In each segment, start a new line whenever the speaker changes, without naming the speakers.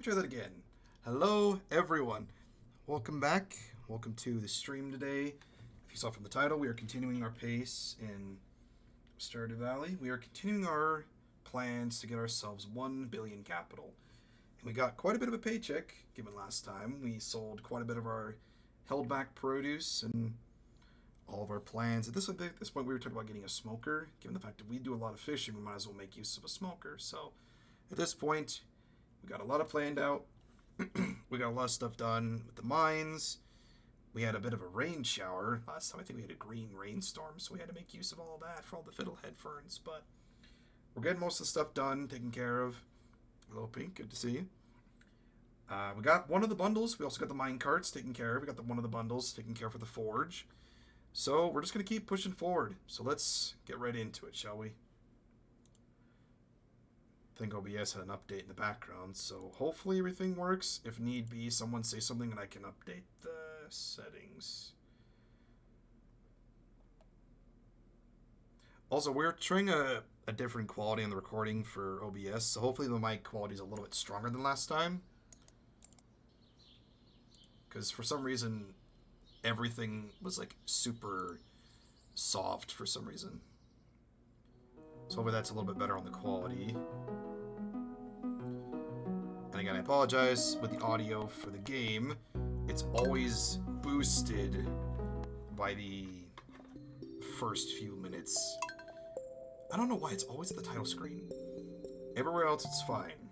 Try that again. Hello, everyone. Welcome back. Welcome to the stream today. If you saw from the title, we are continuing our pace in Stardew Valley. We are continuing our plans to get ourselves 1 billion capital. And we got quite a bit of a paycheck given last time. We sold quite a bit of our held back produce and all of our plans. At this point, we were talking about getting a smoker. Given the fact that we do a lot of fishing, we might as well make use of a smoker. So at this point, we got a lot of planned out. We got a lot of stuff done with the mines. We had a bit of a rain shower last time. I think we had a green rainstorm, so we had to make use of all that for all the fiddlehead ferns. But we're getting most of the stuff done, taken care of. Hello, Pink. Good to see you. We got one of the bundles. We also got the mine carts taken care of. We got one of the bundles taken care of for the forge. So we're just going to keep pushing forward. So let's get right into it, shall we? I think OBS had an update in the background, so hopefully everything works. If need be, someone say something and I can update the settings. Also, we're trying a different quality on the recording for OBS, so hopefully the mic quality is a little bit stronger than last time. Because for some reason, everything was like super soft for some reason. So hopefully that's a little bit better on the quality. And again, I apologize with the audio for the game. It's always boosted by the first few minutes. I don't know why it's always at the title screen. Everywhere else it's fine.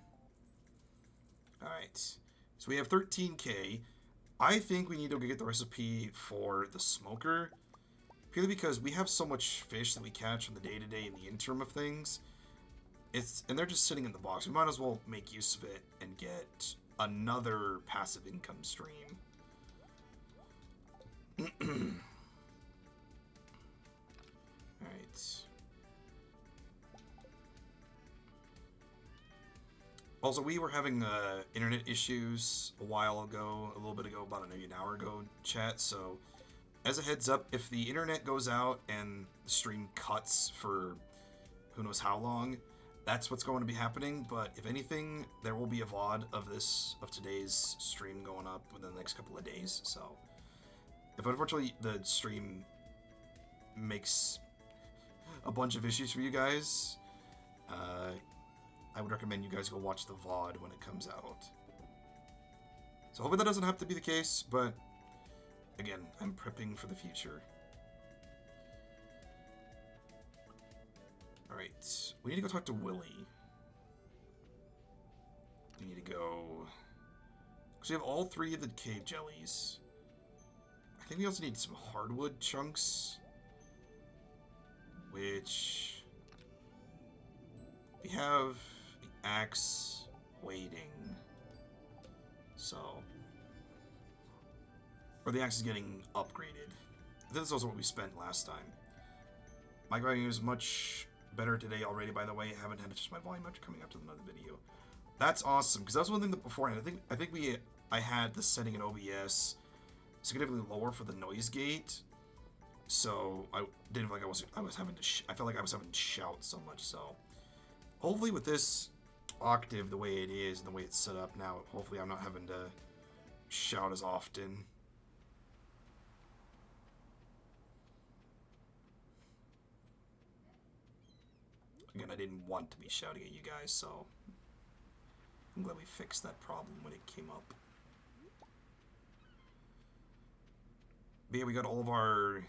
Alright. So we have 13k. I think we need to get the recipe for the smoker. Purely because we have so much fish that we catch on the day-to-day in the interim of things. And they're just sitting in the box. We might as well make use of it and get another passive income stream. Alright. Also, we were having internet issues a while ago, a little bit ago, about maybe an hour ago, chat, so as a heads up, if the internet goes out and the stream cuts for who knows how long, that's what's going to be happening. But if anything, there will be a VOD of today's stream going up within the next couple of days. So if unfortunately the stream makes a bunch of issues for you guys, I would recommend you guys go watch the VOD when it comes out. So hopefully that doesn't have to be the case, but again, I'm prepping for the future. Alright, we need to go talk to Willie. We need to go... Because we have all 3 of the cave jellies. I think we also need some hardwood chunks. Which... We have the axe waiting. So... Or the axe is getting upgraded. This is also what we spent last time. My volume is much better today already, by the way. I haven't had to adjust my volume after coming up to another video. That's awesome, because that was one thing that beforehand. I had the setting in OBS significantly lower for the noise gate, so I didn't feel like I was having to. I felt like I was having to shout so much. So hopefully with this octave the way it is and the way it's set up now, hopefully I'm not having to shout as often. Again, I didn't want to be shouting at you guys, so I'm glad we fixed that problem when it came up. But yeah, we got all of our...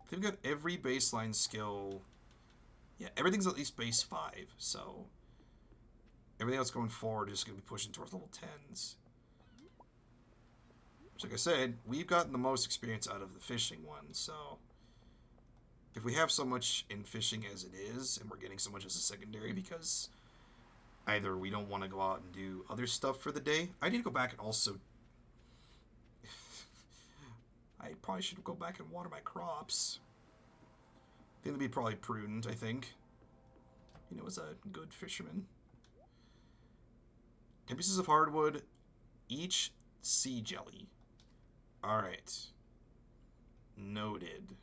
I think we got every baseline skill. Yeah, everything's at least base 5, so everything else going forward is going to be pushing towards level 10s. Which, like I said, we've gotten the most experience out of the fishing one, so... If we have so much in fishing as it is, and we're getting so much as a secondary because either we don't want to go out and do other stuff for the day. I need to go back and also... I probably should go back and water my crops. I think that'd be probably prudent, I think. You know, as a good fisherman. 10 pieces of hardwood, each sea jelly. Alright. Noted.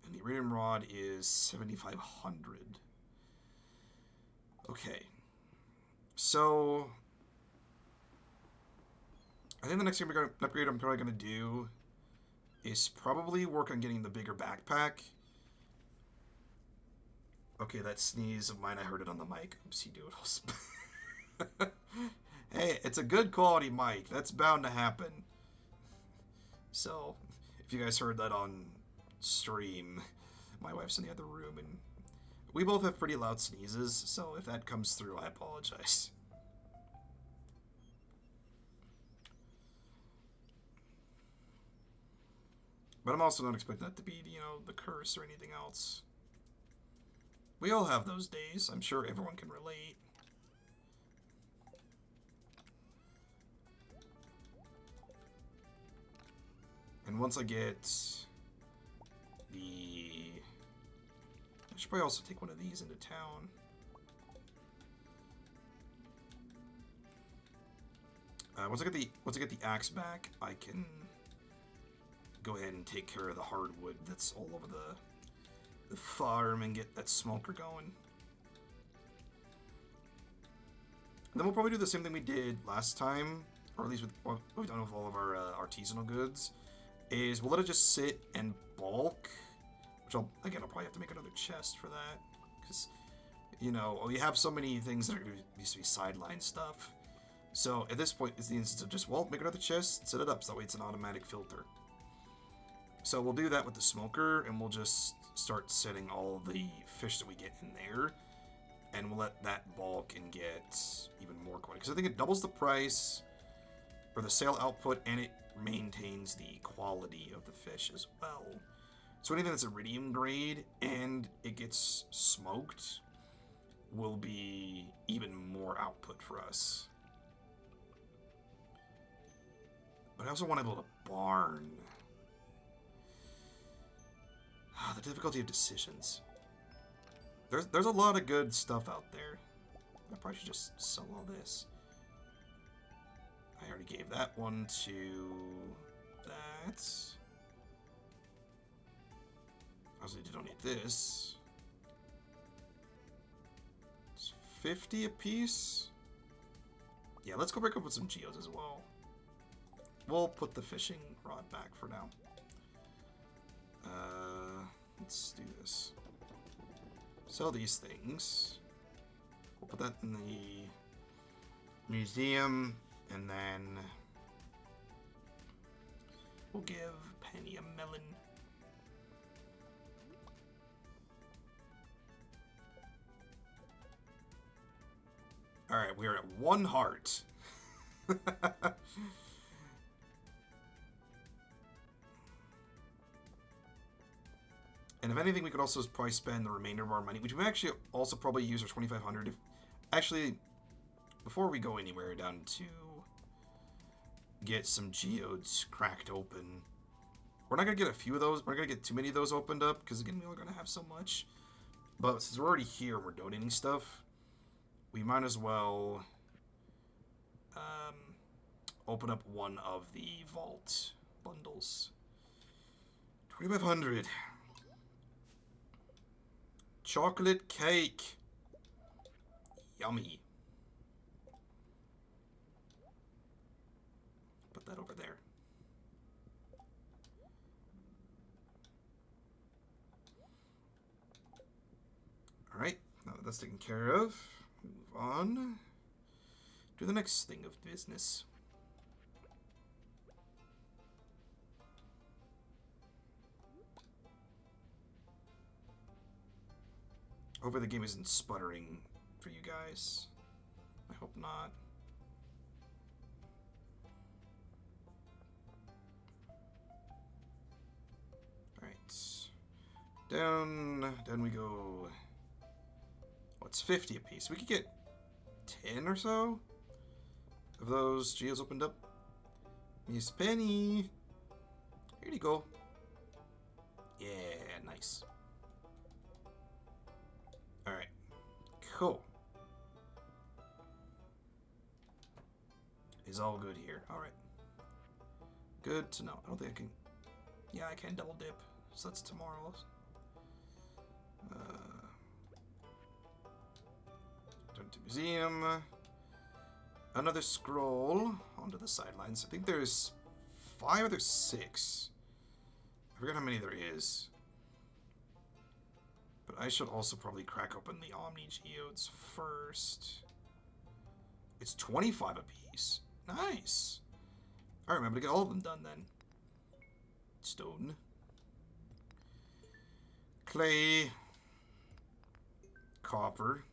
And the iridium rod is 7,500. Okay. So, I think the next upgrade I'm probably going to do is probably work on getting the bigger backpack. Okay, that sneeze of mine, I heard it on the mic. Oopsie doodles. Hey, it's a good quality mic. That's bound to happen. So, if you guys heard that on stream, my wife's in the other room, and we both have pretty loud sneezes, so if that comes through, I apologize. But I'm also not expecting that to be, the curse or anything else. We all have those days. I'm sure everyone can relate. And once I get the... I should probably also take one of these into town. Once I get the axe back, I can go ahead and take care of the hardwood that's all over the farm and get that smoker going. And then we'll probably do the same thing we did last time, or at least with what we've done with all of our artisanal goods, is we'll let it just sit and bulk, which I'll probably have to make another chest for that, because, we have so many things that are going to be sideline stuff. So at this point, it's the instance of just, make another chest, set it up, so that way it's an automatic filter. So we'll do that with the smoker, and we'll just start setting all the fish that we get in there, and we'll let that bulk and get even more quality. Because I think it doubles the price, or the sale output, and it maintains the quality of the fish as well. So anything that's iridium grade, and it gets smoked, will be even more output for us. But I also want to build a barn. The difficulty of decisions. There's a lot of good stuff out there. I probably should just sell all this. I already gave that one to that. I also don't need this. It's 50 apiece. Yeah, let's go break up with some geodes as well. We'll put the fishing rod back for now. Let's do this. Sell these things. We'll put that in the museum, and then we'll give Penny a melon. Alright, we're at 1 heart. And if anything, we could also probably spend the remainder of our money, which we actually also probably use our 2,500. Actually, before we go anywhere, down to get some geodes cracked open. We're not going to get a few of those. We're not going to get too many of those opened up, because again, we're only going to have so much. But since we're already here and we're donating stuff, we might as well open up one of the vault bundles. 2,500. Chocolate cake. Yummy. Put that over there. Alright, now that that's taken care of, move on to the next thing of business. Hopefully the game isn't sputtering for you guys. I hope not. Alright. Down we go. Oh, it's 50 apiece. We could get 10 or so of those geodes opened up. Miss Penny. Here you go. Yeah, nice. Alright. Cool. Is all good here. Alright. Good to know. I don't think I can... Yeah, I can double dip. So that's tomorrow's. Museum. Another scroll onto the sidelines. I think there's 5 or there's 6. I forget how many there is. But I should also probably crack open the Omni Geodes first. It's 25 apiece. Nice. I remember to get all of them done then. Stone. Clay. Copper.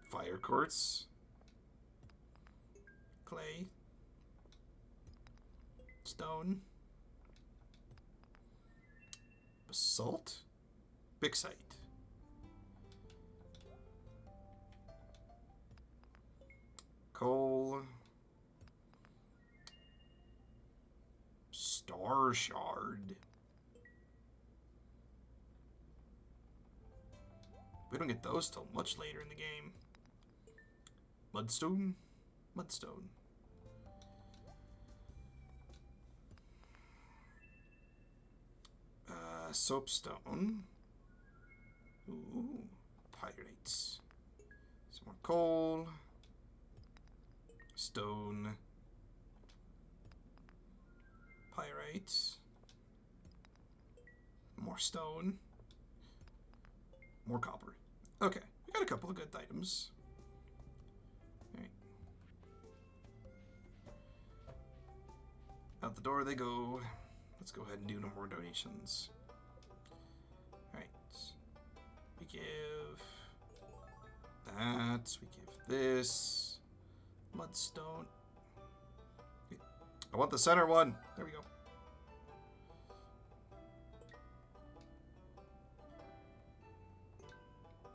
Fire quartz. Clay. Stone. Basalt. Bixite. Coal. Star shard. We don't get those till much later in the game. Mudstone? Mudstone. Soapstone. Ooh. Pyrites. Some more coal. Stone. Pyrites. More stone. More copper. Okay, we got a couple of good items. Alright. Out the door they go. Let's go ahead and do no more donations. Alright. We give that. We give this. Mudstone. I want the center one. There we go.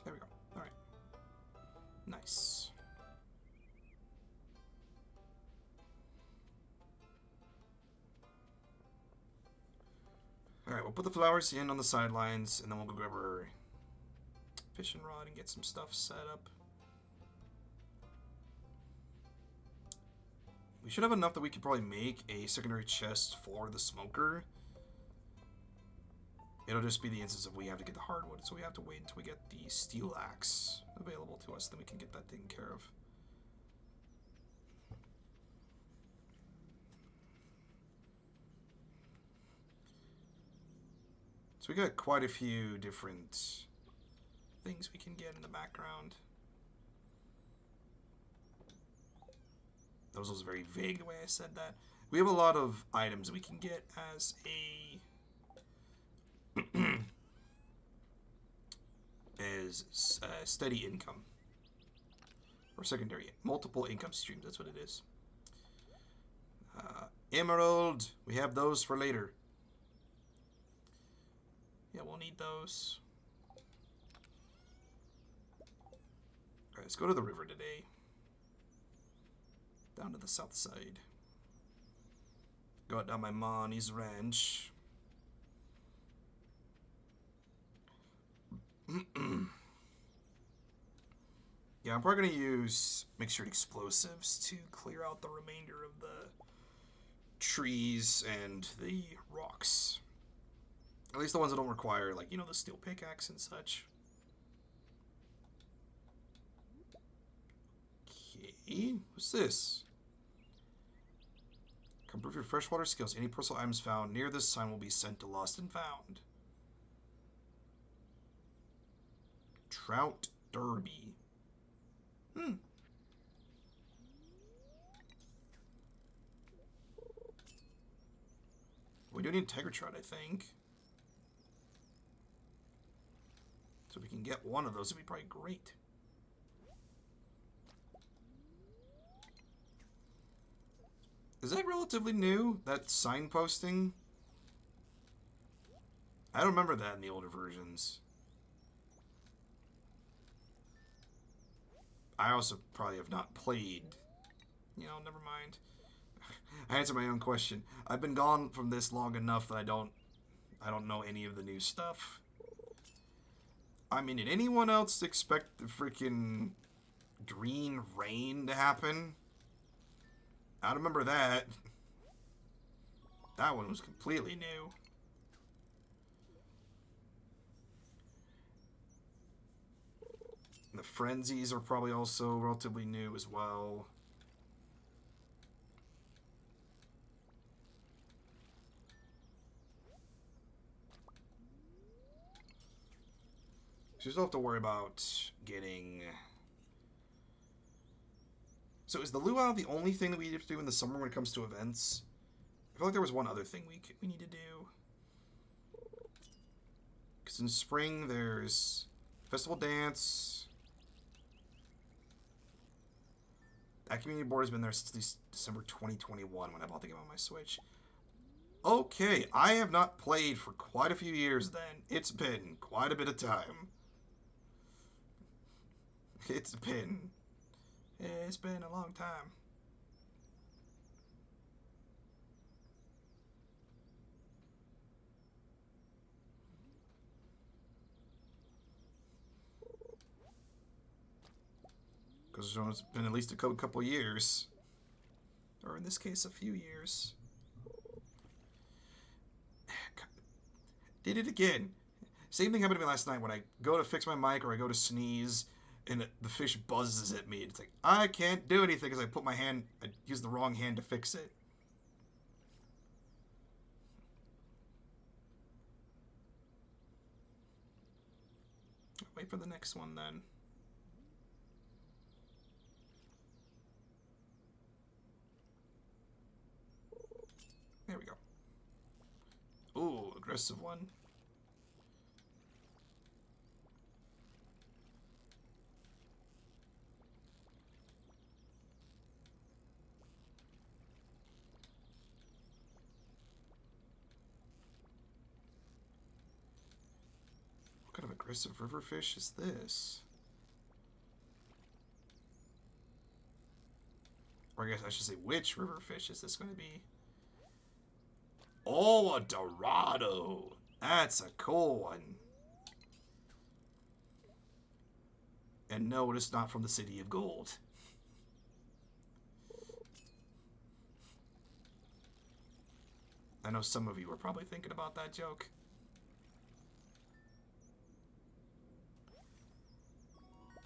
There we go. Alright. Nice. Alright, we'll put the flowers in on the sidelines, and then we'll go grab our fishing rod and get some stuff set up. We should have enough that we could probably make a secondary chest for the smoker. It'll just be the instance of we have to get the hardwood, so we have to wait until we get the steel axe available to us, then we can get that taken care of. So we got quite a few different things we can get in the background. That was very vague the way I said that. We have a lot of items we can get as a steady income or secondary multiple income streams. That's what it is. Emerald. We have those for later. Yeah, we'll need those. Alright, let's go to the river today. Down to the south side. Go out down by Monty's ranch. Yeah, I'm probably going to use mixtured explosives to clear out the remainder of the trees and the rocks. At least the ones that don't require, like, you know, the steel pickaxe and such. Okay, what's this? Improve your freshwater skills. Any personal items found near this sign will be sent to Lost and Found. Trout Derby. We do need tiger trout, I think. So if we can get one of those, it'd be probably great. Is that relatively new? That signposting? I don't remember that in the older versions. I also probably have not played. You know, never mind. I answered my own question. I've been gone from this long enough that I don't know any of the new stuff. I mean, did anyone else expect the freaking green rain to happen? I remember that. That one was completely new. The frenzies are probably also relatively new as well. So you still have to worry about getting... So is the luau the only thing that we have to do in the summer when it comes to events? I feel like there was one other thing we need to do. Because in spring there's festival dance. That community board has been there since December 2021 when I bought the game on my Switch. Okay, I have not played for quite a few years then. It's been quite a bit of time. It's been a long time. Because it's been at least a couple years. Or in this case, a few years. Did it again. Same thing happened to me last night when I go to fix my mic or I go to sneeze and the fish buzzes at me. It's like, I can't do anything because I used the wrong hand to fix it. Wait for the next one then. There we go. Ooh, aggressive one. What kind of aggressive river fish is this? Or I guess I should say, which river fish is this going to be? Oh, a Dorado. That's a cool one. And no, it is not from the City of Gold. I know some of you were probably thinking about that joke.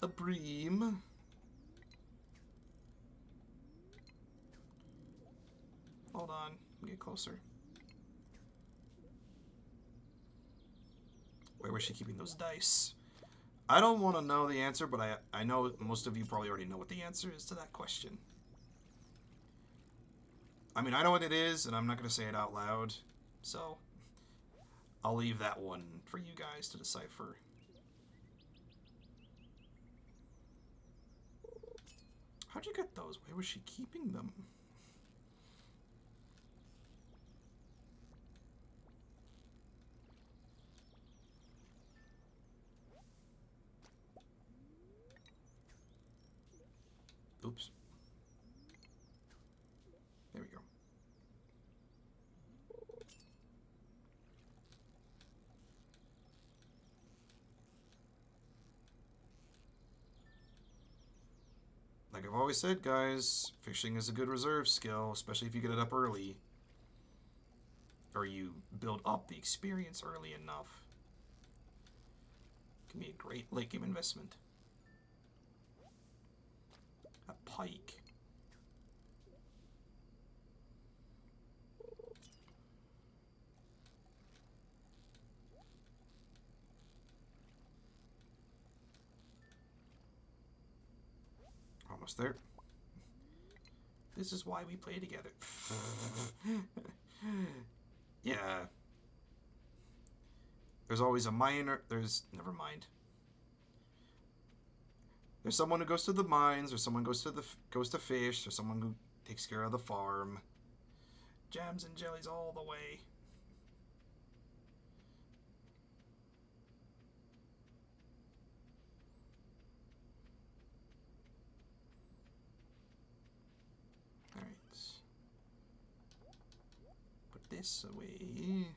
A bream. Hold on, get closer. Where was she keeping those dice? I don't want to know the answer, but I know most of you probably already know what the answer is to that question. I mean, I know what it is, and I'm not going to say it out loud, so I'll leave that one for you guys to decipher. How'd you get those? Where was she keeping them? Oops. There we go. Like I've always said, guys, fishing is a good reserve skill, especially if you get it up early. Or you build up the experience early enough. It can be a great late game investment. A pike. Almost there. This is why we play together. Yeah. There's always a miner. Never mind. There's someone who goes to the mines, or someone goes to fish, or someone who takes care of the farm. Jams and jellies all the way. Alright. Put this away.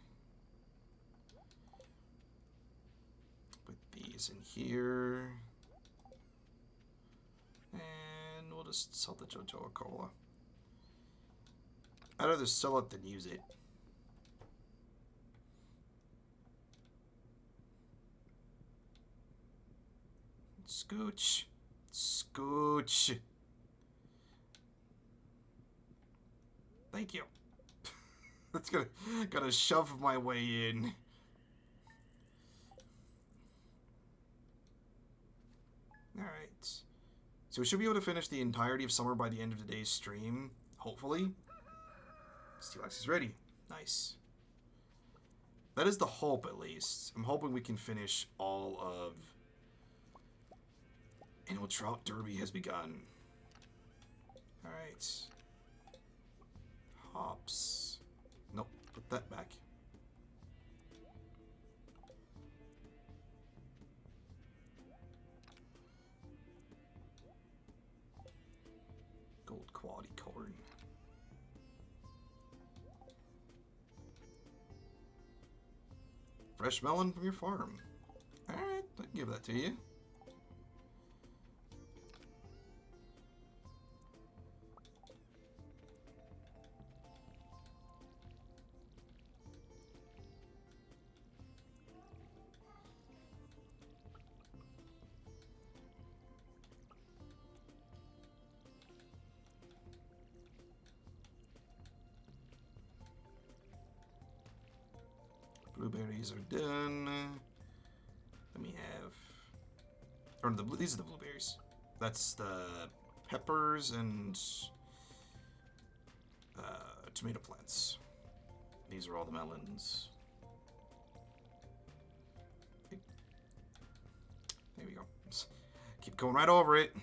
Put these in here. And we'll just sell the JoJo Cola. I'd rather sell it than use it. Scooch. Scooch. Thank you. That's gonna shove my way in. Alright. So we should be able to finish the entirety of summer by the end of today's stream. Hopefully. Steelax is ready. Nice. That is the hope, at least. I'm hoping we can finish all of... Annual Trout Derby has begun. Alright. Hops. Nope. Put that back. Gold quality corn. Fresh melon from your farm. Alright, I can give that to you. Blueberries are done. Then we have... Or these are the blueberries. That's the peppers and tomato plants. These are all the melons. There we go. Just keep going right over it.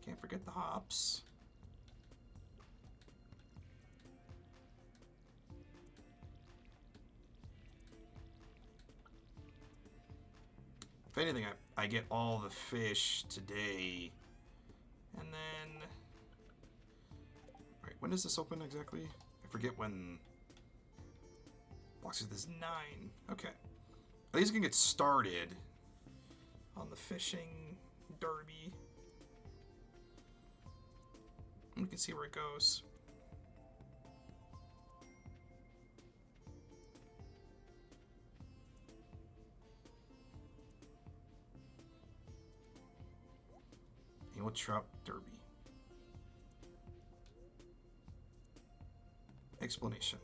Can't forget the hops. If anything, I get all the fish today. And then... Alright, when does this open exactly? I forget when... Box with this 9. Okay. At least I can get started on the fishing derby. We can see where it goes. Annual Trout Derby. Explanation.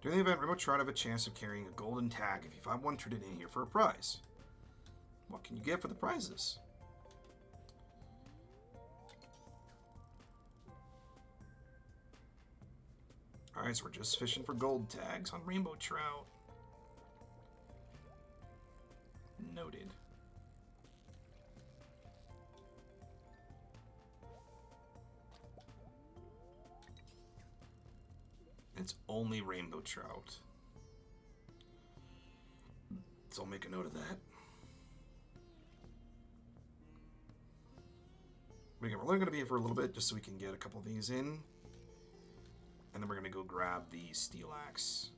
During the event, remote trout have a chance of carrying a golden tag if you find one turned in here for a prize. What can you get for the prizes? Alright, so we're just fishing for gold tags on rainbow trout. Noted. It's only rainbow trout. So I'll make a note of that. We're only going to be here for a little bit just so we can get a couple of these in. And then we're going to go grab the steel axe.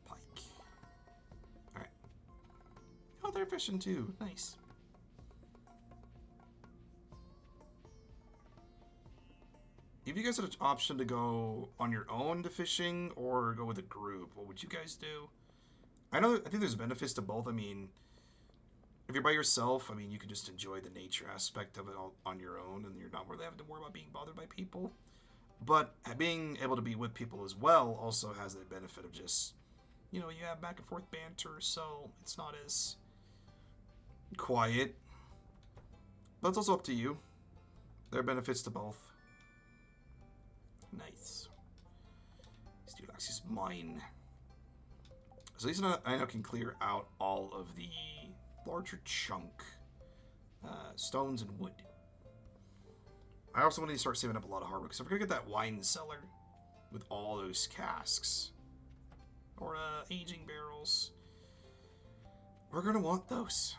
Pike. Alright. Oh, they're fishing too. Nice. If you guys had an option to go on your own to fishing or go with a group, what would you guys do? I think there's benefits to both. I mean, if you're by yourself, I mean, you can just enjoy the nature aspect of it all on your own, and you're not really having to worry about being bothered by people. But being able to be with people as well also has the benefit of just, you know, you have back and forth banter, so it's not as quiet. But it's also up to you. There are benefits to both. Nice. Steelax is mine. So at least I now can clear out all of the larger chunk stones and wood. I also want to start saving up a lot of hardwood, because if we're going to get that wine cellar with all those casks, or aging barrels, we're going to want those.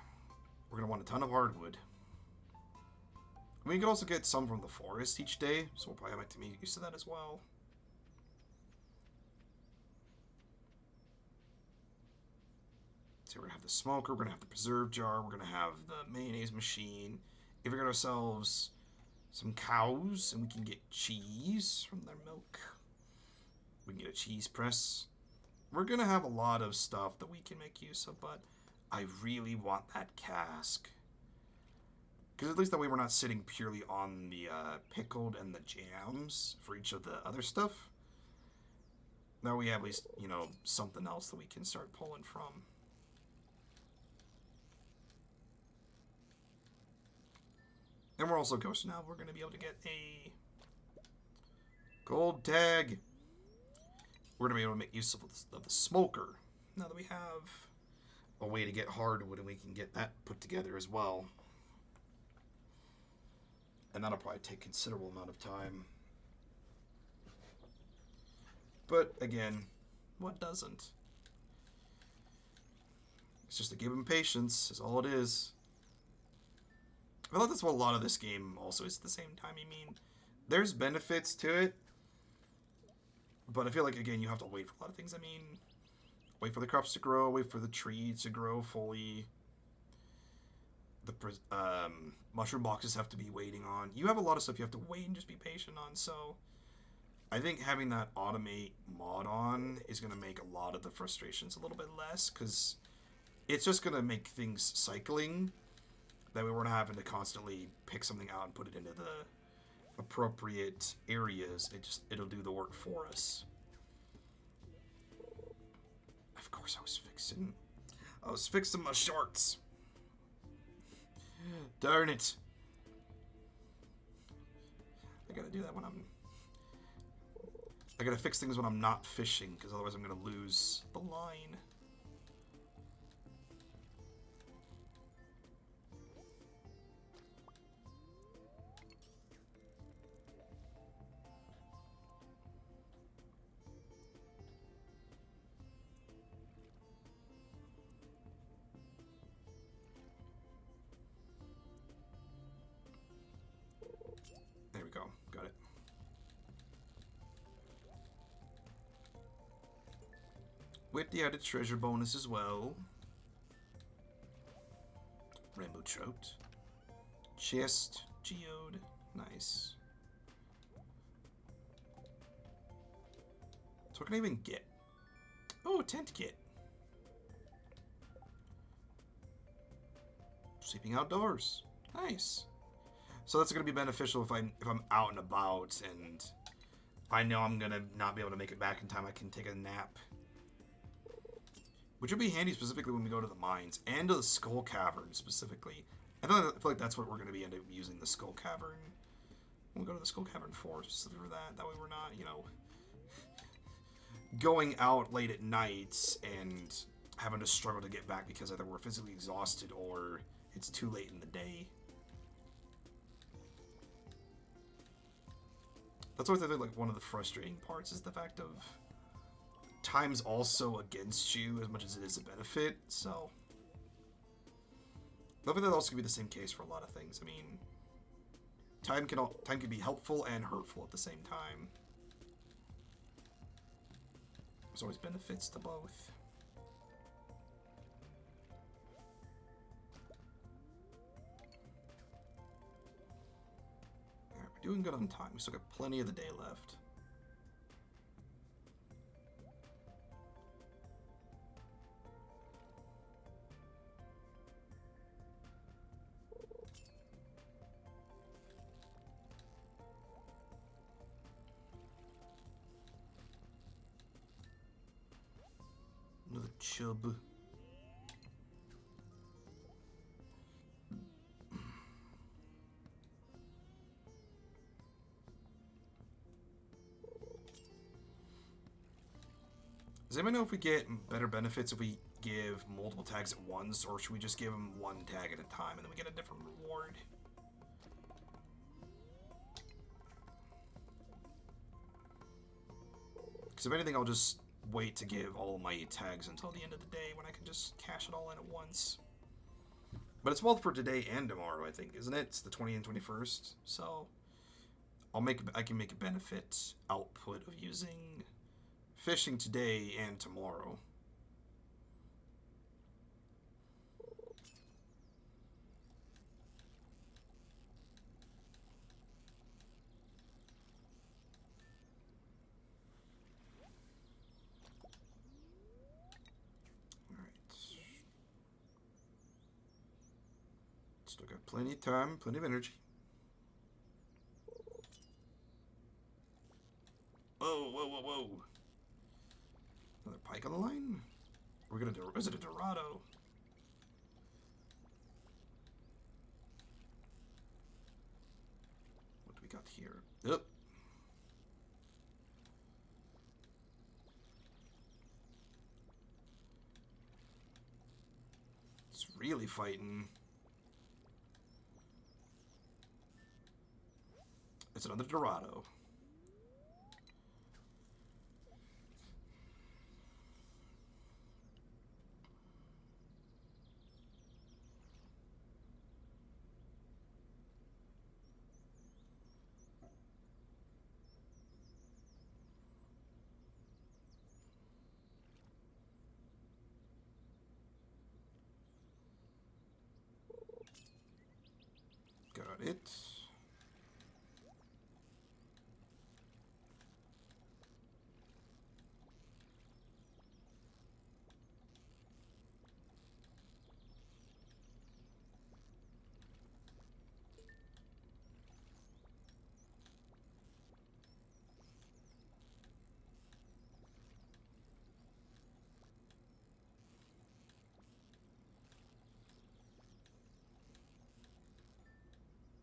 We're going to want a ton of hardwood. We can also get some from the forest each day, so we'll probably have to get used to that as well. So we're going to have the smoker, we're going to have the preserve jar, we're going to have the mayonnaise machine. If we get ourselves some cows, and we can get cheese from their milk. We can get a cheese press. We're going to have a lot of stuff that we can make use of, but I really want that cask. Because at least that way we're not sitting purely on the pickled and the jams for each of the other stuff. Now we have at least, you know, something else that we can start pulling from. And we're also ghost now. We're going to be able to get a gold tag. We're going to be able to make use of the smoker. Now that we have a way to get hardwood, and we can get that put together as well. And that'll probably take a considerable amount of time. But again, what doesn't? It's just a give him patience, is all it is. I thought that's what a lot of this game also is at the same time. I mean, there's benefits to it, but I feel like, again, you have to wait for a lot of things. I mean, wait for the crops to grow, wait for the trees to grow fully. The mushroom boxes have to be waiting on. You have a lot of stuff you have to wait and just be patient on, so I think having that automate mod on is going to make a lot of the frustrations a little bit less, because it's just going to make things cycling. That way we're not having to constantly pick something out and put it into the appropriate areas. It'll do the work for us. Of course I was fixing my shorts. Darn it. I gotta do that when I gotta fix things when I'm not fishing, because otherwise I'm gonna lose the line. There we go. Got it. With the added treasure bonus as well. Rainbow trout. Chest. Geode. Nice. So what can I even get? Oh, tent kit. Sleeping outdoors. Nice. So that's going to be beneficial if I'm out and about and I know I'm going to not be able to make it back in time. I can take a nap. Which would be handy specifically when we go to the mines and to the Skull Cavern specifically. I feel like that's what we're going to be end up using, the Skull Cavern. When we go to the Skull Cavern specifically for that. That way we're not, you know, going out late at night and having to struggle to get back because either we're physically exhausted or it's too late in the day. That's always, I think, like one of the frustrating parts is the fact of time's also against you as much as it is a benefit. So I think that also could be the same case for a lot of things. I mean, time can be helpful and hurtful at the same time. There's always benefits to both. Doing good on time. We still got plenty of the day left. Another chub. Does anybody know if we get better benefits if we give multiple tags at once, or should we just give them one tag at a time and then we get a different reward? Because if anything, I'll just wait to give all my tags until the end of the day when I can just cash it all in at once. But it's both for today and tomorrow, I think, isn't it? It's the 20th and 21st, so I can make a benefit output of using fishing today and tomorrow. Still got plenty of time, plenty of energy. Whoa, whoa, whoa, whoa. Another pike on the line? We're gonna do. Is it a Dorado? What do we got here? Yep. It's really fighting. It's another Dorado. Got it.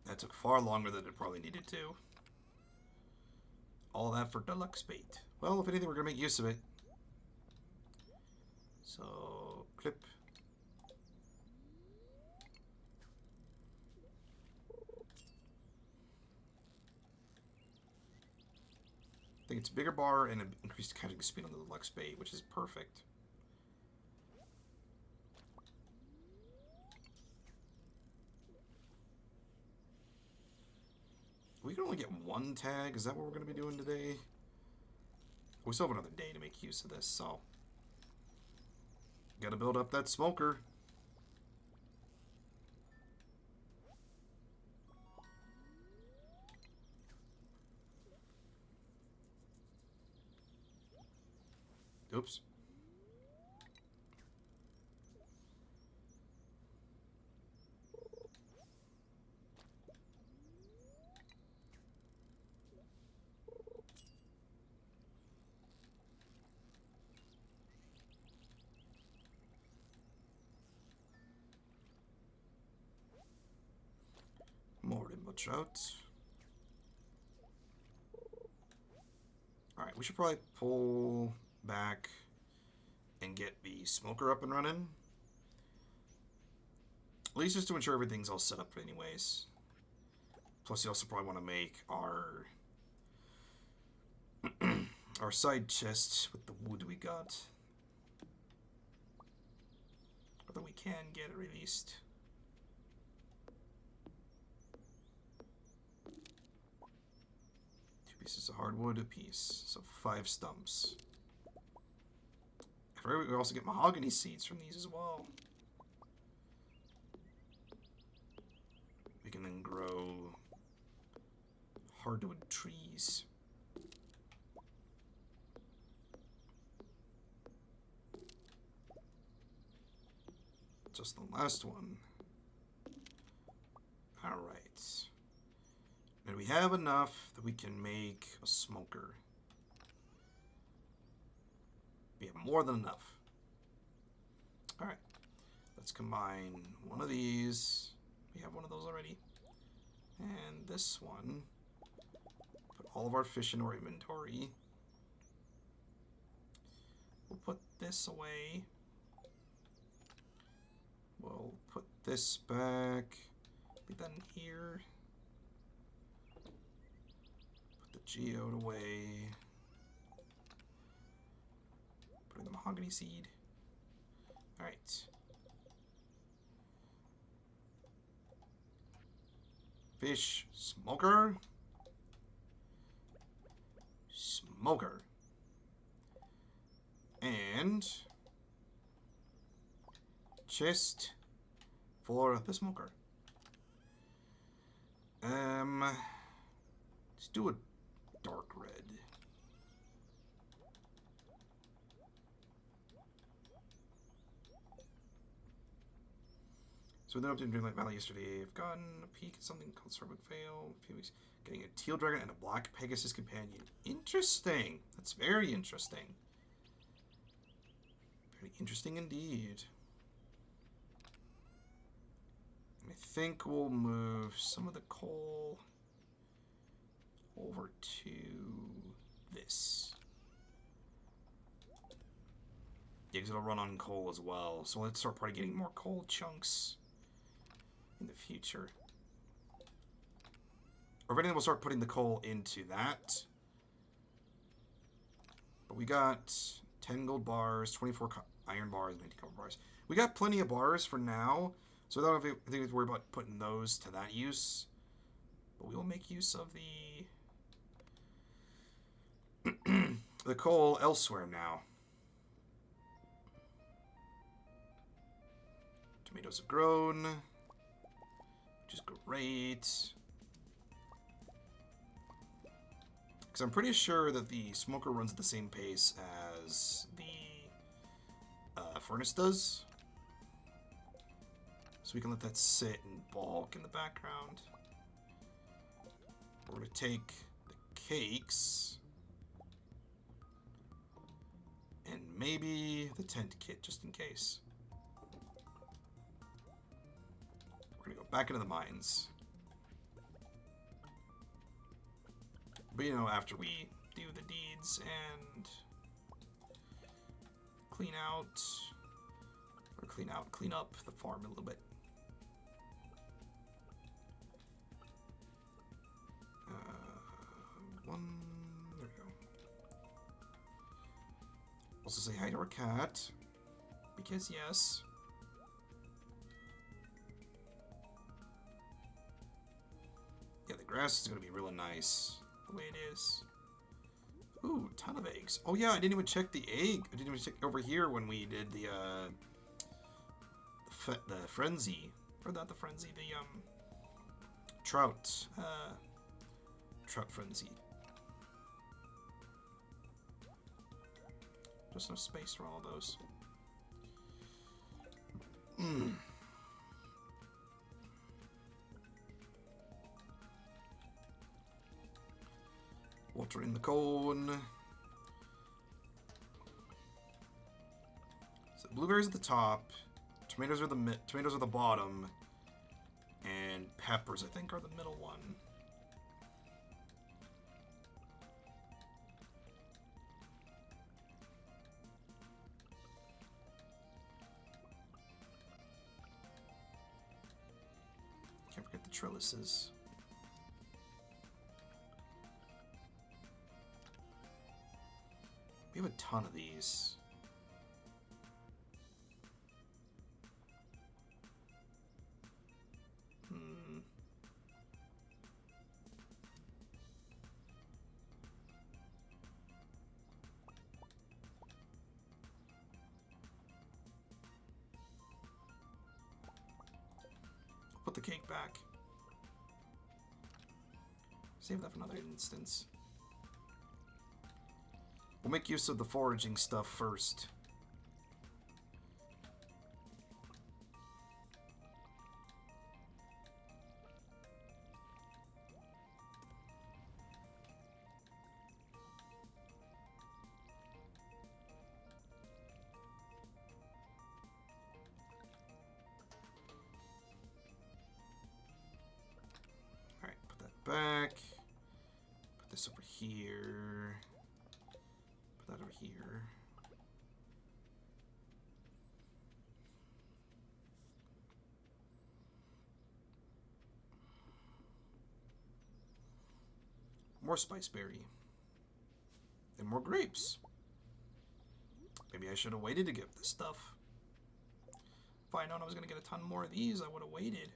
That took far longer than it probably needed to. All that for deluxe bait. Well, if anything, we're going to make use of it. So, clip. I think it's a bigger bar and an increased catching speed on the deluxe bait, which is perfect. We can only get one tag. Is that what we're going to be doing today? We still have another day to make use of this, so. Gotta build up that smoker. Oops. More rainbow trout. Alright, we should probably pull back and get the smoker up and running. At least just to ensure everything's all set up anyways. Plus you also probably want to make our our side chest with the wood we got. Although we can get it released. Pieces of hardwood apiece, so 5 stumps. We also get mahogany seeds from these as well. We can then grow hardwood trees. Just the last one. Alright. And we have enough that we can make a smoker. We have more than enough. Alright. Let's combine one of these. We have one of those already. And this one. Put all of our fish in our inventory. We'll put this away. We'll put this back. Leave that in here. Geode away. Put in the mahogany seed. Alright. Fish. Smoker. Smoker. And chest for the smoker. Let's do a dark red. So we ended up doing Dreamlight Valley yesterday. I've gotten a peek at something called Starbuck Vale. A few weeks. Getting a teal dragon and a black Pegasus companion. Interesting. That's very interesting. Very interesting indeed. I think we'll move some of the coal over to this. Yeah, because it'll run on coal as well. So let's start probably getting more coal chunks in the future. Or if anything, we'll start putting the coal into that. But we got 10 gold bars, 24 iron bars, 19 copper bars. We got plenty of bars for now. So I don't think we have to worry about putting those to that use. But we will make use of the coal elsewhere now. Tomatoes have grown, which is great. Because I'm pretty sure that the smoker runs at the same pace as the furnace does. So we can let that sit and bulk in the background. We're going to take the cakes and maybe the tent kit just in case. We're going to go back into the mines. But you know, after we do the deeds and clean up the farm a little bit. There we go. Also say hi to our cat, because yes. Yeah, the grass is going to be really nice the way it is. Ooh, ton of eggs. Oh yeah, I didn't even check the egg. I didn't even check over here when we did the frenzy, or not the frenzy, the trout frenzy. Just no space for all those. Watering the corn. So blueberries at the top, tomatoes are the bottom, and peppers I think are the middle one. Can't forget the trellises. We have a ton of these. Put the cake back. Save that for another instance. We'll make use of the foraging stuff first. Alright, put that back. Put this over here. Put that over here. More spiceberry. And more grapes. Maybe I should have waited to get this stuff. If I had known I was going to get a ton more of these, I would have waited.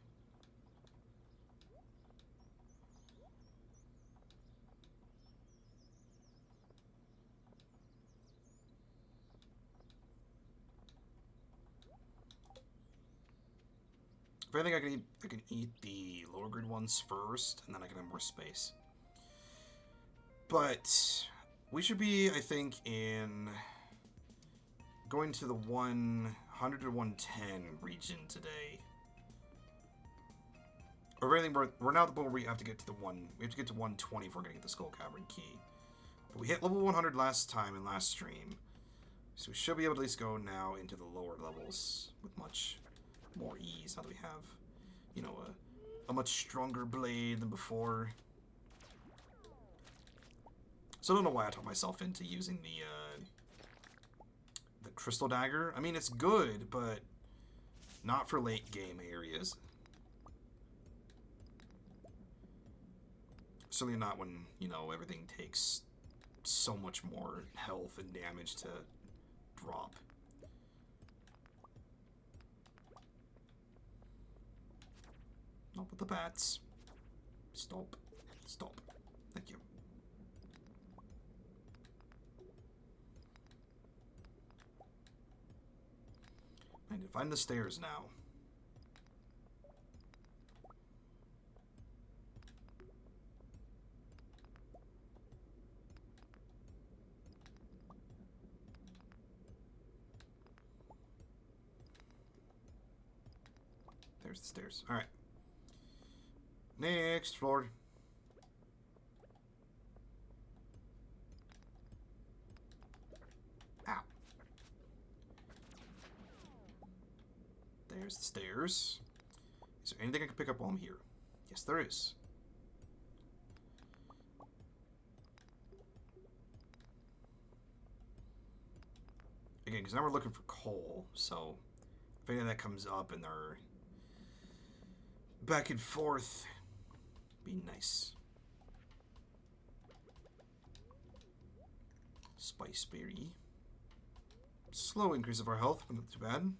If I think I can eat the lower grade ones first, and then I can have more space. But we should be, I think, in going to the 100 to 110 region today. Or anything, we're now at the point where we have to get to we have to get to 120 if we're gonna get the Skull Cavern key. But we hit level 100 last time in last stream. So we should be able to at least go now into the lower levels with much more ease now that we have, you know, a much stronger blade than before. So I don't know why I talked myself into using the Crystal Dagger. I mean, it's good, but not for late game areas. Certainly not when, you know, everything takes so much more health and damage to drop. Not with the bats. Stop. Stop. Thank you. I need to find the stairs now. There's the stairs. Alright. Next floor. Ow. There's the stairs. Is there anything I can pick up while I'm here? Yes, there is. Again, because now we're looking for coal, so if any of that comes up and they're back and forth, be nice. Spice berry. Slow increase of our health, but not too bad.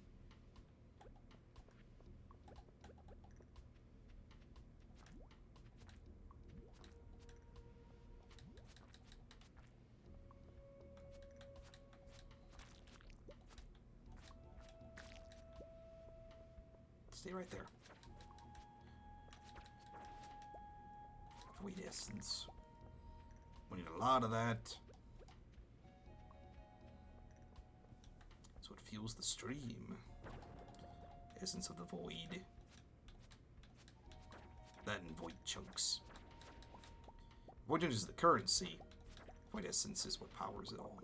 Stay right there. Void essence. We need a lot of that. That's what fuels the stream. Essence of the void. That and void chunks. Void chunks is the currency. Void essence is what powers it all.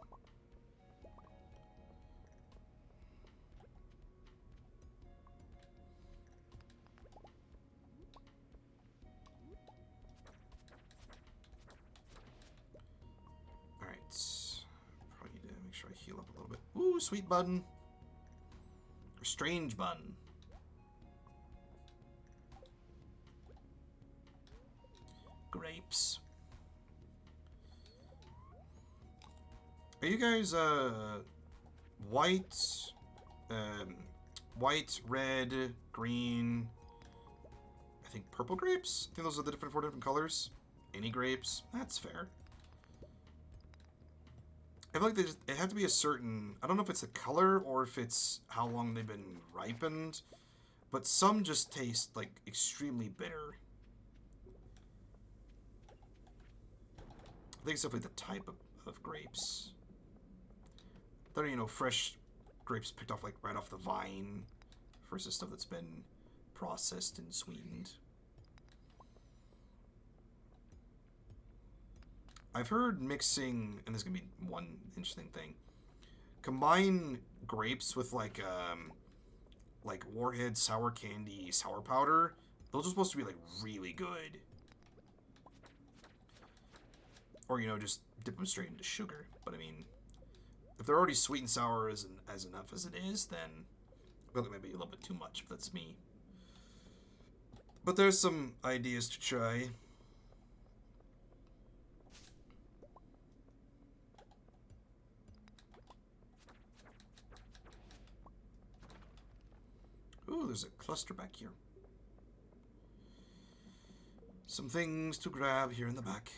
Heal up a little bit. Ooh, sweet button. Or strange button. Grapes. Are you guys white, white, red, green, I think purple grapes? I think those are the four different colors. Any grapes? That's fair. I feel like it have to be a certain... I don't know if it's the color or if it's how long they've been ripened. But some just taste, like, extremely bitter. I think it's definitely the type of grapes. They're, you know, fresh grapes picked off, like, right off the vine versus stuff that's been processed and sweetened. I've heard mixing, and there's gonna be one interesting thing. Combine grapes with like Warhead sour candy sour powder. Those are supposed to be like really good. Or you know, just dip them straight into sugar. But I mean, if they're already sweet and sour as enough as it is, then I feel like maybe a little bit too much. But that's me. But there's some ideas to try. Ooh, there's a cluster back here. Some things to grab here in the back.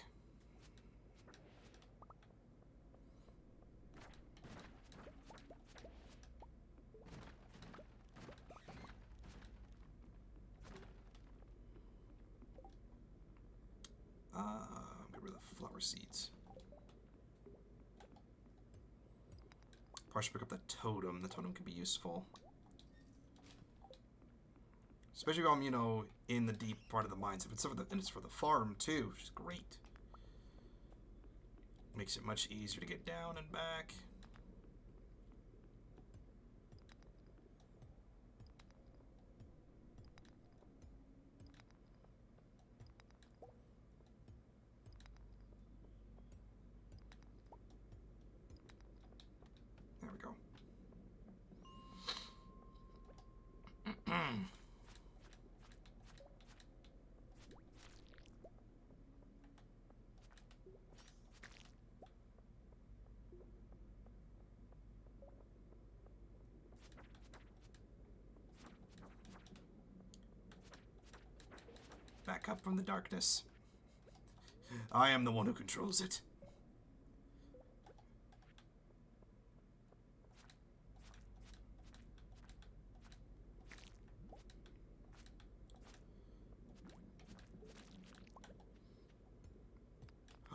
Get rid of the flower seeds. Probably should pick up that totem. The totem could be useful. Especially if I'm, you know, in the deep part of the mines. If it's for the, and it's for the farm, too, which is great. Makes it much easier to get down and back. There we go. Back up from the darkness. I am the one who controls it.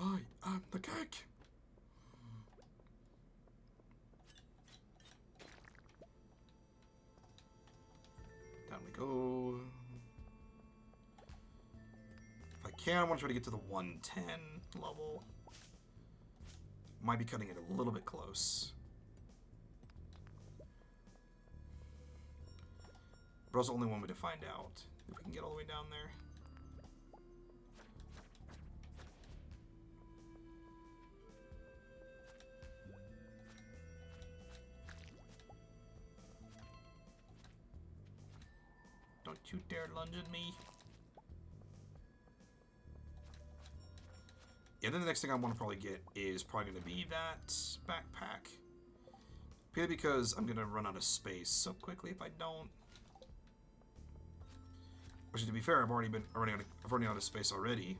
I am the cake. Down we go. If I can, I want to try to get to the 110 level. Might be cutting it a little bit close. But also only one way to find out if we can get all the way down there. Don't you dare lunge at me. Yeah, then the next thing I want to probably get is probably going to be that backpack. Purely because I'm going to run out of space so quickly if I don't. Which, to be fair, I've already running out of space already.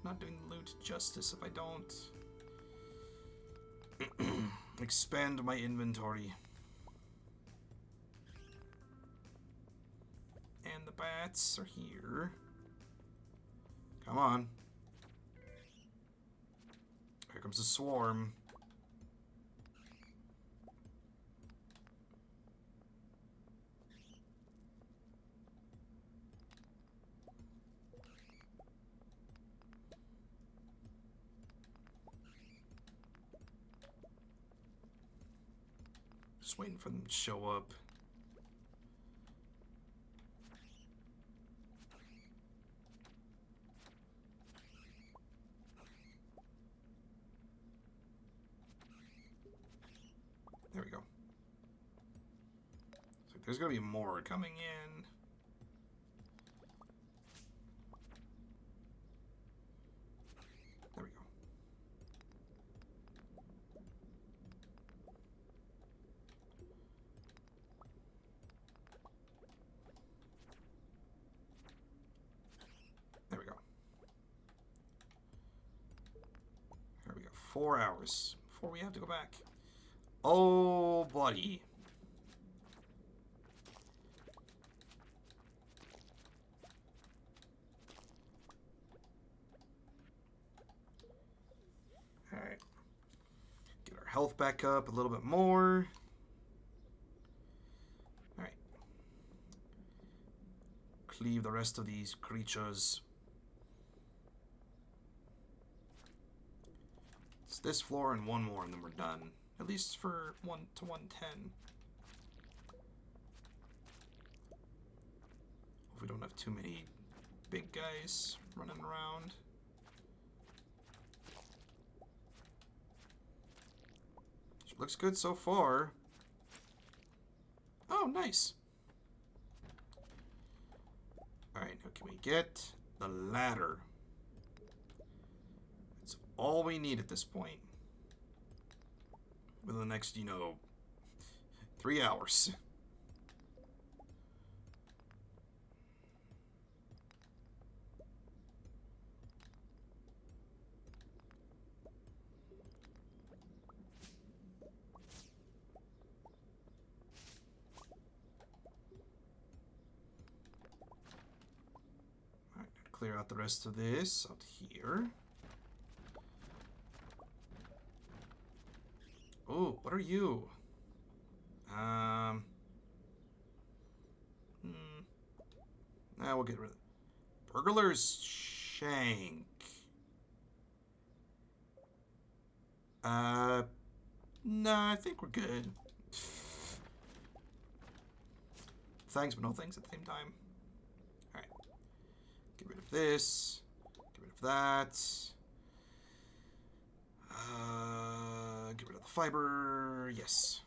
Not doing the loot justice if I don't expand my inventory. And the bats are here. Come on. Here comes the swarm. Just waiting for them to show up. There we go. So there's gonna be more coming in. There we go. There we go. There we go. 4 hours before we have to go back. Oh, buddy. Alright. Get our health back up a little bit more. Alright. Cleave the rest of these creatures. It's this floor and one more, and then we're done. At least for 1 to 110. Hope we don't have too many big guys running around. Looks good so far. Oh, nice. Alright, now can we get the ladder? That's all we need at this point. Within the next, 3 hours. Alright, clear out the rest of this out here. Oh, what are you? Um. We'll get rid of it. Burglar's Shank. Nah, I think we're good. Thanks, but no thanks at the same time. Alright. Get rid of this. Get rid of that. Get rid of the fiber. Yes.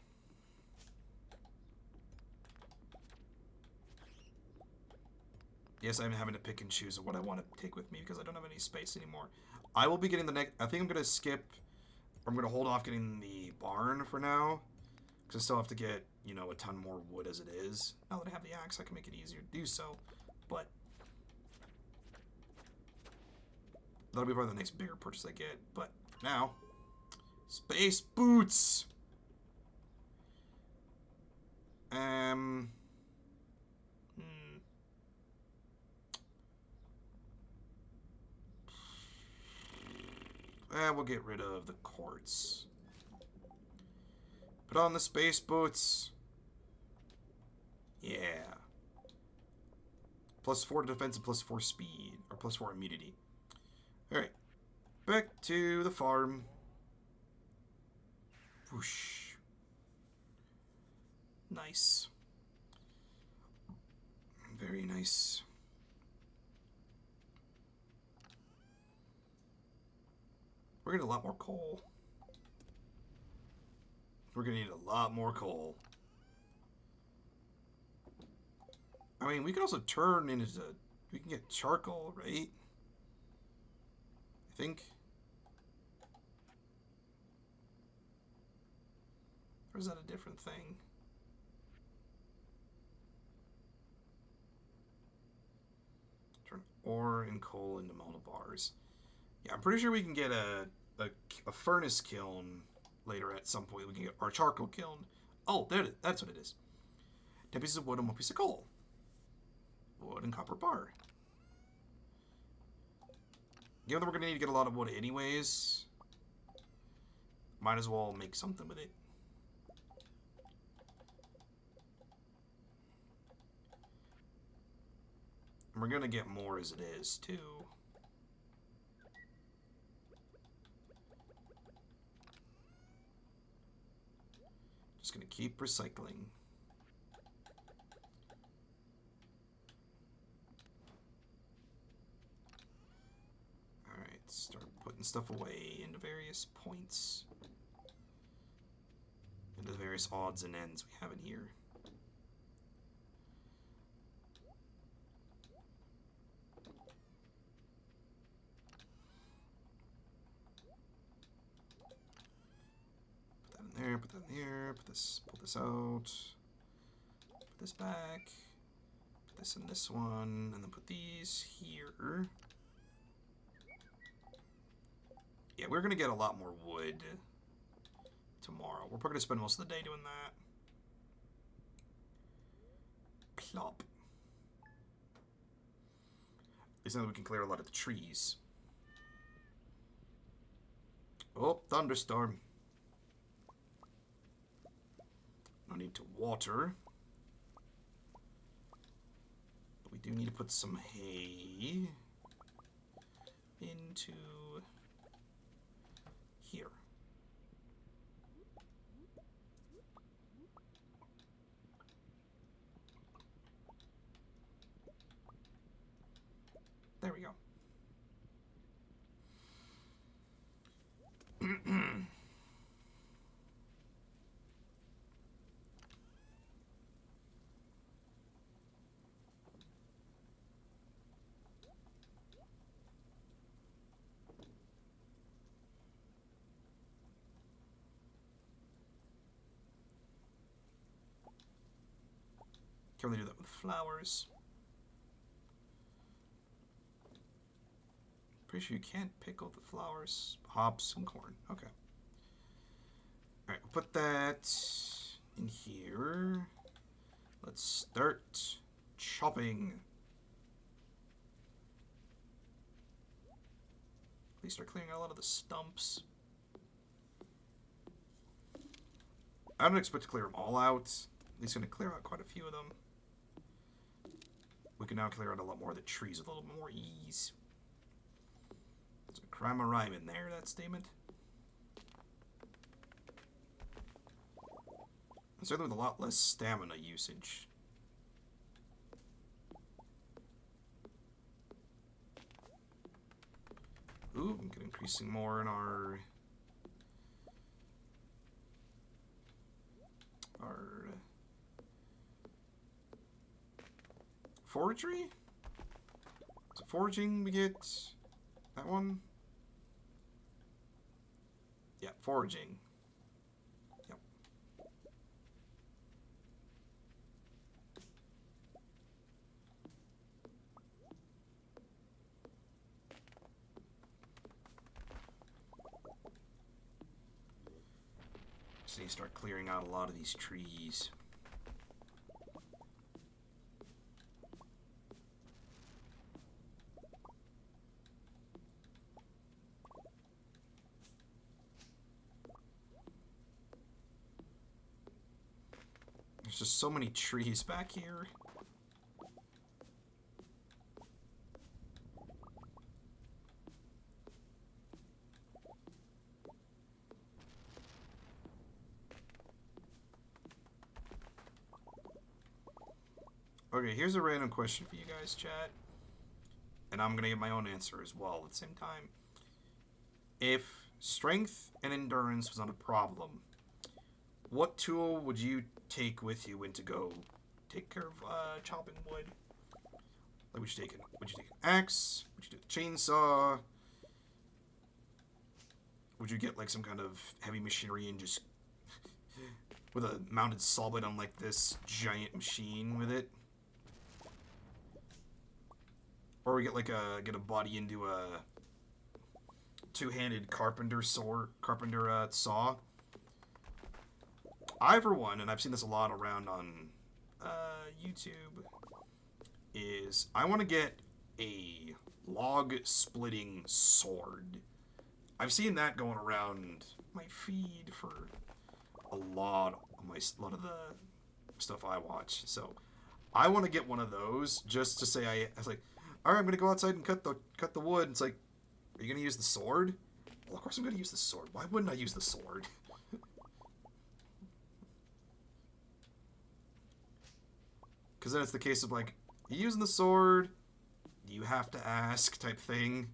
Yes, I'm having to pick and choose what I want to take with me because I don't have any space anymore. I will be getting the next... I think I'm going to skip... I'm going to hold off getting the barn for now. Because I still have to get, you know, a ton more wood as it is. Now that I have the axe, I can make it easier to do so. But... that'll be probably the next bigger purchase I get. But for now... Space boots! We'll get rid of the quartz. Put on the space boots. Yeah. +4 to defense and +4 speed. Or +4 immunity. Alright. Back to the farm. Whoosh. Nice. Very nice. We're gonna need a lot more coal. We're gonna need a lot more coal. I mean, we can also turn into... we can get charcoal, right? I think. Or is that a different thing? Turn ore and coal into bars. Yeah, I'm pretty sure we can get a furnace kiln later at some point. We can get our charcoal kiln. Oh, there it is. That's what it is. 10 pieces of wood and 1 piece of coal. Wood and copper bar. Given that we're going to need to get a lot of wood anyways, might as well make something with it. And we're going to get more as it is, too. Just gonna keep recycling. Alright, start putting stuff away into various points. Into the various odds and ends we have in here. There, put that in there, pull this out, put this back, put this in this one, and then put these here. Yeah, we're gonna get a lot more wood tomorrow. We're probably gonna spend most of the day doing that. Plop. It's not that we can clear a lot of the trees. Oh, thunderstorm. No need to water. But we do need to put some hay into here. There we go. Can only do that with flowers. Pretty sure you can't pickle the flowers, hops, and corn. Okay. Alright, we'll put that in here. Let's start chopping. At least start clearing out a lot of the stumps. I don't expect to clear them all out. At least going to clear out quite a few of them. We can now clear out a lot more of the trees with a little more ease. There's a crime or rhyme in there, that statement. And certainly with a lot less stamina usage. Ooh, we can increasing more in our forgery? So foraging, we get that one. Yeah, foraging. Yep. So you start clearing out a lot of these trees. There's just so many trees back here. Okay, here's a random question for you guys, chat. And I'm going to get my own answer as well at the same time. If strength and endurance was not a problem, what tool would you take with you when to go take care of chopping wood? Like, would you take an axe? Would you take a chainsaw? Would you get like some kind of heavy machinery and just with a mounted saw blade on like this giant machine with it? Or we get like get a body into a two-handed carpenter saw. I, for one, and I've seen this a lot around on YouTube, is I want to get a log-splitting sword. I've seen that going around my feed for a lot of the stuff I watch. So I want to get one of those just to say I was like, all right, I'm gonna go outside and cut the wood. It's like, are you gonna use the sword? Well, of course I'm gonna use the sword. Why wouldn't I use the sword? Because then it's the case of like, are you using the sword? You have to ask type thing.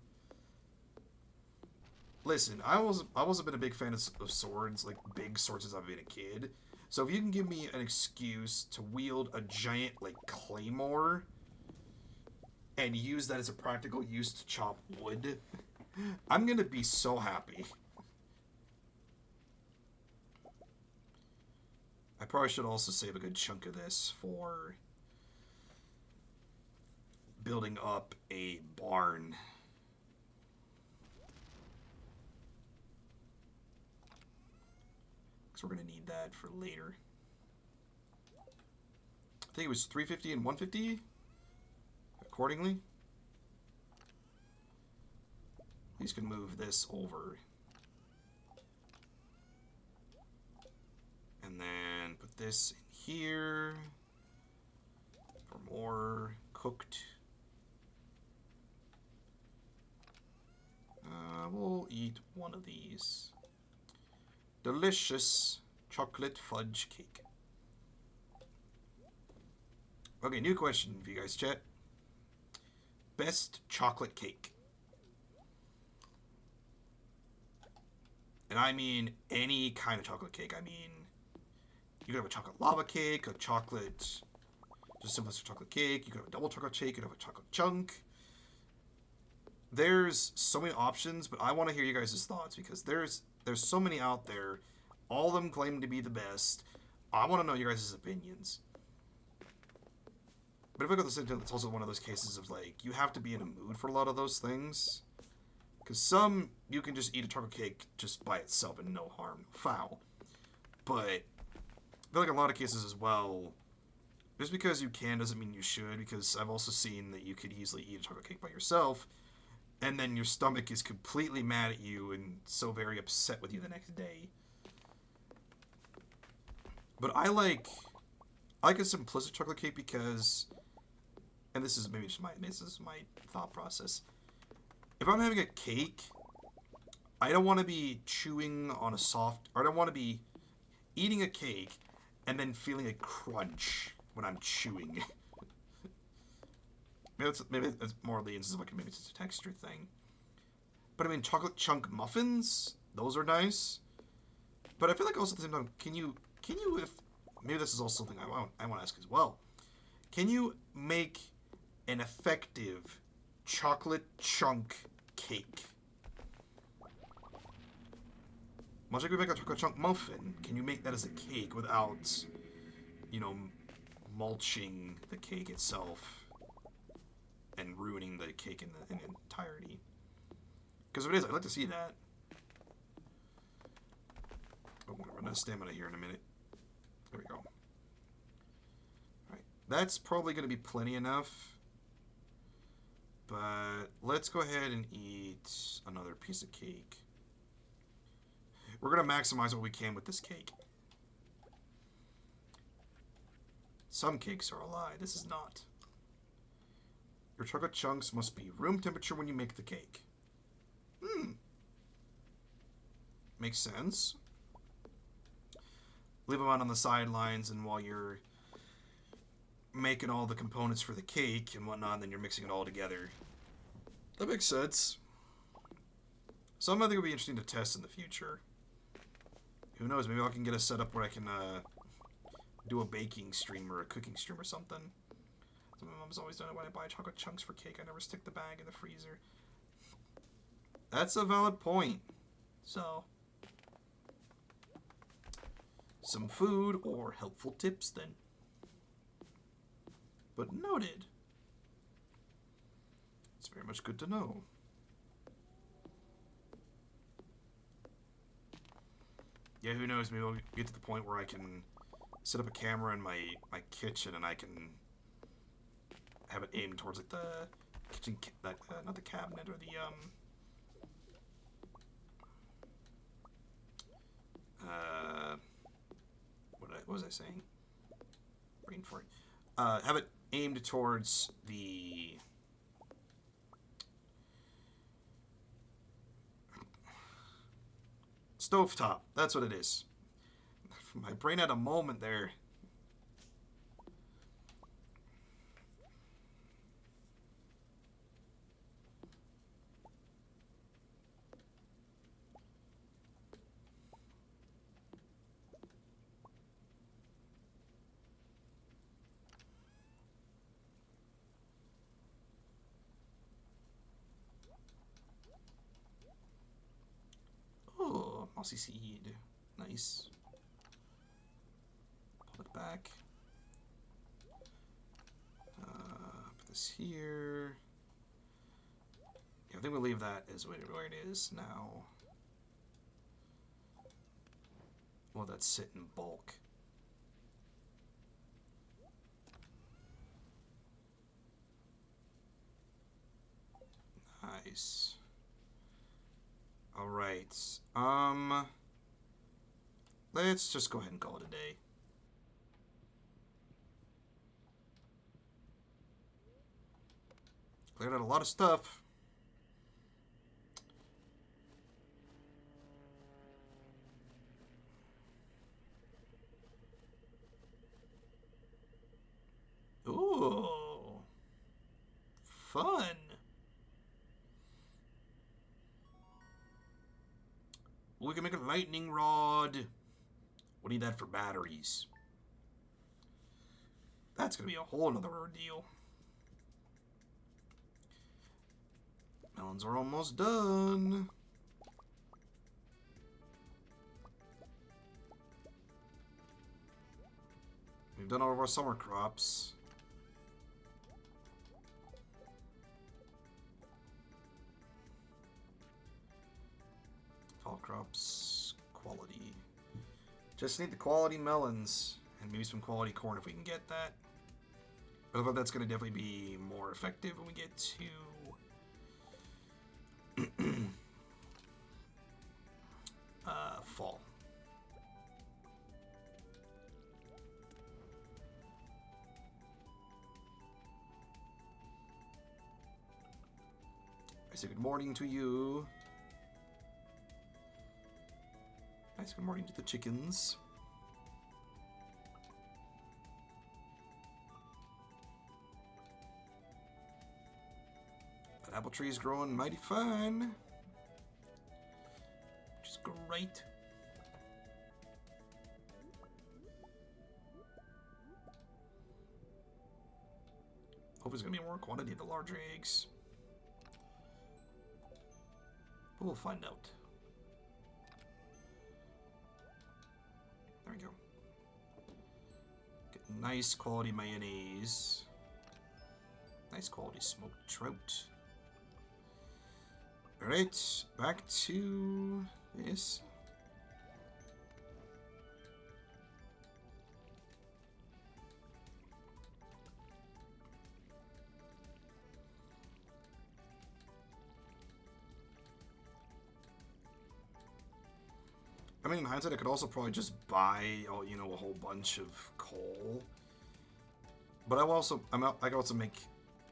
Listen, I wasn't been a big fan of swords, like big swords since I've been a kid. So if you can give me an excuse to wield a giant like claymore and use that as a practical use to chop wood, I'm gonna be so happy. I probably should also save a good chunk of this for building up a barn. Because we're gonna need that for later. I think it was 350 and 150. Accordingly, we can move this over. And then put this in here for more cooked. We'll eat one of these. Delicious chocolate fudge cake. Okay, new question for you guys, chat. Best chocolate cake. And I mean any kind of chocolate cake. I mean, you could have a chocolate lava cake, a chocolate, just simple chocolate cake. You could have a double chocolate cake. You could have a chocolate chunk. There's so many options, but I want to hear you guys' thoughts because there's so many out there. All of them claim to be the best. I want to know your guys' opinions. But if I go to the same time, it's also one of those cases of like, you have to be in a mood for a lot of those things. Because some, you can just eat a chocolate cake just by itself and no harm, no foul. But I feel like a lot of cases as well, just because you can doesn't mean you should, because I've also seen that you could easily eat a chocolate cake by yourself, and then your stomach is completely mad at you and so very upset with you the next day. But I like a simplistic chocolate cake because, and this is maybe just my thought process. If I'm having a cake, I don't want to be chewing on a soft, or I don't want to be eating a cake and then feeling a crunch when I'm chewing. maybe that's more the instance of like maybe it's a texture thing. But I mean, chocolate chunk muffins, those are nice. But I feel like also at the same time, can you if maybe this is also something I want to ask as well. Can you make an effective chocolate chunk cake? Much like we make a chocolate chunk muffin, can you make that as a cake without, you know, mulching the cake itself and ruining the cake in entirety? Because if it is, I'd like to see that. Oh, I'm going to run out of stamina here in a minute. There we go. Alright, that's probably going to be plenty enough. But let's go ahead and eat another piece of cake. We're going to maximize what we can with this cake. Some cakes are a lie. This is not. Your chocolate chunks must be room temperature when you make the cake. Makes sense. Leave them out on the sidelines, and while you're making all the components for the cake and whatnot, then you're mixing it all together. That makes sense. Something I think would be interesting to test in the future. Who knows, maybe I can get a setup where I can do a baking stream or a cooking stream or something. So my mom's always done it when I buy chocolate chunks for cake. I never stick the bag in the freezer. That's a valid point. So, some food or helpful tips then. But noted. It's very much good to know. Yeah, who knows, maybe I'll get to the point where I can set up a camera in my kitchen and I can have it aimed towards like the kitchen, not the cabinet or the what was I saying? Brain fart. Have it aimed towards the stovetop. That's what it is. My brain had a moment there. Oh, mossy seed. Nice. Pull it back. Put this here. Yeah, I think we'll leave that as where it is now. We'll let that sit in bulk. Nice. All right. Let's just go ahead and call it a day. Cleared out a lot of stuff. Ooh. Fun. We can make a lightning rod. We'll need that for batteries. That's going to be a whole nother ordeal. Melons are almost done. We've done all of our summer crops. Fall crops, quality. Just need the quality melons and maybe some quality corn if we can get that. I thought that's going to definitely be more effective when we get to fall. I say good morning to you. Nice good morning to the chickens. That apple tree is growing mighty fine. Which is great. Hope there's gonna be more quantity of the larger eggs. But we'll find out. There we go. Get nice quality mayonnaise. Nice quality smoked trout. Alright, back to this. I mean, in hindsight, I could also probably just buy, you know, a whole bunch of coal. But I could also make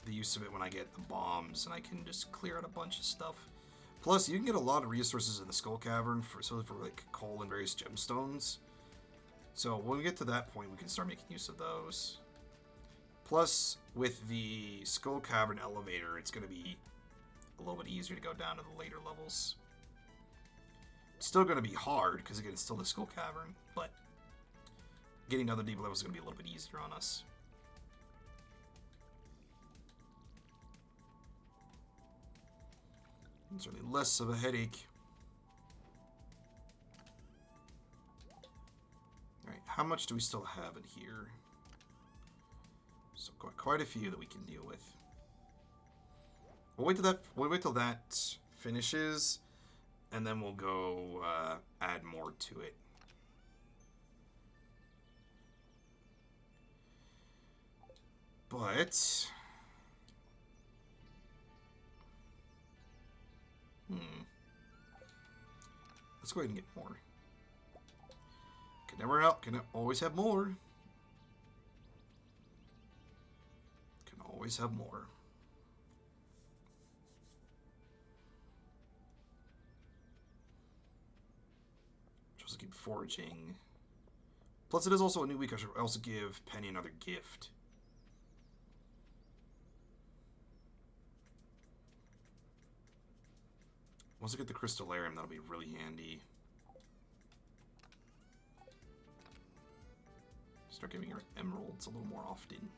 the use of it when I get the bombs, and I can just clear out a bunch of stuff. Plus, you can get a lot of resources in the Skull Cavern for like coal and various gemstones. So when we get to that point, we can start making use of those. Plus, with the Skull Cavern elevator, it's going to be a little bit easier to go down to the later levels. It's still going to be hard, because again, it's still the Skull Cavern, but getting down the deep levels is going to be a little bit easier on us. It's certainly less of a headache. Alright, how much do we still have in here? So quite a few that we can deal with. We'll wait till that finishes, and then we'll go add more to it. But let's go ahead and get more. Can never help. Can always have more. Can always have more. Just keep foraging. Plus, it is also a new week. I should also give Penny another gift. Once I get the crystallarium, that'll be really handy. Start giving her emeralds a little more often.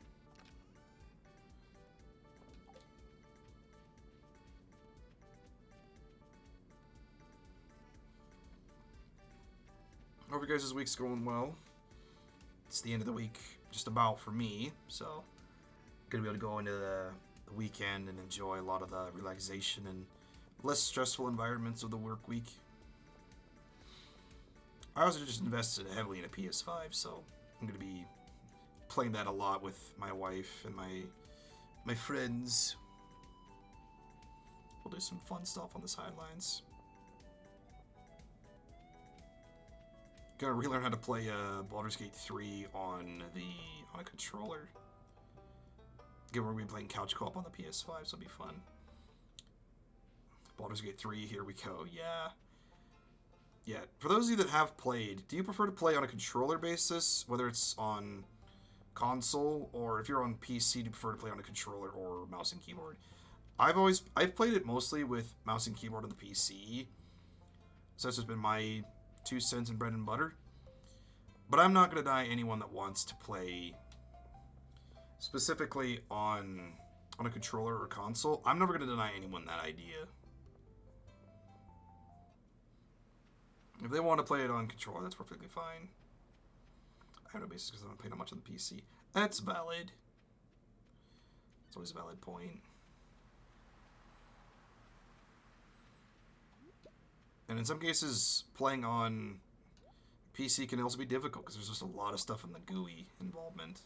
Hope you guys' week's going well. It's the end of the week, just about for me, so gonna be able to go into the weekend and enjoy a lot of the relaxation and less stressful environments of the work week. I also just invested heavily in a PS5, so I'm going to be playing that a lot with my wife and my friends. We'll do some fun stuff on the sidelines. Gotta relearn how to play Baldur's Gate 3 on a controller. Again, we're going to be playing couch co-op on the PS5, so it'll be fun. Baldur's Gate 3, here we go. Yeah. Yeah, for those of you that have played, do you prefer to play on a controller basis, whether it's on console, or if you're on PC, do you prefer to play on a controller or mouse and keyboard? I've played it mostly with mouse and keyboard on the PC, so that's just been my 2 cents in bread and butter. But I'm not going to deny anyone that wants to play specifically on a controller or console. I'm never going to deny anyone that idea. If they want to play it on controller, that's perfectly fine. I have no basis because I don't play that much on the PC. That's valid. It's always a valid point. And in some cases, playing on PC can also be difficult because there's just a lot of stuff in the GUI involvement.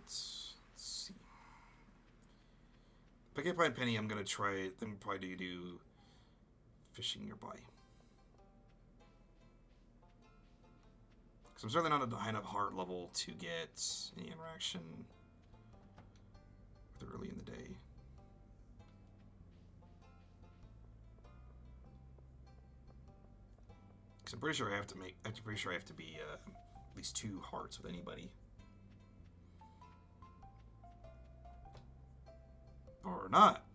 Let's see. If I can't find Penny, I'm gonna try it. Then probably do fishing nearby. Because I'm certainly not at a high enough heart level to get any interaction with her early in the day. Because I'm pretty sure I have to be at least 2 hearts with anybody. Or not.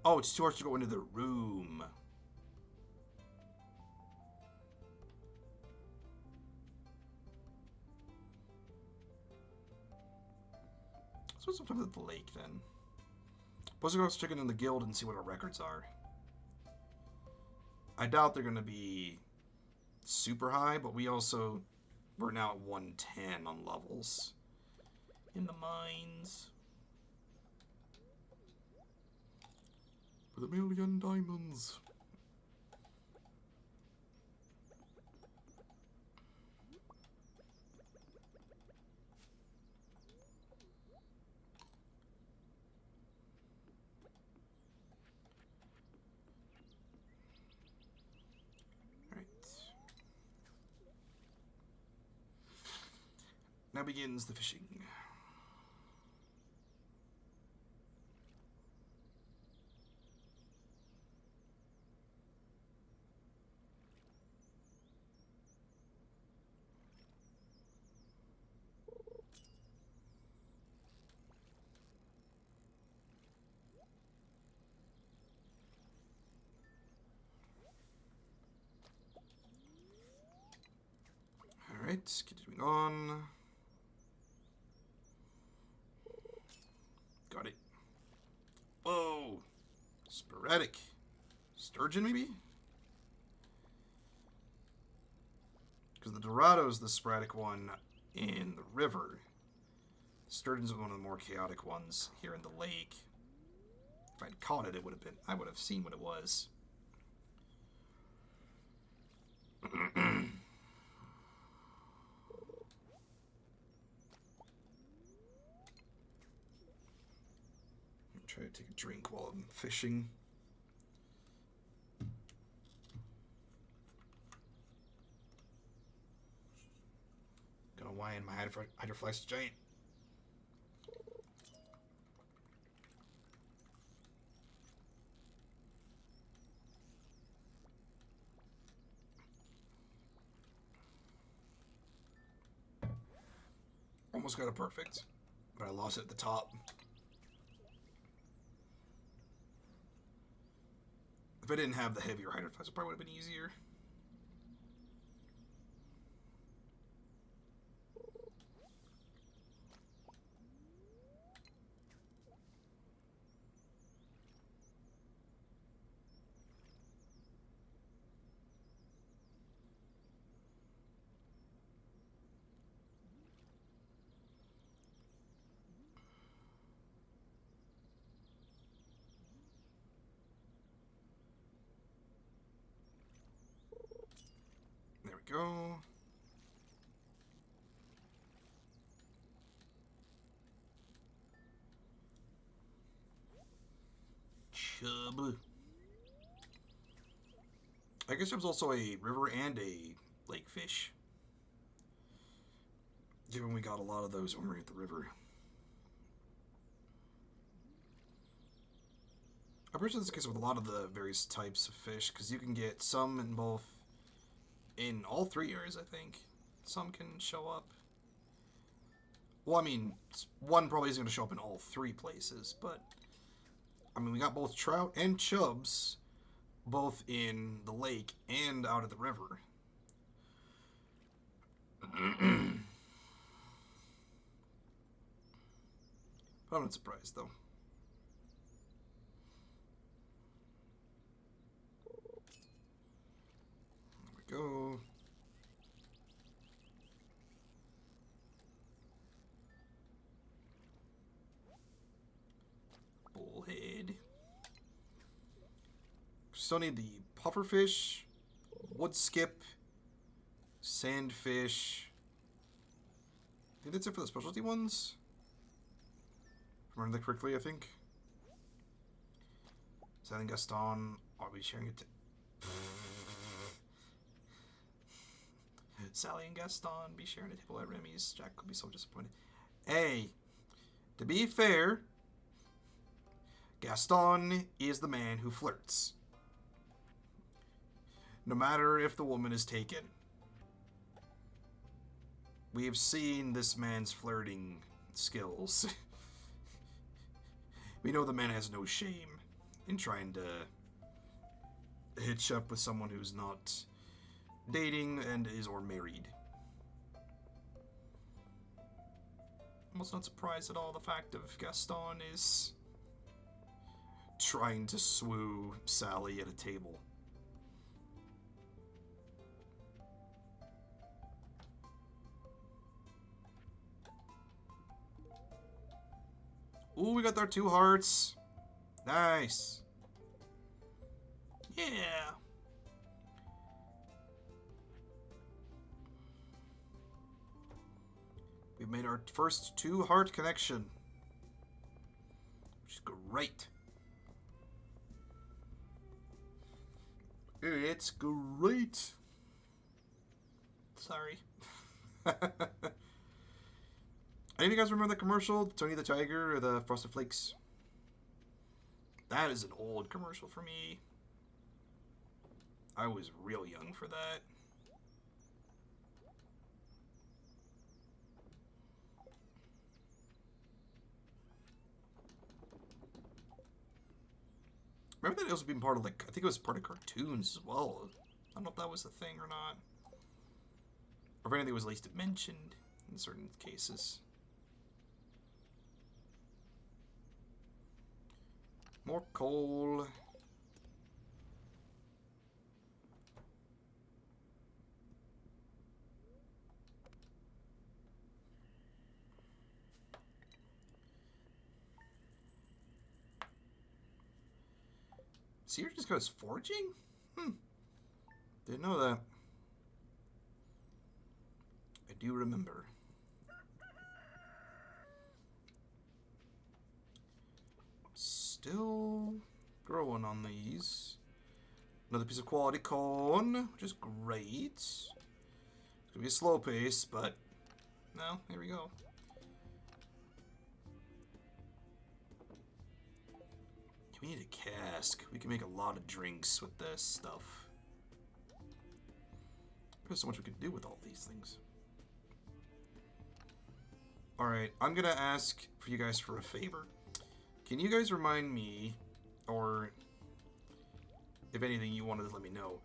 Oh, it's 2 hearts to go into the room. So sometime at the lake then. Plus, we're also checking in the guild and see what our records are. I doubt they're going to be super high, but we're now at 110 on levels in the mines. For the 1,000,000 diamonds. Now begins the fishing. Alright, continuing on. Got it. Whoa! Sporadic. Sturgeon, maybe? Because the Dorado's the sporadic one in the river. Sturgeon's one of the more chaotic ones here in the lake. If I'd caught it, I would have seen what it was. Try to take a drink while I'm fishing. Gonna wind my hydroflex giant. Almost got it perfect, but I lost it at the top. If I didn't have the heavier hydroflex, it probably would have been easier. There we go. Chub. I guess there's also a river and a lake fish. Given we got a lot of those when we were at the river. I'm pretty sure that's the case with a lot of the various types of fish, because you can get some in all 3 areas, I think. Some can show up. Well, I mean, one probably isn't going to show up in all 3 places, but I mean, we got both trout and chubs, both in the lake and out of the river. But I'm not surprised, though. There we go. Bullhead. Still need the pufferfish, wood skip, sandfish. I think that's it for the specialty ones. If I remember that correctly, I think. Sally and Gaston are we sharing it? Sally and Gaston be sharing a table at Remy's. Jack would be so disappointed. Hey, to be fair, Gaston is the man who flirts. No matter if the woman is taken. We have seen this man's flirting skills. We know the man has no shame in trying to hitch up with someone who's not dating and is or married. I'm also not surprised at all the fact of Gaston is trying to swoo Sally at a table. Ooh, we got our 2 hearts. Nice. Yeah. We've made our first 2 heart connection. Which is great. It's great. Sorry. Any of you guys remember the commercial? Tony the Tiger or the Frosted Flakes? That is an old commercial for me. I was real young for that. Remember that it was being part of, like, I think it was part of cartoons as well. I don't know if that was a thing or not. Or if anything was at least mentioned in certain cases. More coal. Seer just goes foraging? Didn't know that. I do remember. Still growing on these. Another piece of quality corn, which is great. It's gonna be a slow pace, but no, here we go. We need a cask. We can make a lot of drinks with this stuff. There's so much we can do with all these things. Alright, I'm gonna ask for you guys for a favor. Can you guys remind me, or if anything you wanted to let me know,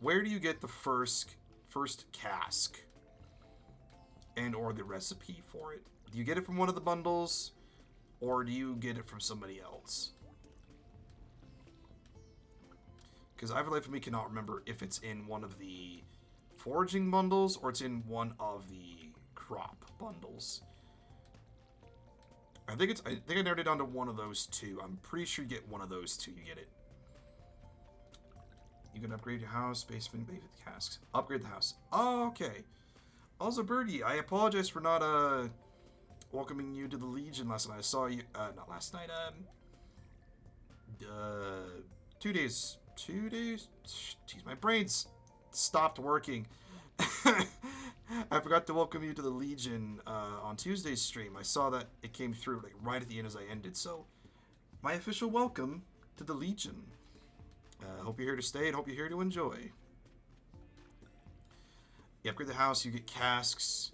where do you get the first cask and or the recipe for it? Do you get it from one of the bundles, or do you get it from somebody else? Because I, for life of me, cannot remember if it's in one of the foraging bundles or it's in one of the crop bundles. I think I narrowed it down to one of those 2. I'm pretty sure you get one of those 2. You get it. You can upgrade your house, basement, basic casks. Upgrade the house. Oh, okay. Also, Birdie, I apologize for not welcoming you to the Legion last night. I saw you not last night. 2 days. 2 days. Jeez, my brain's stopped working. I forgot to welcome you to the Legion on Tuesday's stream. I saw that it came through like right at the end as I ended. So, my official welcome to the Legion. Hope you're here to stay and hope you're here to enjoy. You upgrade the house, you get casks.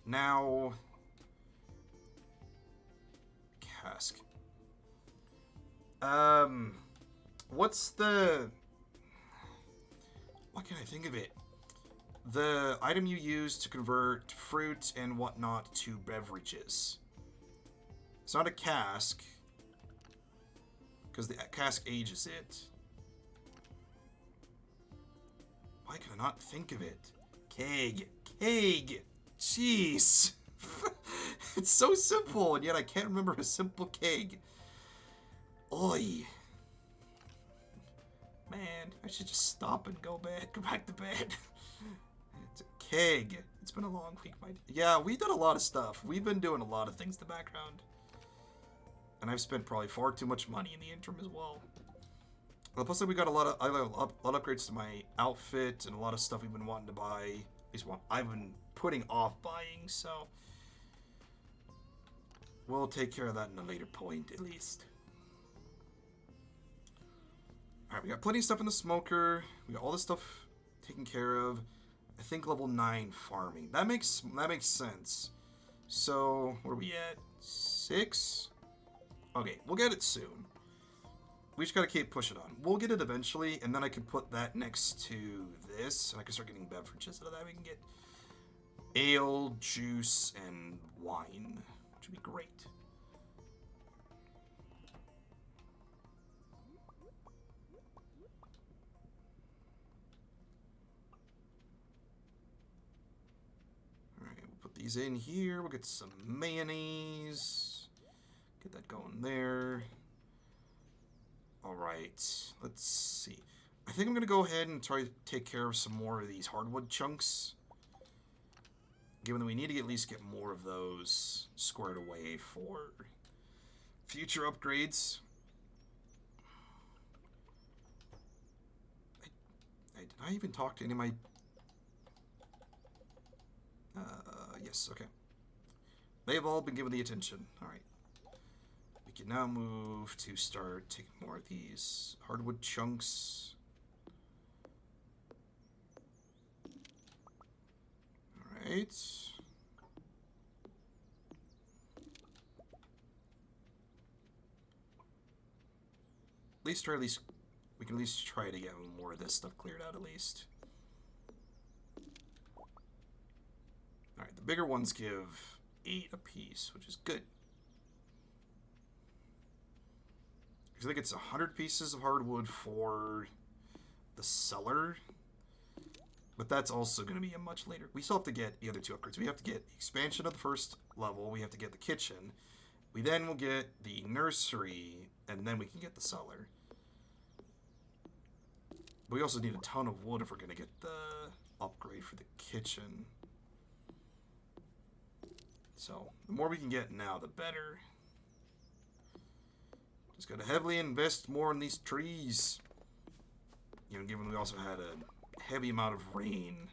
Now, cask. What's the... What can I think of it? The item you use to convert fruit and whatnot to beverages. It's not a cask, because the cask ages it. Why can I not think of it? Keg. Keg. Jeez. It's so simple, and yet I can't remember a simple keg. Oi. Man, I should just stop and go back to bed. It's a keg. It's been a long week. Yeah, we've done a lot of stuff. We've been doing a lot of things in the background. And I've spent probably far too much money in the interim as well. Plus, we got a lot of upgrades to my outfit and a lot of stuff we've been wanting to buy. At least I've been putting off buying, so we'll take care of that in a later point, at least. All right, we got plenty of stuff in the smoker. We got all this stuff taken care of. I think level 9 farming. That makes sense. So what are we at? 6. Okay, we'll get it soon. We just gotta keep pushing on. We'll get it eventually, and then I can put that next to this, and I can start getting beverages out of that. We can get ale, juice, and wine, which would be great. Alright, we'll put these in here. We'll get some mayonnaise. Get that going there. Alright, let's see. I think I'm going to go ahead and try to take care of some more of these hardwood chunks. Given that we need to at least get more of those squared away for future upgrades. Did I even talk to any of my... yes, okay. They've all been given the attention. Alright. We can now move to start taking more of these hardwood chunks. Alright. We can at least try to get more of this stuff cleared out at least. Alright, the bigger ones give 8 apiece, which is good. I think it's 100 pieces of hardwood for the cellar. But that's also going to be a much later. We still have to get the other 2 upgrades. We have to get the expansion of the first level. We have to get the kitchen. We then will get the nursery, and then we can get the cellar. But we also need a ton of wood if we're going to get the upgrade for the kitchen. So, the more we can get now, the better. Just got to heavily invest more in these trees. You know, given we also had a heavy amount of rain.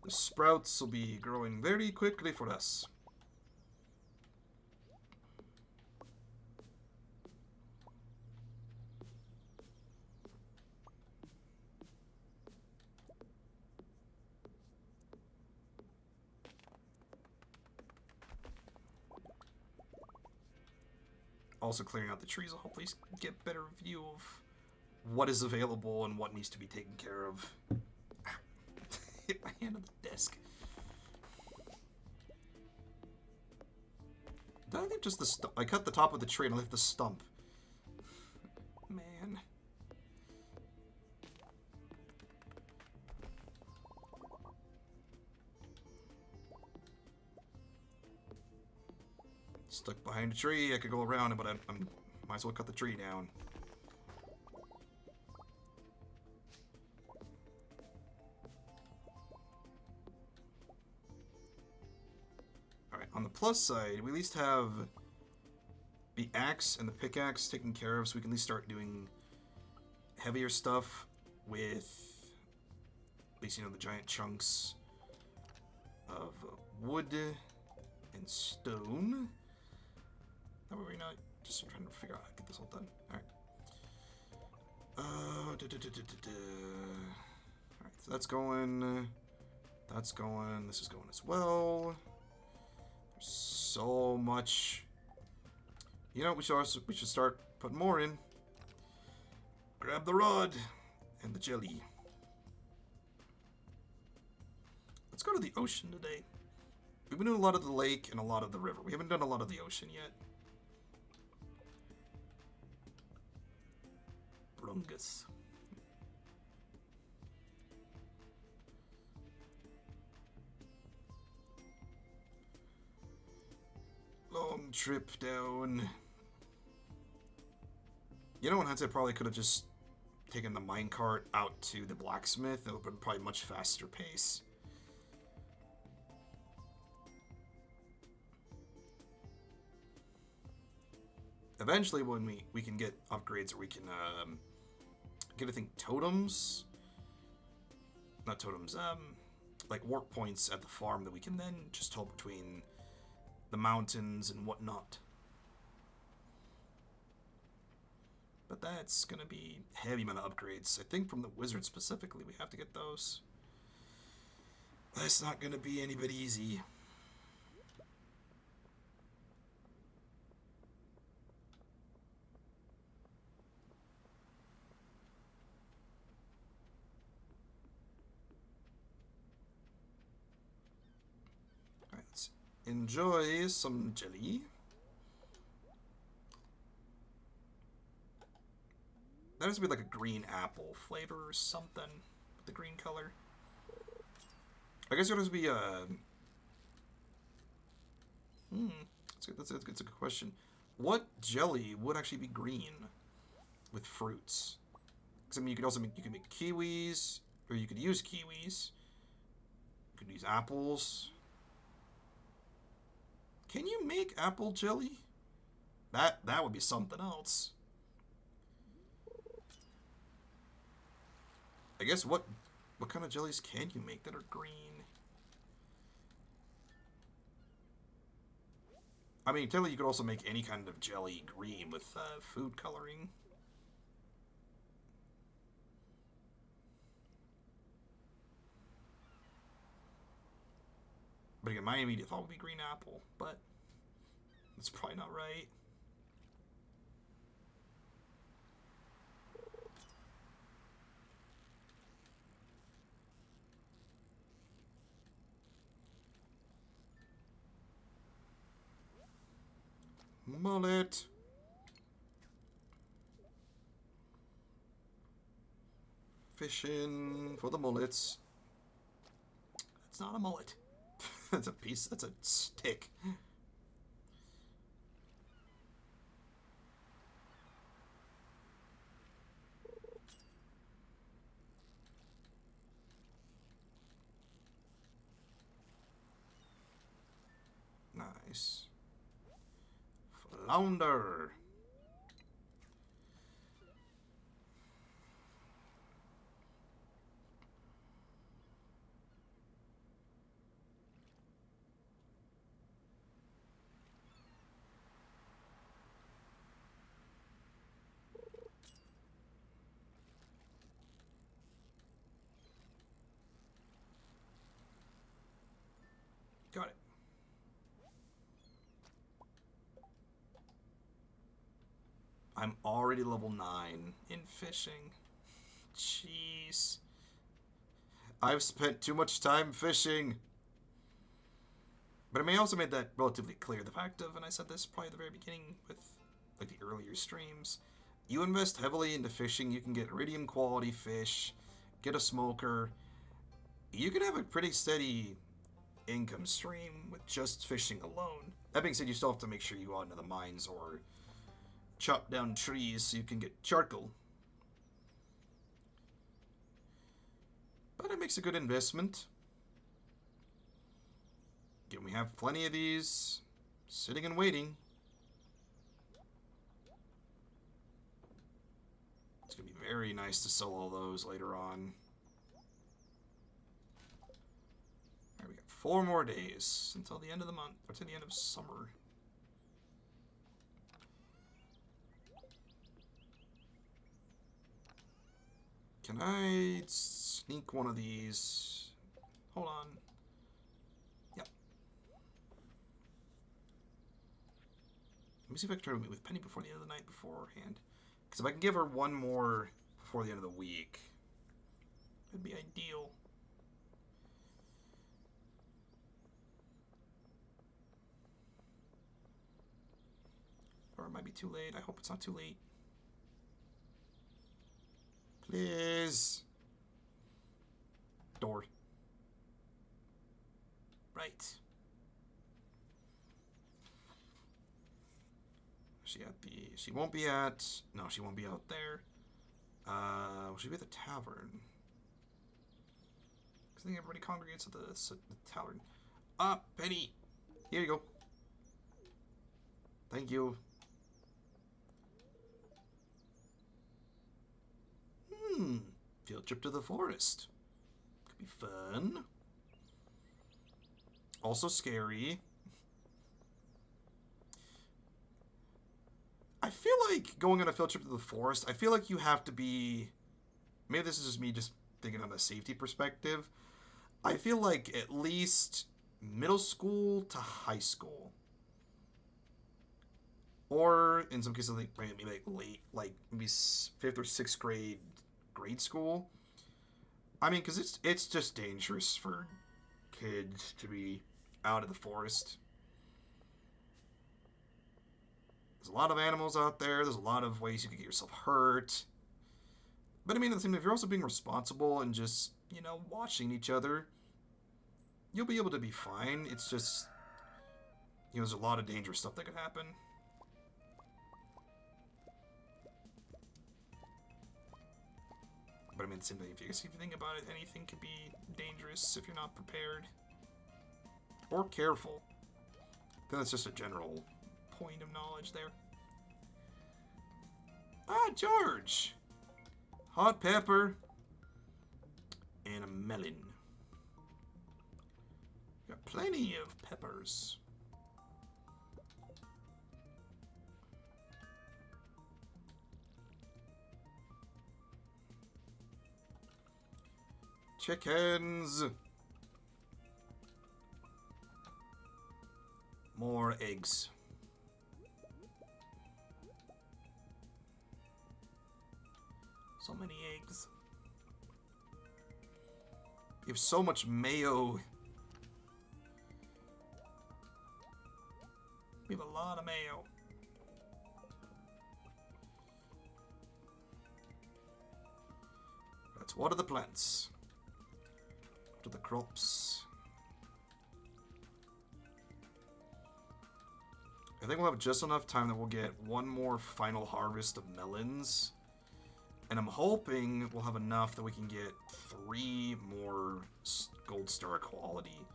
The sprouts will be growing very quickly for us. Also clearing out the trees will hopefully get a better view of what is available and what needs to be taken care of. Hit my hand on the desk. Did I leave just the stump? I cut the top of the tree and left the stump. Man. Stuck behind a tree. I could go around it, but I might as well cut the tree down. Alright, on the plus side, we at least have the axe and the pickaxe taken care of, so we can at least start doing heavier stuff with at least, you know, the giant chunks of wood and stone. That way we're not just trying to figure out how to get this all done. Alright. Alright, so that's going. That's going. This is going as well. There's so much. You know, we should start putting more in. Grab the rod and the jelly. Let's go to the ocean today. We've been doing a lot of the lake and a lot of the river. We haven't done a lot of the ocean yet. Brungus. Long trip down. You know, in hindsight, I probably could have just taken the minecart out to the blacksmith. It would have been probably much faster pace. eventually when we can get upgrades, or we can get, I think, totems. Not totems. Like warp points at the farm that we can then just hold between the mountains and whatnot. But that's gonna be heavy amount of upgrades. I think from the wizard specifically, we have to get those. That's not gonna be any bit easy. Alright, let's enjoy some jelly. That has to be like a green apple flavor or something with the green color. I guess it has to be that's a good question. What jelly would actually be green with fruits? Because I mean, you could also make kiwis, or you could use kiwis. You could use apples. Can you make apple jelly? That would be something else. I guess what kind of jellies can you make that are green? I mean, technically you could also make any kind of jelly green with food coloring. But again, my immediate thought would be green apple, but that's probably not right. Mullet. Fishing for the mullets. It's not a mullet. That's a piece. That's a stick. Nice. Flounder. Got it. I'm already level 9 in fishing. Jeez. I've spent too much time fishing. But I may also made that relatively clear. The fact of, and I said this probably at the very beginning with like the earlier streams, you invest heavily into fishing, you can get iridium quality fish, get a smoker. You can have a pretty steady income stream with just fishing alone. That being said, you still have to make sure you go out into the mines or chop down trees so you can get charcoal. But it makes a good investment. Again, we have plenty of these sitting and waiting. It's going to be very nice to sell all those later on. Alright, we got 4 more days until the end of the month, or to the end of summer. Can I sneak one of these? Hold on. Yep. Let me see if I can try to meet with Penny before the end of the night beforehand. Because if I can give her one more before the end of the week, it'd be ideal. Or it might be too late. I hope it's not too late. Please. Door. Right. She won't be at... No, she won't be out there. Will she be at the tavern? Because I think everybody congregates at the tavern. Penny! Here you go. Thank you. Field trip to the forest. Could be fun. Also scary. I feel like going on a field trip to the forest, I feel like you have to be... Maybe this is just me just thinking on a safety perspective. I feel like at least middle school to high school. Or in some cases, like maybe like late, like maybe 5th or 6th grade school. I mean, because it's just dangerous for kids to be out of the forest. There's a lot of animals out there. There's a lot of ways you can get yourself hurt. But I mean, if you're also being responsible and just, you know, watching each other, you'll be able to be fine. It's just, you know, there's a lot of dangerous stuff that could happen. But I mean, the same thing, if you think about it, anything could be dangerous if you're not prepared. Or careful. I think that's just a general point of knowledge there. Ah, George! Hot pepper. And a melon. Got plenty of peppers. Chickens. More eggs. So many eggs. You have so much mayo. We have a lot of mayo. Let's water the plants. To the crops. I think we'll have just enough time that we'll get one more final harvest of melons. And I'm hoping we'll have enough that we can get 3 more gold star quality.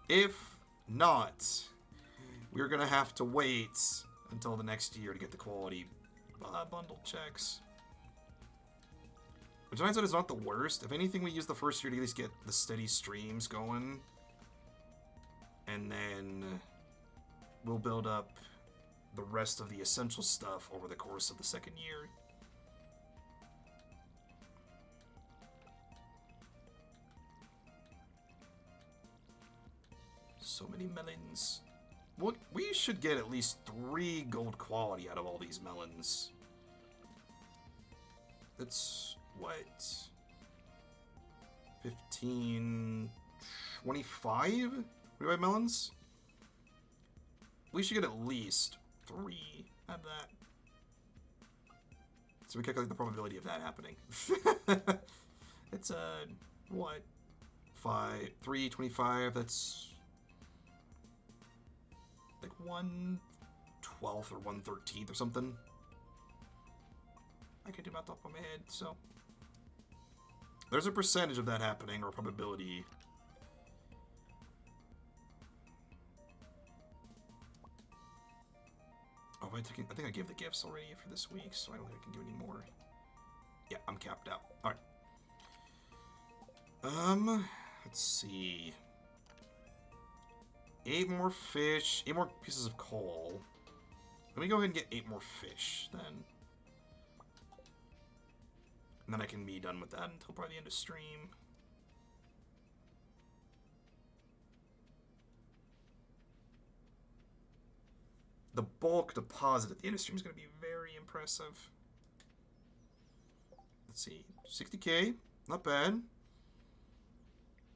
If not, we're going to have to wait until the next year to get the quality bundle checks. Which turns out is not the worst. If anything, we use the first year to at least get the steady streams going. And then we'll build up the rest of the essential stuff over the course of the second year. So many melons. Well, we should get at least 3 gold quality out of all these melons. That's what? 15, 25 melons? We should get at least 3 out of that. So we calculate the probability of that happening. It's what? 3, 25, that's like 1/12 or 1/13 or something. I can do math off my head, so there's a percentage of that happening, or probability. Oh, I think I gave the gifts already for this week, so I don't think I can do any more. Yeah, I'm capped out. All right. Let's see. 8 more fish, 8 more pieces of coal. Let me go ahead and get 8 more fish, then. And then I can be done with that until probably the end of stream. The bulk deposit at the end of stream is going to be very impressive. Let's see, 60k, not bad.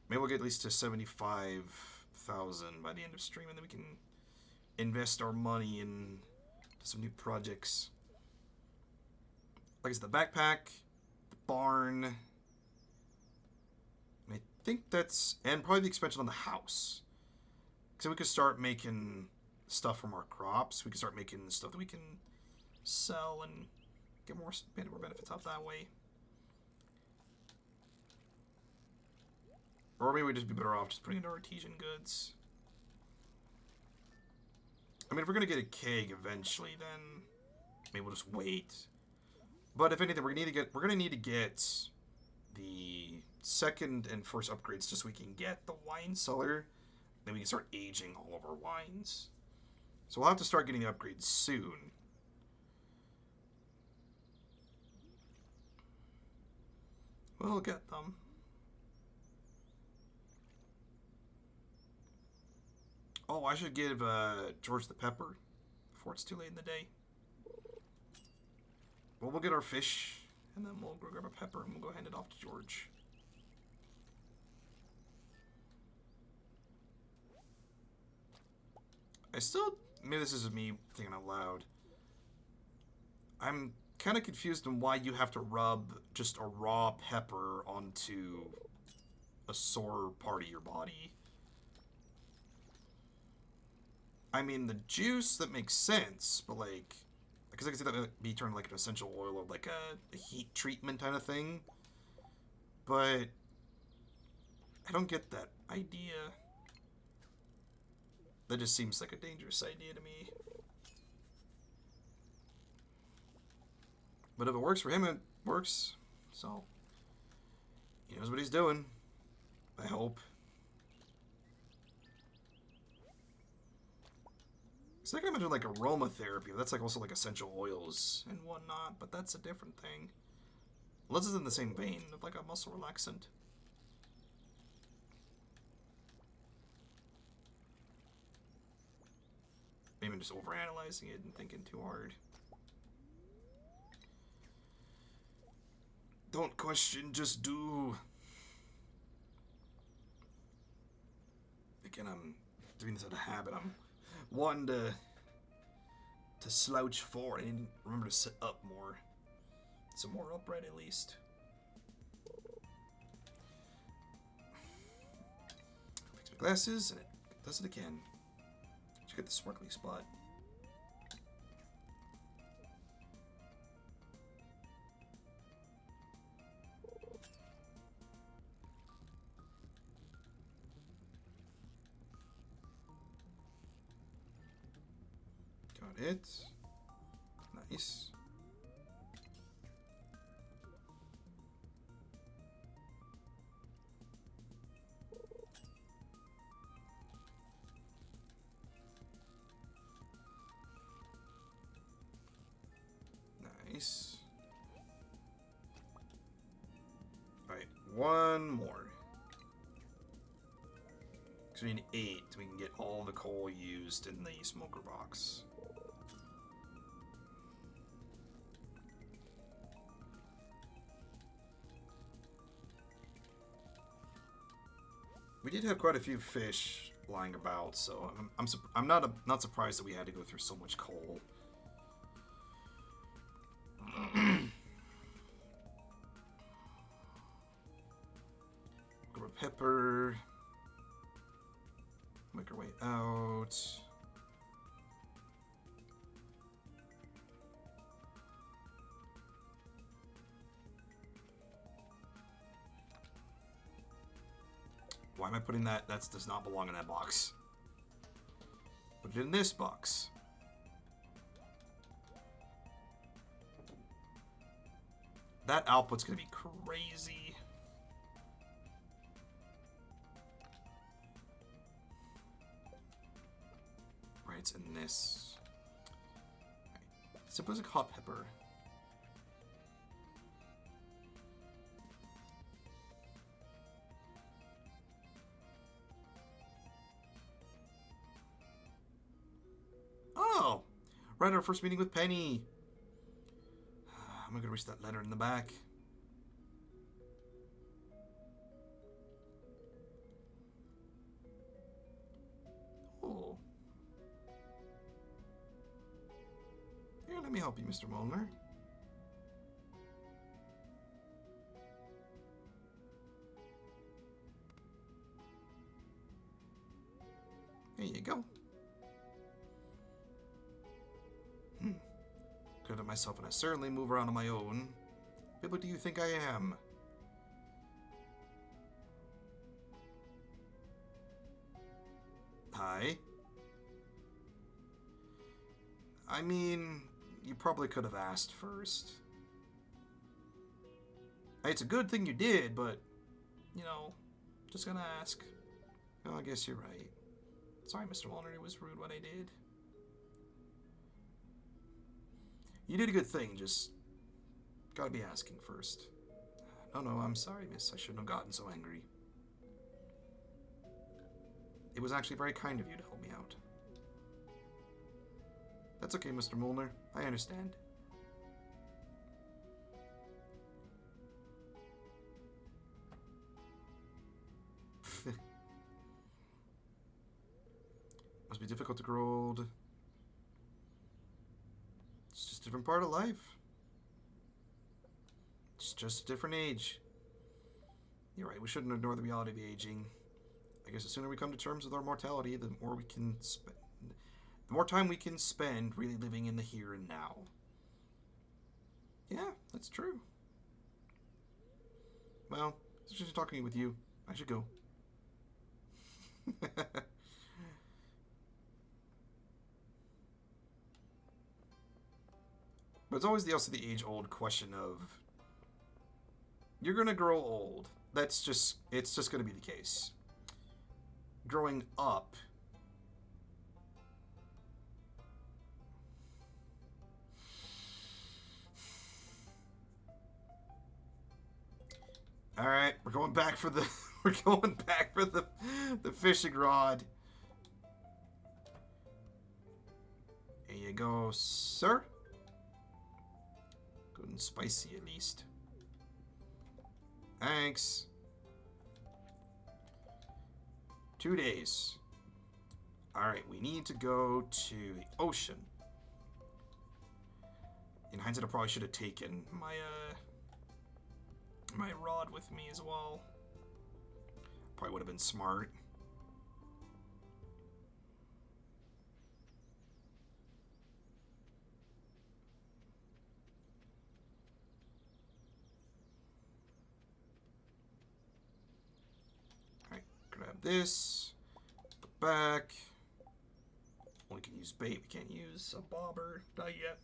Maybe we'll get at least to 75,000 by the end of stream, and then we can invest our money in some new projects. Like I said, the backpack, the barn, and I think that's, and probably the expansion on the house. So we could start making stuff from our crops. We can start making stuff that we can sell and get more benefits out that way. Or maybe we'd just be better off just putting it into artesian goods. I mean, if we're going to get a keg eventually, then maybe we'll just wait. But if anything, we're gonna need to get the second and first upgrades just so we can get the wine cellar. Then we can start aging all of our wines. So we'll have to start getting the upgrades soon. We'll get them. Oh, I should give George the pepper before it's too late in the day. Well, we'll get our fish, and then we'll go grab a pepper, and we'll go hand it off to George. Maybe this is me thinking out loud. I'm kind of confused on why you have to rub just a raw pepper onto a sore part of your body. I mean, the juice, that makes sense, but like, because I can see that would be turned like an essential oil or like a heat treatment kind of thing. But I don't get that idea. That just seems like a dangerous idea to me. But if it works for him, it works. So, he knows what he's doing. I hope. So I can imagine like aromatherapy, but that's like also like essential oils and whatnot, but that's a different thing. Unless it's in the same vein of like a muscle relaxant. Maybe I'm just overanalyzing it and thinking too hard. Don't question, just do. Again, I'm doing this out of habit. I'm one to slouch forward. I need to remember to sit up more. So more upright at least. Fix my glasses and it does it again. Should get the sparkly spot. Got it. Nice. Nice. Alright, one more. Because we need 8 so we can get all the coal used in the smoker box. We did have quite a few fish lying about, so I'm not surprised that we had to go through so much coal. Grab a pepper. Make our way out. Why am I putting that? That does not belong in that box. Put it in this box. That output's gonna be crazy. Right, it's in this. Right. Suppose a hot pepper. Oh! Right, our first meeting with Penny. I'm gonna reach that letter in the back. Oh. Here, let me help you, Mr. Molnar. There you go. Good at myself, and I certainly move around on my own. But what do you think I am? Hi. I mean, you probably could have asked first. It's a good thing you did, but, you know, just gonna ask. Oh, I guess you're right. Sorry, Mr. Walner, it was rude what I did. You did a good thing, just gotta be asking first. No, I'm sorry, miss. I shouldn't have gotten so angry. It was actually very kind of you to help me out. That's okay, Mr. Molnar. I understand. Must be difficult to grow old. It's just a different part of life. It's just a different age. You're right, we shouldn't ignore the reality of aging. I guess the sooner we come to terms with our mortality, the more we can spend. The more time we can spend really living in the here and now. Yeah, that's true. Well, it's just talking with you. I should go. But it's always also the age-old question of, you're gonna grow old. It's just gonna be the case. Growing up, all right, we're going back for the the fishing rod. Here you go, sir. Good and spicy, at least. Thanks. 2 days. Alright, we need to go to the ocean. In hindsight, I probably should have taken my rod with me as well. Probably would have been smart. Alright, grab this. Go back. Only can use bait, we can't use a bobber. Not yet.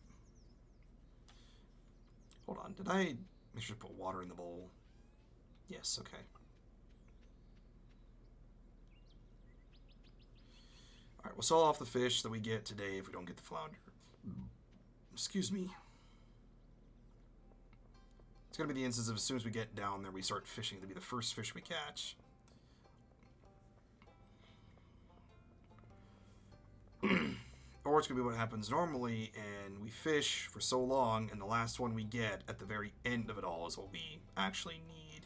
Hold on, did I make sure to put water in the bowl? Yes, okay. Alright, we'll sell off the fish that we get today if we don't get the flounder. Excuse me. It's gonna be the instance of as soon as we get down there, we start fishing. It'll be the first fish we catch. Or it's gonna be what happens normally, and we fish for so long, and the last one we get at the very end of it all is what we actually need.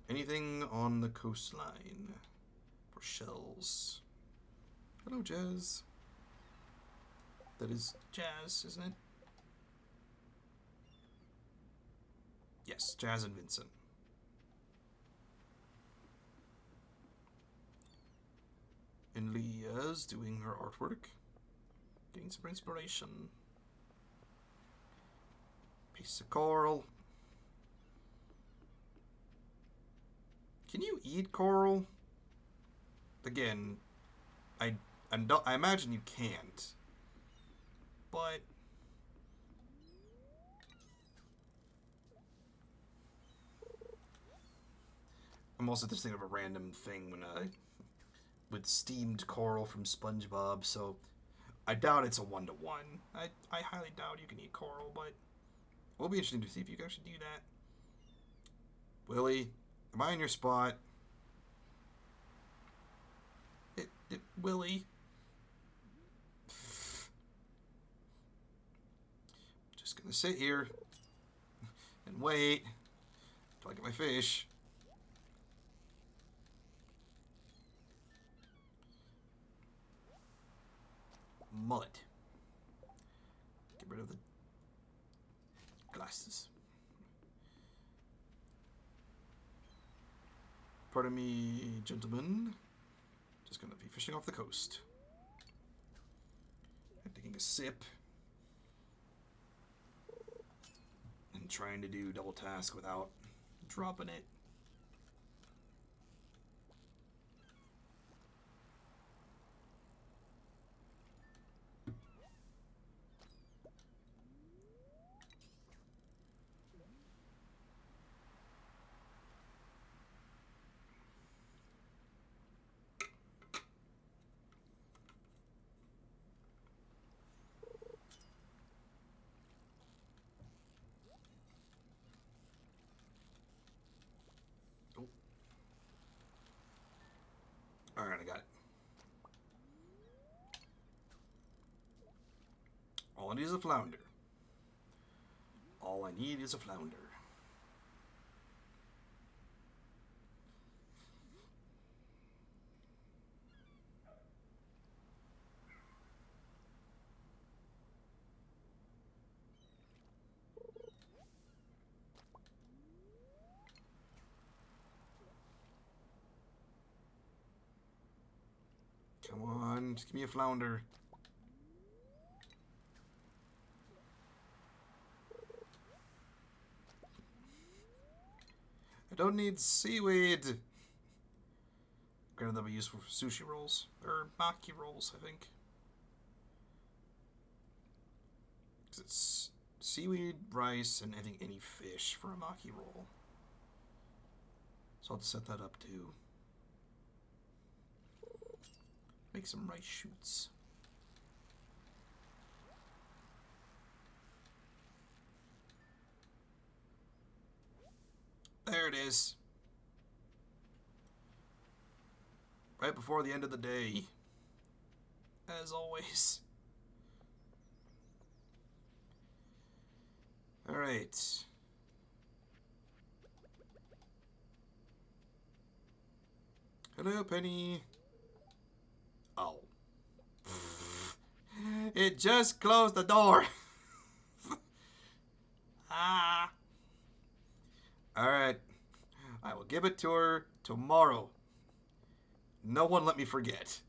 Anything on the coastline for shells? Hello, Jazz. That is Jazz, isn't it? Yes, Jazz and Vincent. And Leah's doing her artwork. Getting some inspiration. Piece of coral. Can you eat coral? Again, I imagine you can't. But I'm also just thinking of a random thing when with steamed coral from SpongeBob, so I doubt it's a 1-to-1. I highly doubt you can eat coral, but it will be interesting to see if you can actually do that. Willie, am I in your spot? Willie. Just gonna sit here and wait till I get my fish. Mud. Get rid of the glasses. Pardon me, gentlemen. Just gonna be fishing off the coast. I'm taking a sip. And trying to do double task without dropping it. Alright, I got it. All I need is a flounder. All I need is a flounder. Come on, just give me a flounder. I don't need seaweed. Granted, that'll be useful for sushi rolls. Or maki rolls, I think. Because it's seaweed, rice, and I think any fish for a maki roll. So I'll have to set that up too. Make some rice shoots. There it is. Right before the end of the day. As always. Alright. Hello, Penny. Oh. It just closed the door. Ah. Alright. I will give it to her tomorrow. No one let me forget.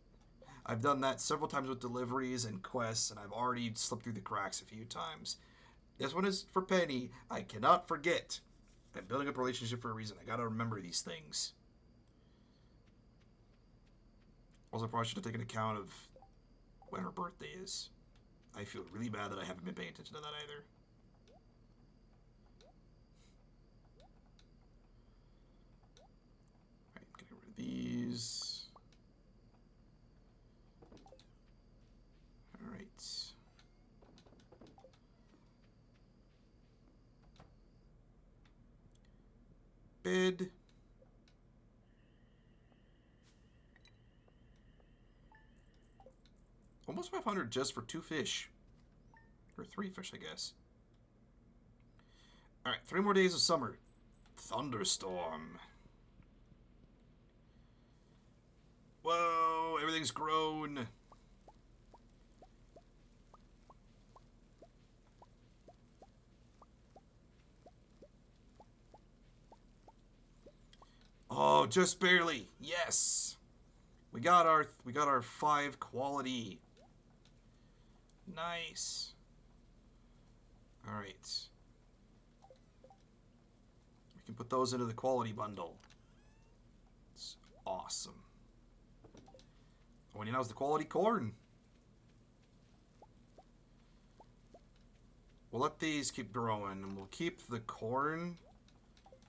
I've done that several times with deliveries and quests, and I've already slipped through the cracks a few times. This one is for Penny. I cannot forget. I'm building up a relationship for a reason. I gotta remember these things. Also, probably should have taken account of when her birthday is. I feel really bad that I haven't been paying attention to that either. Alright, getting rid of these. Alright. Bid. Almost 500 just for 2 fish. Or 3 fish, I guess. Alright, 3 more days of summer. Thunderstorm. Whoa, everything's grown. Oh, just barely. Yes. We got our 5 quality. Nice. All right. We can put those into the quality bundle. It's awesome. What do you know is the quality corn. We'll let these keep growing, and we'll keep the corn,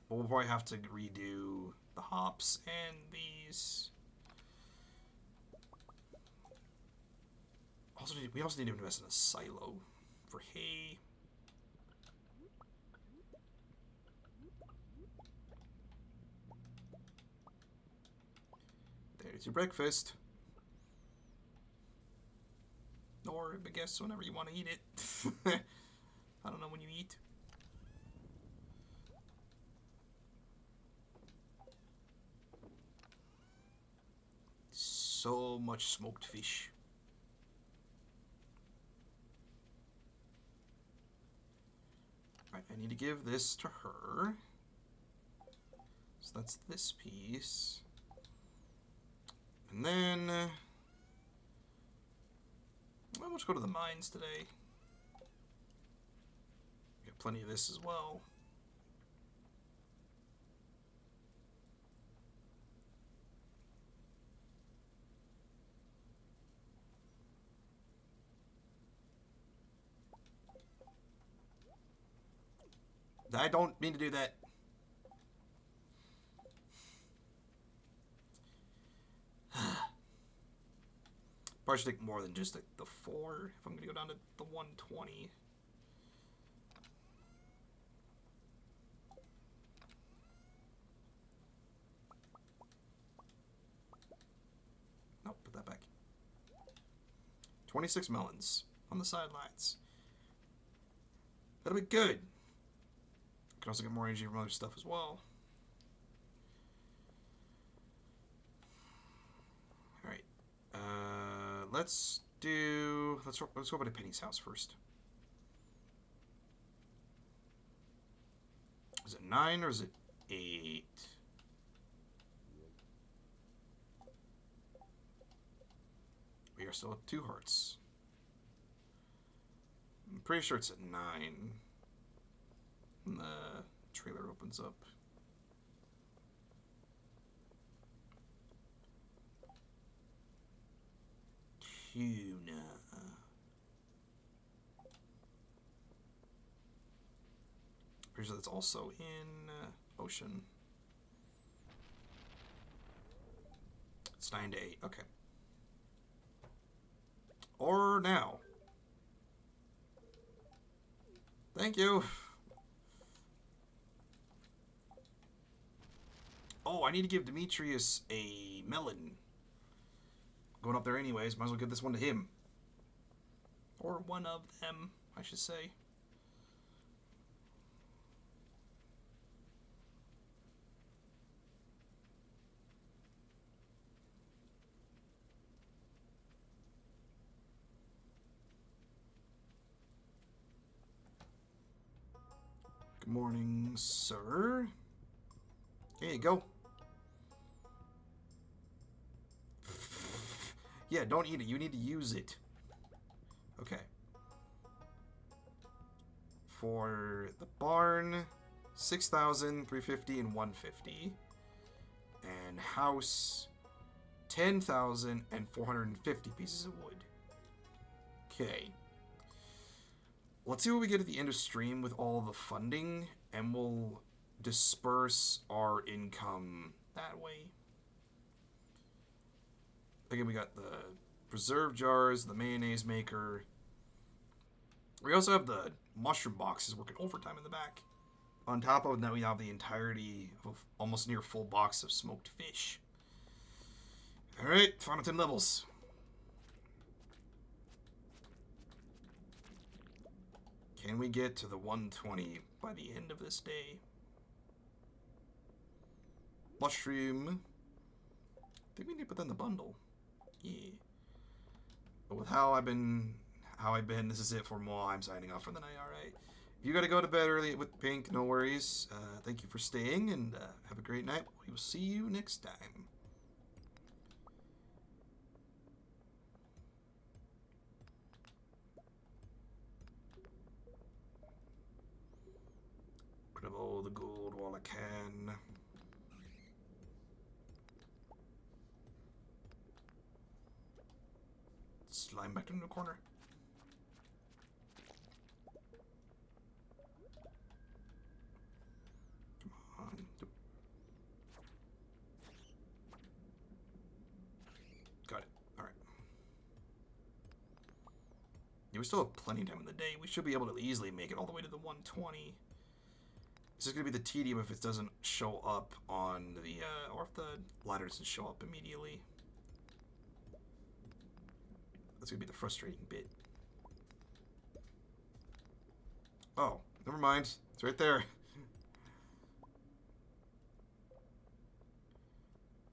but we'll probably have to redo the hops and these. We also need to invest in a silo for hay. There's your breakfast. Or, I guess, whenever you want to eat it. I don't know when you eat. So much smoked fish. Alright, I need to give this to her. So that's this piece. And then... well, let's go to the mines today. We got plenty of this as well. I don't mean to do that. Probably should take more than just the 4 if I'm going to go down to the 120. 26 melons on the sidelines. That'll be good. Can also get more energy from other stuff as well. All right. Let's go over to Penny's house first. Is it 9 or is it 8? We are still at 2 hearts. I'm pretty sure it's at 9. And the trailer opens up. Tuna. Pretty sure that's also in Ocean. It's 9 to 8. Okay. Or now. Thank you. Oh, I need to give Demetrius a melon. Going up there anyways, might as well give this one to him. Or one of them, I should say. Good morning, sir. Here you go. Yeah, don't eat it. You need to use it. Okay. For the barn, 6,350 and 150. And house, 10,450 pieces of wood. Okay. Let's see what we get at the end of stream with all the funding, and we'll disperse our income that way. Again, we got the preserve jars, the mayonnaise maker. We also have the mushroom boxes working overtime in the back. On top of that, we have the entirety of almost near full box of smoked fish. Alright, final 10 levels. Can we get to the 120 by the end of this day? Mushroom. I think we need to put that in the bundle. Yeah. But with how I've been, this is it for Moa. I'm signing off for the night, alright? If you gotta go to bed early with Pink, no worries. Thank you for staying, and have a great night. We will see you next time. Grab all the gold while I can. Slime back into the corner. Come on. Got it. Alright. Yeah, we still have plenty of time in the day. We should be able to easily make it all the way to the 120. This is going to be the tedium if it doesn't show up on the, or if the ladder doesn't show up immediately. That's going to be the frustrating bit. Oh, never mind. It's right there.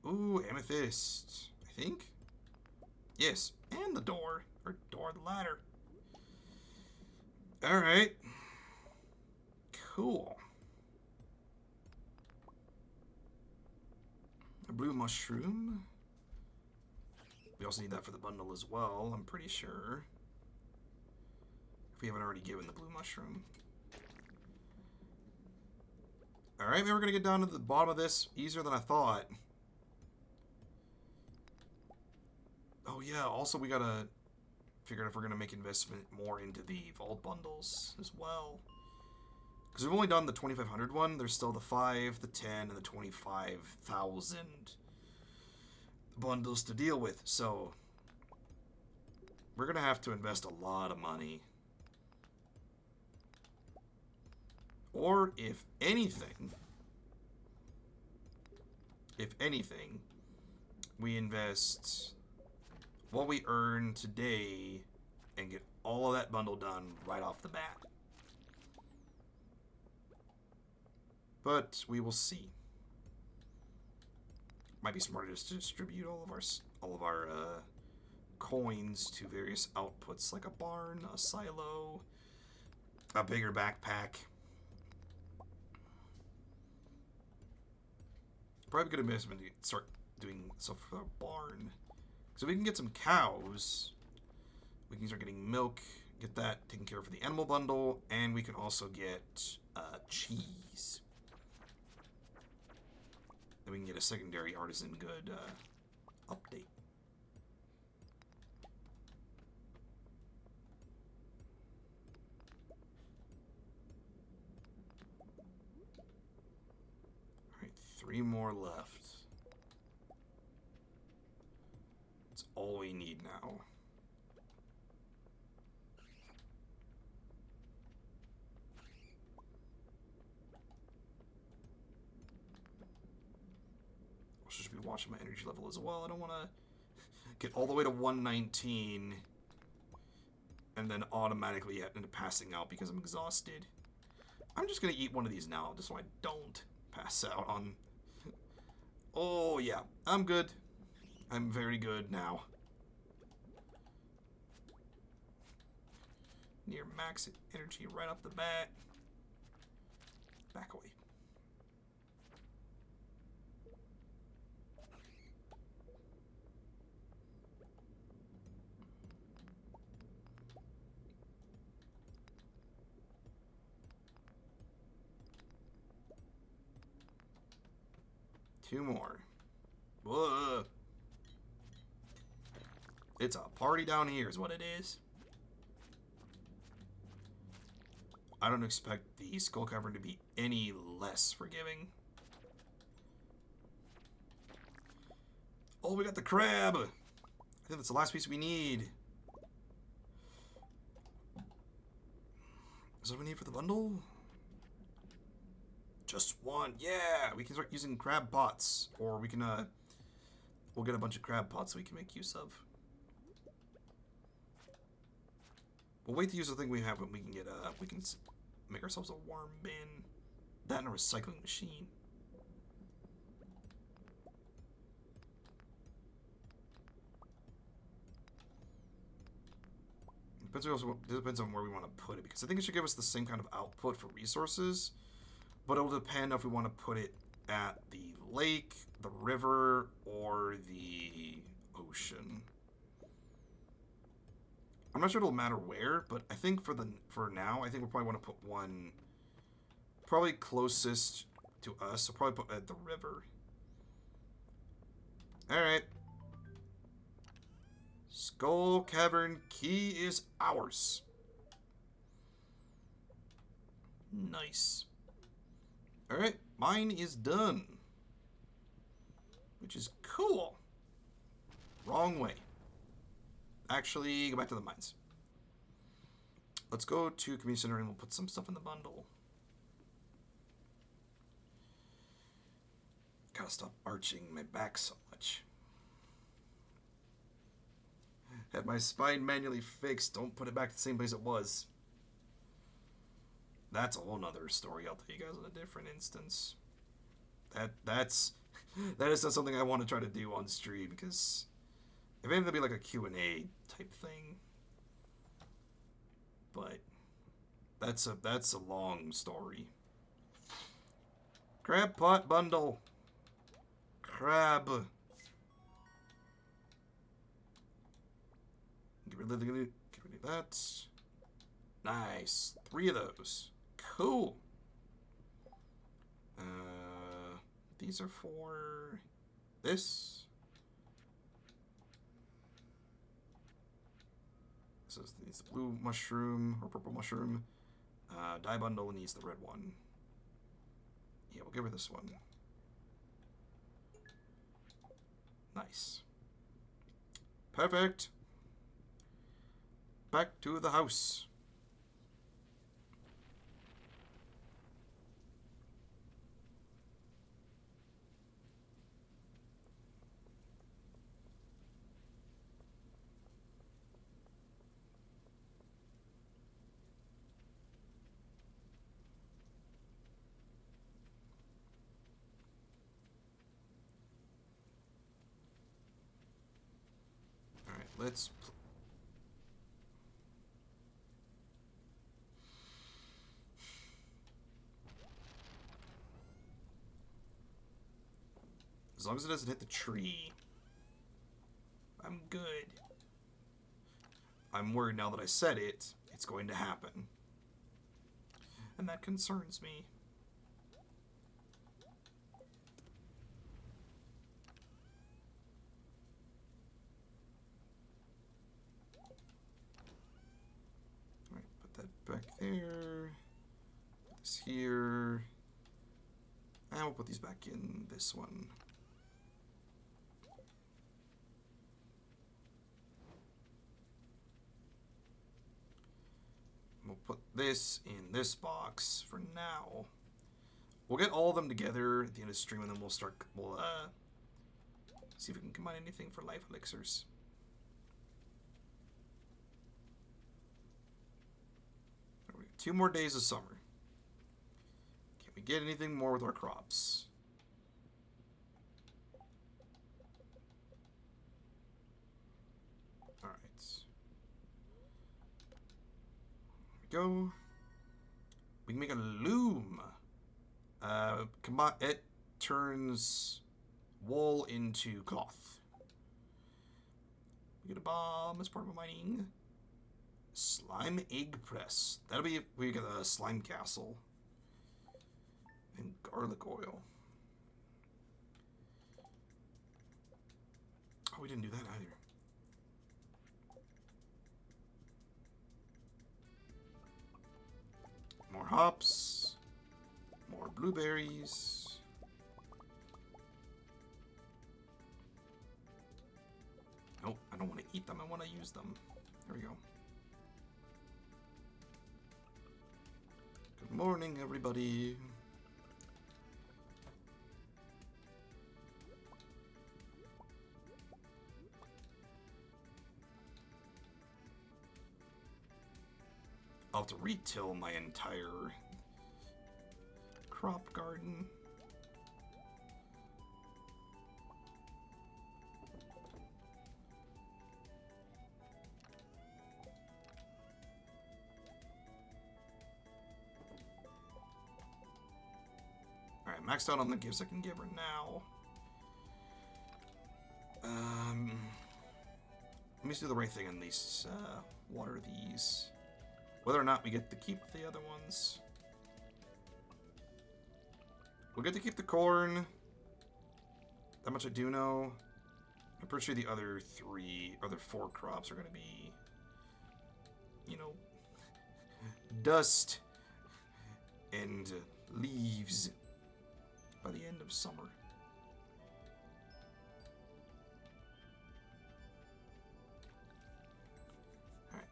Ooh, amethyst. I think? Yes, and the door. Or door, the ladder. Alright. Cool. A blue mushroom. We also need that for the bundle as well, I'm pretty sure. If we haven't already given the blue mushroom. Alright, maybe we're going to get down to the bottom of this easier than I thought. Oh yeah, also we got to figure out if we're going to make investment more into the vault bundles as well. Because we've only done the 2,500 one. There's still the 5, the 10, and the 25,000 bundles to deal with. So we're going to have to invest a lot of money. Or if anything, we invest what we earn today and get all of that bundle done right off the bat. But we will see. Might be smarter just to distribute all of our coins to various outputs, like a barn, a silo, a bigger backpack. Probably a good investment to start doing stuff for our barn. So we can get some cows. We can start getting milk, get that taken care of for the animal bundle, and we can also get cheese. Then we can get a secondary artisan good update. Alright, 3 more left. That's all we need now. I should be watching my energy level as well. I don't want to get all the way to 119 and then automatically end up passing out because I'm exhausted. I'm just going to eat one of these now just so I don't pass out on... Oh, yeah. I'm good. I'm very good now. Near max energy right off the bat. Back away. Two more. Whoa. It's a party down here is what it is. I don't expect the Skull Cavern to be any less forgiving. Oh, we got the crab. I think that's the last piece we need. Is that what we need for the bundle? Just one. Yeah, we can start using crab pots. Or we can, we'll get a bunch of crab pots we can make use of. We'll wait to use the thing we have when we can get, we can make ourselves a worm bin. That and a recycling machine. Depends on where we want to put it, because I think it should give us the same kind of output for resources, but it'll depend if we want to put it at the lake, the river, or the ocean. I'm not sure it'll matter where, but I think for now, I think we'll probably want to put one probably closest to us, so probably put at the river. Alright. Skull Cavern key is ours. Nice. Alright, mine is done. Which is cool. Wrong way. Actually, go back to the mines. Let's go to Community Center and we'll put some stuff in the bundle. Gotta stop arching my back so much. Had my spine manually fixed. Don't put it back to the same place it was. That's a whole nother story. I'll tell you guys in a different instance. That is not something I want to try to do on stream, because if anything, it'll be like a Q&A type thing. But that's a long story. Crab pot bundle. Crab. Get rid of that. Nice. 3 of those. Cool. These are for this. So it's the blue mushroom or purple mushroom. Dye bundle needs the red one. Yeah, we'll give her this one. Nice. Perfect. Back to the house. let's... As long as it doesn't hit the tree, I'm good. I'm worried now that I said it, it's going to happen. And that concerns me. Alright, put that back there. Put this here. And we'll put these back in this one. We'll put this in this box for now. We'll get all of them together at the end of the stream, and then we'll see if we can combine anything for life elixirs. We got 2 more days of summer. Can we get anything more with our crops? Alright. There we go. We can make a loom. It turns wool into cloth. We get a bomb as part of mining. Slime egg press. That'll be if we get a slime castle. And garlic oil. Oh, we didn't do that either. More hops. More blueberries. Nope, I don't want to eat them. I want to use them. There we go. Good morning, everybody. I'll have to retill my entire crop garden. Alright, maxed out on the gifts I can give her now. Let me do the right thing and at least water these. Whether or not we get to keep the other ones. We'll get to keep the corn. That much I do know. I'm pretty sure the other 4 crops are going to be, you know, dust and leaves by the end of summer. Alright.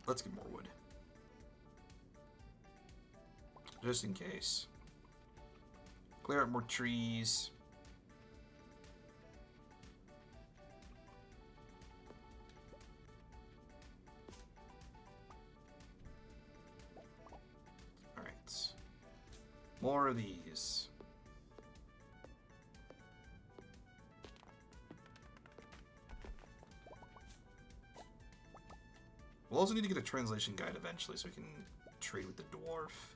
Let's get more wood. Just in case. Clear out more trees. Alright. More of these. We'll also need to get a translation guide eventually so we can trade with the dwarf.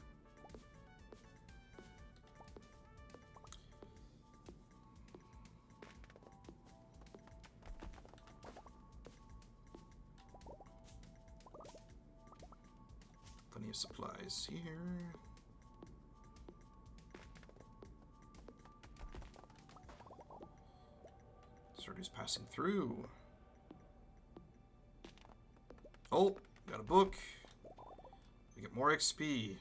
Plenty of supplies here. Stardew's passing through. Oh, got a book. We get more XP.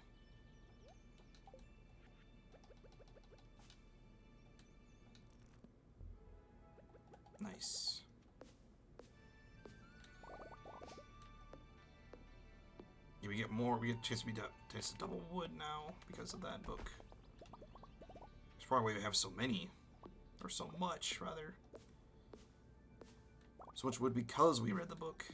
Nice. Yeah, we get more. We get a chance to taste of double wood now because of that book. That's probably why we have so many, or so much rather. So much wood because we read the book.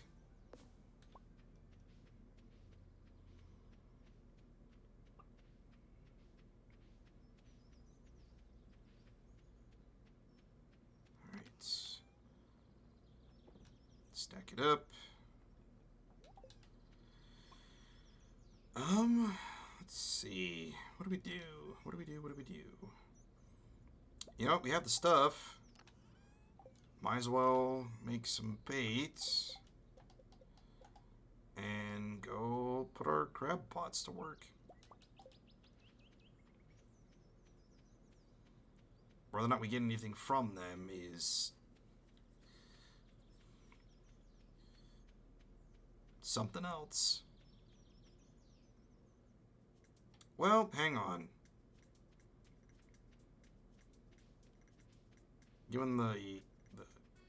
Alright. Stack it up. Let's see. What do we do? What do we do? What do we do? You know, we have the stuff. Might as well make some bait. And go put our crab pots to work. Whether or not we get anything from them is something else. Well, hang on. Given the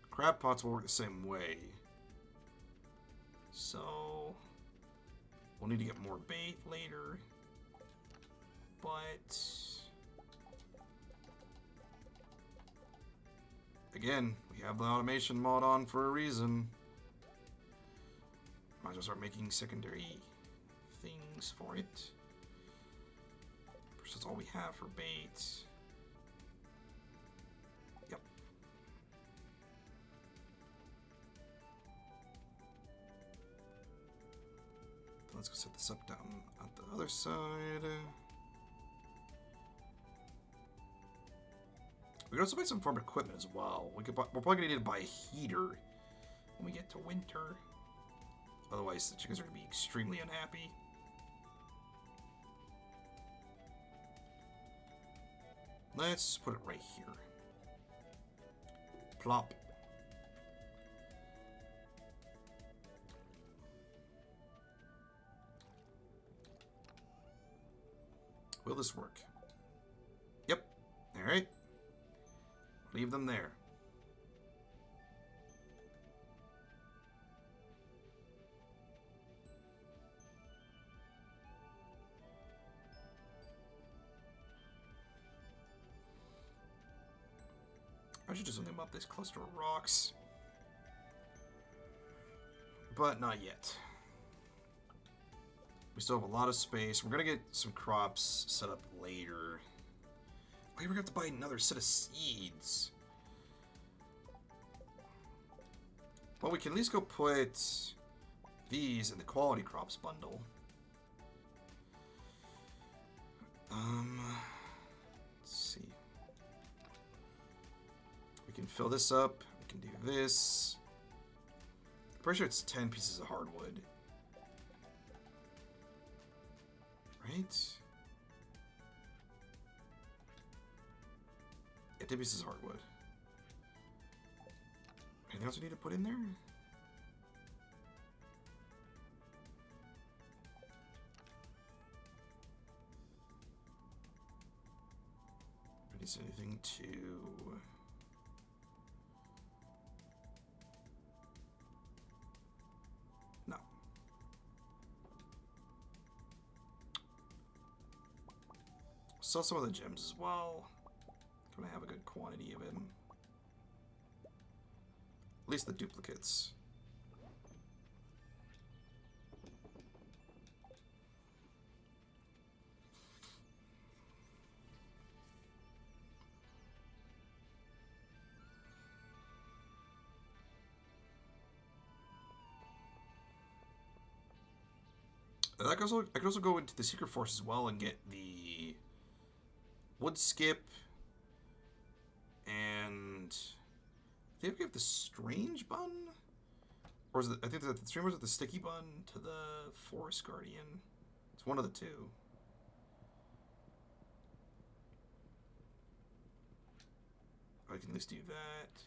crab pots will work the same way. So we'll need to get more bait later. But again, we have the automation mod on for a reason. Might as well start making secondary things for it. That's all we have for bait. Yep. Let's go set this up down at the other side. We could also buy some farm equipment as well. We're probably gonna need to buy a heater when we get to winter. Otherwise, the chickens are gonna be extremely unhappy. Let's put it right here. Plop. Will this work? Yep. Alright. Leave them there. I should do something about this cluster of rocks. But not yet. We still have a lot of space. We're going to get some crops set up later. Oh, we're going to have to buy another set of seeds. Well, we can at least go put these in the quality crops bundle. Let's see. We can fill this up. We can do this. I'm pretty sure it's 10 pieces of hardwood. Right? Yeah, 10 pieces of hardwood. Anything else we need to put in there? Is anything to... No. Sell some of the gems as well. Can I have a good quantity of them? At least the duplicates. I could also go into the Secret Force as well and get the wood skip and I think we have the strange bun, or is it? I think the streamers with the sticky bun to the Forest Guardian. It's one of the two. I can at least do that.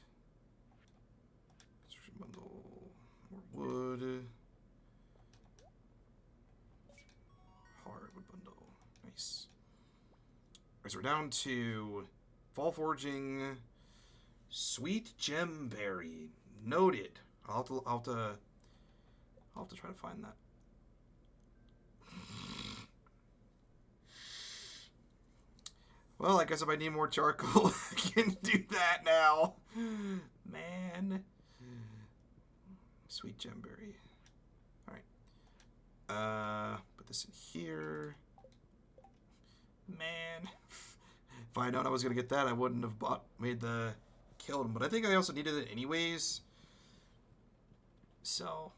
Construction bundle, more wood. Hardwood bundle. Nice. Alright, so we're down to fall forging sweet gemberry. Noted. I'll have to try to find that. Well, I guess if I need more charcoal, I can do that now. Man. Sweet gemberry. Alright. Put this in here. Man. If I had known I was going to get that, I wouldn't have killed him. But I think I also needed it anyways. So,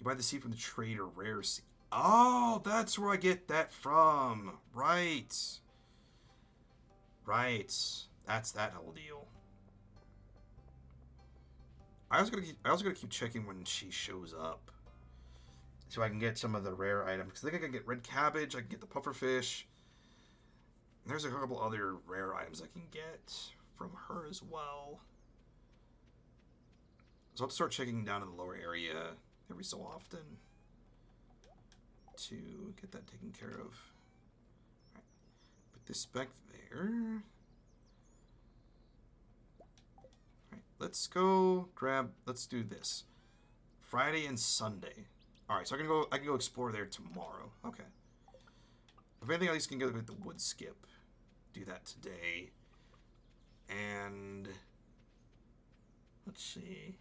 you buy the seed from the trader, rare seed. Oh, that's where I get that from. Right. Right. That's that whole deal. I also gotta keep checking when she shows up, so I can get some of the rare items. Because I think I can get red cabbage. I can get the pufferfish. And there's a couple other rare items I can get from her as well. So I'll have to start checking down in the lower area every so often to get that taken care of. Right. Put this back there. Alright, let's go grab, let's do this. Friday and Sunday. Alright, so I can go explore there tomorrow. Okay. If anything, at least can go with the wood skip. Do that today. And let's see.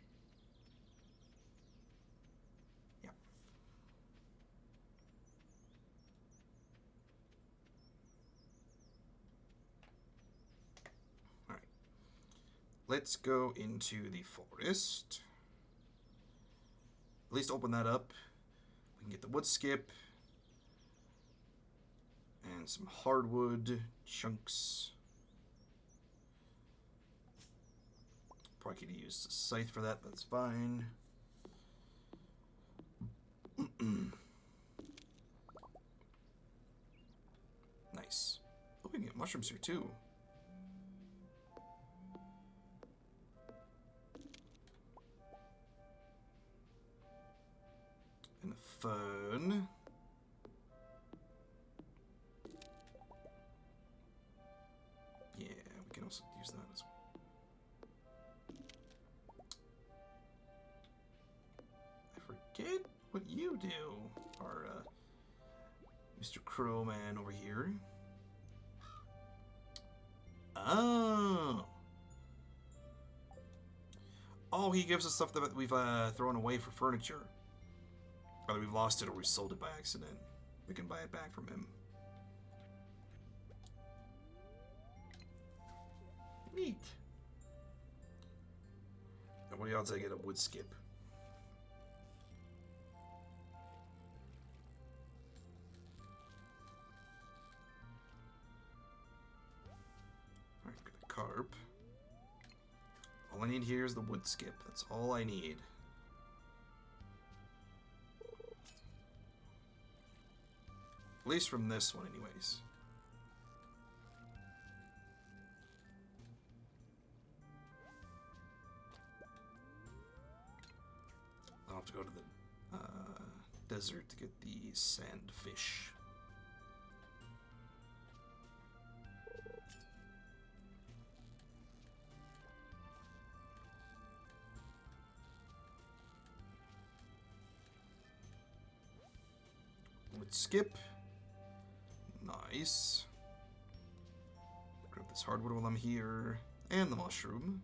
Yeah. Alright. Let's go into the forest. At least open that up. We can get the wood skip. And some hardwood chunks. Probably could use a scythe for that, but that's fine. Nice. Oh, we can get mushrooms here too. And the fern. Yeah, we can also use that as well. I forget what you do, our Mr. Crowman over here. Oh. Oh, he gives us stuff that we've thrown away for furniture. Either we've lost it or we've sold it by accident. We can buy it back from him. Neat. And what are the odds I get a wood skip? Alright, got a carp. All I need here is the wood skip. That's all I need. At least from this one, anyways. I'll have to go to the desert to get the sandfish. Would skip. Nice. Grab this hardwood while I'm here. And the mushroom.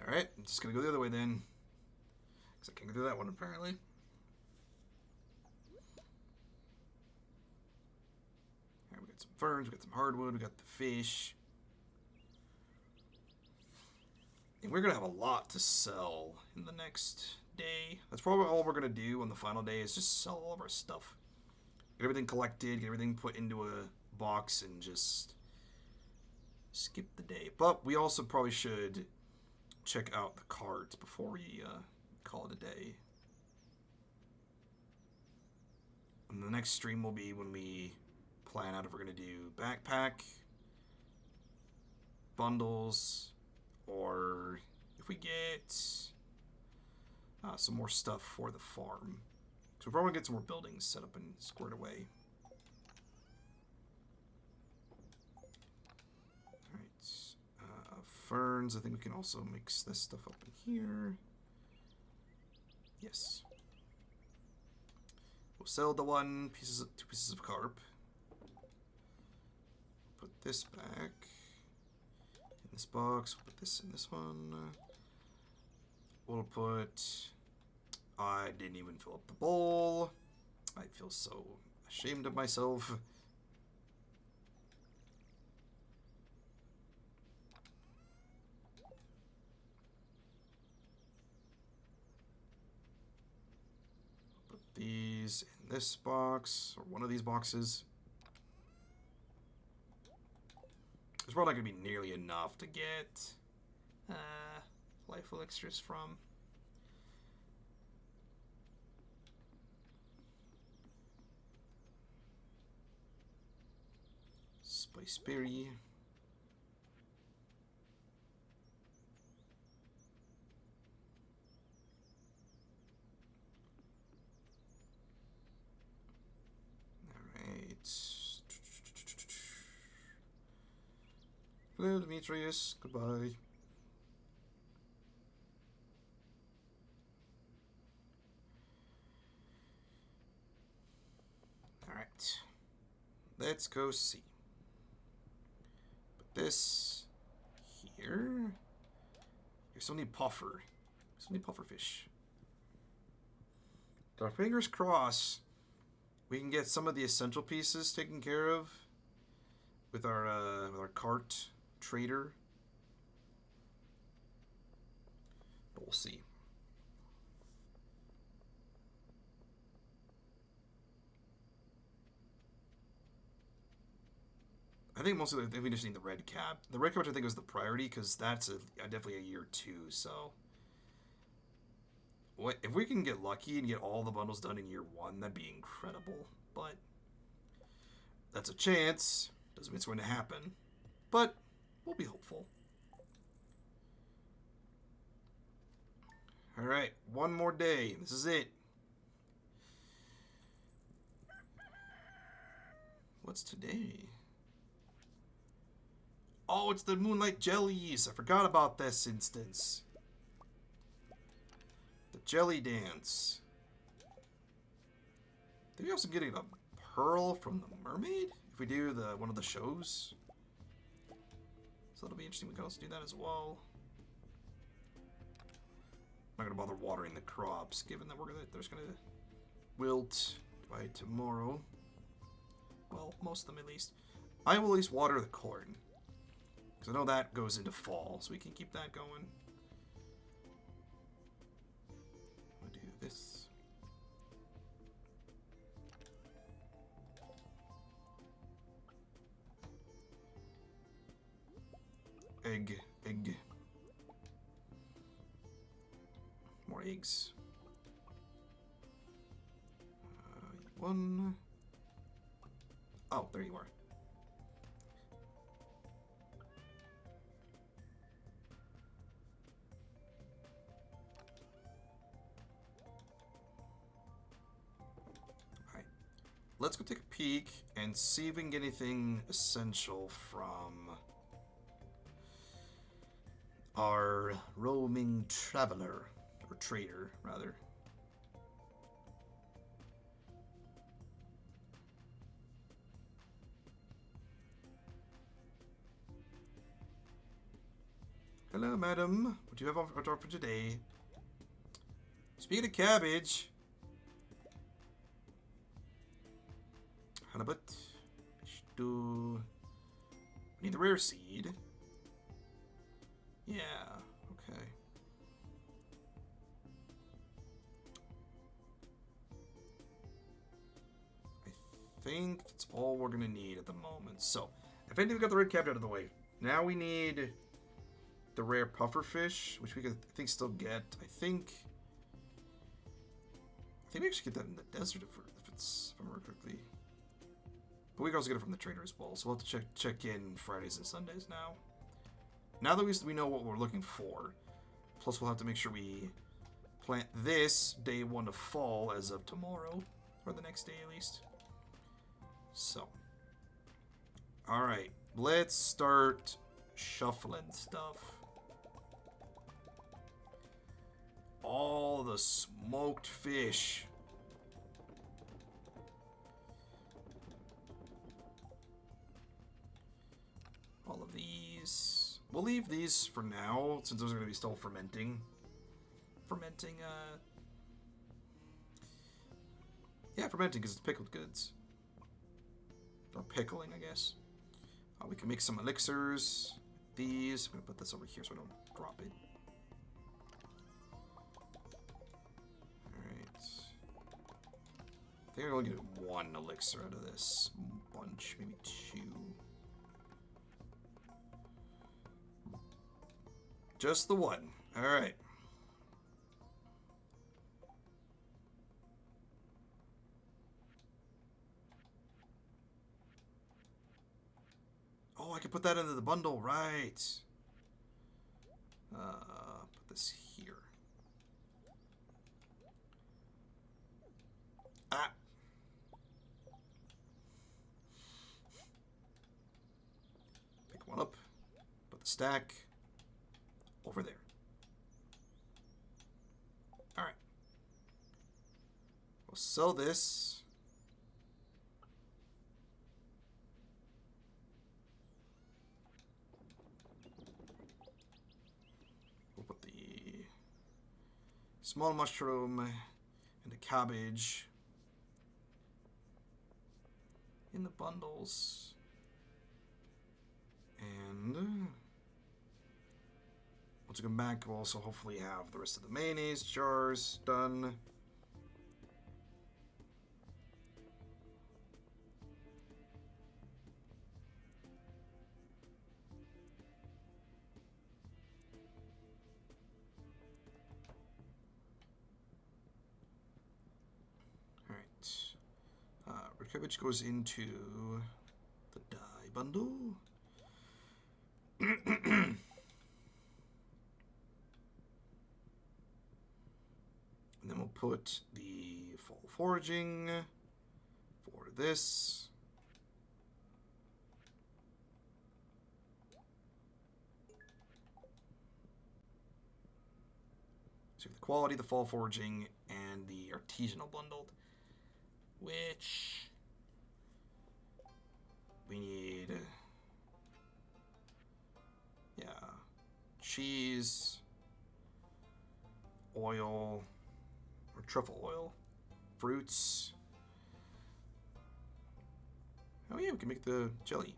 Alright, I'm just gonna go the other way then. Because I can't go through that one apparently. Alright, we got some ferns, we got some hardwood, we got the fish. And we're gonna have a lot to sell in the next day. That's probably all we're gonna do on the final day is just sell all of our stuff. Get everything collected, get everything put into a box and just skip the day. But we also probably should check out the cards before we call it a day. And the next stream will be when we plan out if we're going to do backpack, bundles, or if we get some more stuff for the farm. So we're probably going to get some more buildings set up and squared away. ferns. I think we can also mix this stuff up in here. Yes. We'll sell the two pieces of carp. Put this back in this box. We'll put this in this one. We'll put... I didn't even fill up the bowl. I feel so ashamed of myself. Put these in this box, or one of these boxes. There's probably not going to be nearly enough to get life elixirs from. Spiceberry. Alright. Hello, Demetrius. Goodbye. Alright. Let's go see. This here. We still need puffer. We still need pufferfish. Got our fingers crossed. We can get some of the essential pieces taken care of with our cart trader. But we'll see. I think mostly we just need the red cap. The red cap, which I think is the priority, because that's definitely a year 2. So, if we can get lucky and get all the bundles done in year 1, that'd be incredible. But that's a chance. Doesn't mean it's going to happen. But we'll be hopeful. All right, one more day. This is it. What's today? Oh, it's the moonlight jellies. I forgot about this instance. The jelly dance. Did we also get a pearl from the mermaid? If we do one of the shows. So that'll be interesting. We can also do that as well. I'm not gonna bother watering the crops, given that they're just gonna wilt by tomorrow. Well, most of them at least. I will at least water the corn. Because I know that goes into fall, so we can keep that going. I'll do this. Egg. More eggs. One. Oh, there you are. Let's go take a peek and see if we can get anything essential from our roaming traveler, or trader, rather. Hello, madam. What do you have on for today? Speaking of cabbage... Halibut. We need the rare seed. Yeah, okay. I think that's all we're gonna need at the moment. So, if anything, we got the red cap out of the way. Now we need the rare pufferfish, which we could, I think, still get. I think we actually get that in the desert if I remember correctly. But we can also get it from the trader as well. So we'll have to check in Fridays and Sundays now. Now that we know what we're looking for. Plus we'll have to make sure we plant this day 1 of fall as of tomorrow. Or the next day at least. So. Alright. Let's start shuffling stuff. the smoked fish. All of these. We'll leave these for now, since those are going to be still fermenting. Yeah, fermenting because it's pickled goods. Or pickling, I guess. We can make some elixirs. These. I'm going to put this over here so I don't drop it. Alright. I think I'm going to get one elixir out of this bunch. Maybe two. Just the one. Alright. Oh, I can put that into the bundle, right. Put this here. Ah. Pick one up. Put the stack over there. Alright. We'll sell this. Small mushroom and a cabbage in the bundles. And once we come back, we'll also hopefully have the rest of the mayonnaise jars done. Red cabbage goes into the dye bundle. And then we'll put the fall foraging for this. So the quality, the fall foraging, and the artisanal bundled. Which we need, yeah, cheese, oil, or truffle oil, fruits. Oh yeah, we can make the jelly.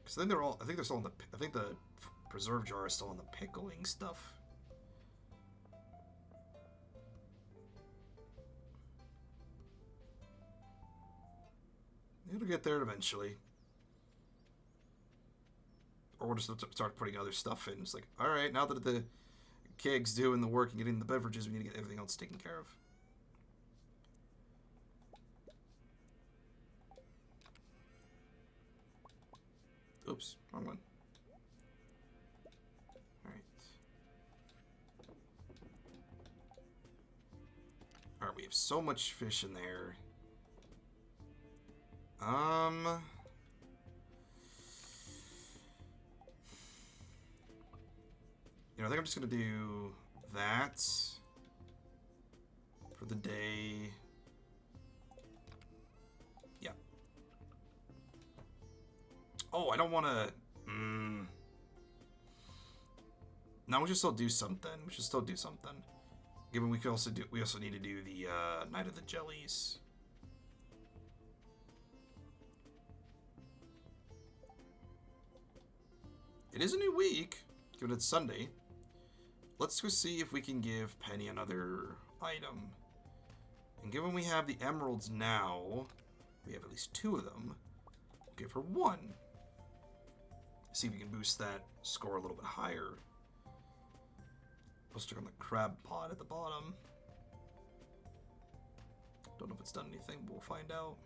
Because then they're all, I think they're still in the, I think the preserve jar is still in the pickling stuff. It'll get there eventually. Or we'll just start putting other stuff in. It's like, alright, now that the keg's doing the work and getting the beverages, we need to get everything else taken care of. Oops, wrong one. Alright. Alright, we have so much fish in there. You know, I think I'm just gonna do that for the day. Yeah. Oh, I don't want to. No, we should still do something. We should still do something. Given we can also do. We also need to do the Night of the Jellies. It is a new week, given it's Sunday. Let's go see if we can give Penny another item. And given we have the emeralds now, we have at least 2 of them, we'll give her 1. See if we can boost that score a little bit higher. We'll stick on the crab pot at the bottom. Don't know if it's done anything, but we'll find out.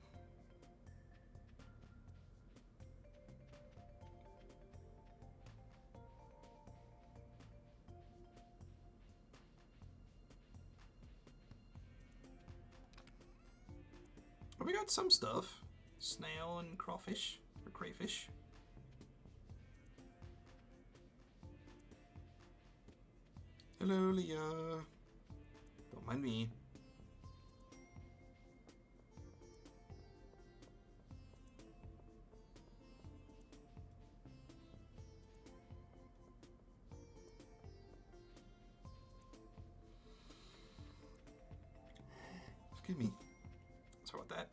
We got some stuff. Snail and crawfish, or crayfish. Hello, Leah. Don't mind me. Excuse me. Sorry about that.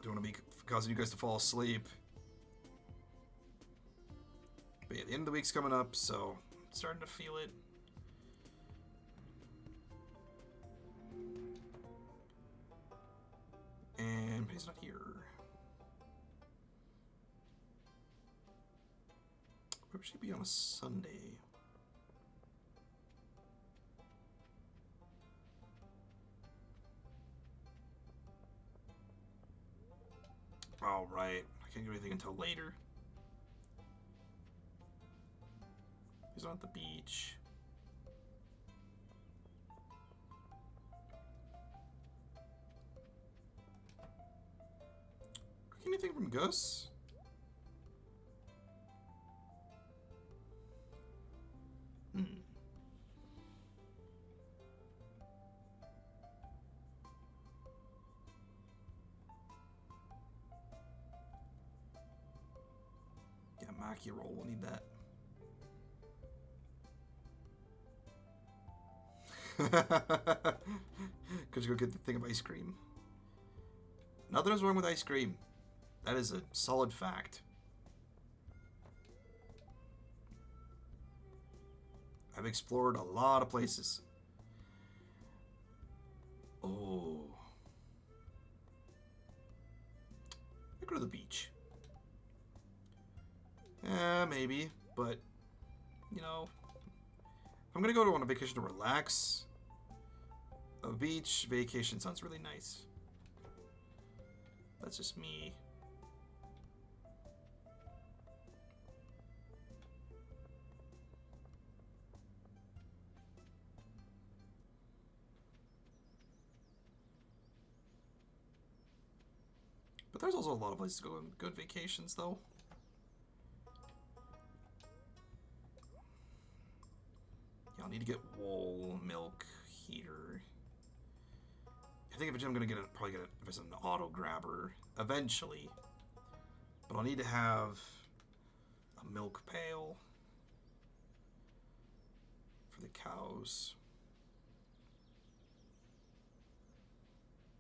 Don't want to be causing you guys to fall asleep. But yeah, the end of the week's coming up, so I'm starting to feel it. And he's not here. Where would she be on a Sunday? All right, I can't do anything until later. He's not at the beach. Anything from Gus? Yeah, Maki roll. We'll need that. Could you go get the thing of ice cream? Nothing is wrong with ice cream. That is a solid fact. I've explored a lot of places. Oh. I go to the beach. Maybe, but, you know, if I'm gonna go on a vacation to relax, a beach vacation sounds really nice. That's just me. But there's also a lot of places to go on good vacations, though. Yeah, I'll need to get wool, milk, heater. I think eventually I'm gonna probably get an auto grabber eventually. But I'll need to have a milk pail for the cows.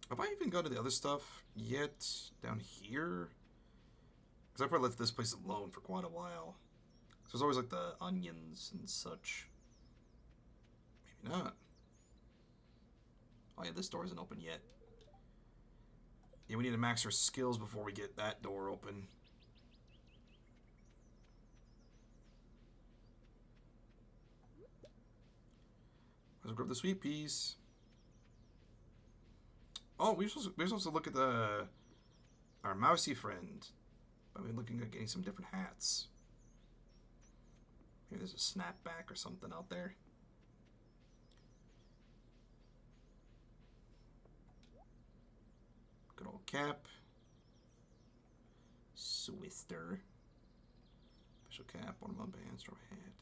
Have I even gone to the other stuff yet down here? Because I probably left this place alone for quite a while. So there's always like the onions and such. Maybe not. Oh yeah, this door isn't open yet. Yeah, we need to max our skills before we get that door open. Let's grab the sweet peas. Oh, we're supposed to look at our mousy friend. I've been looking at getting some different hats. Maybe there's a snapback or something out there. Good old cap. Swister. Special cap, one of my bands, straw hat.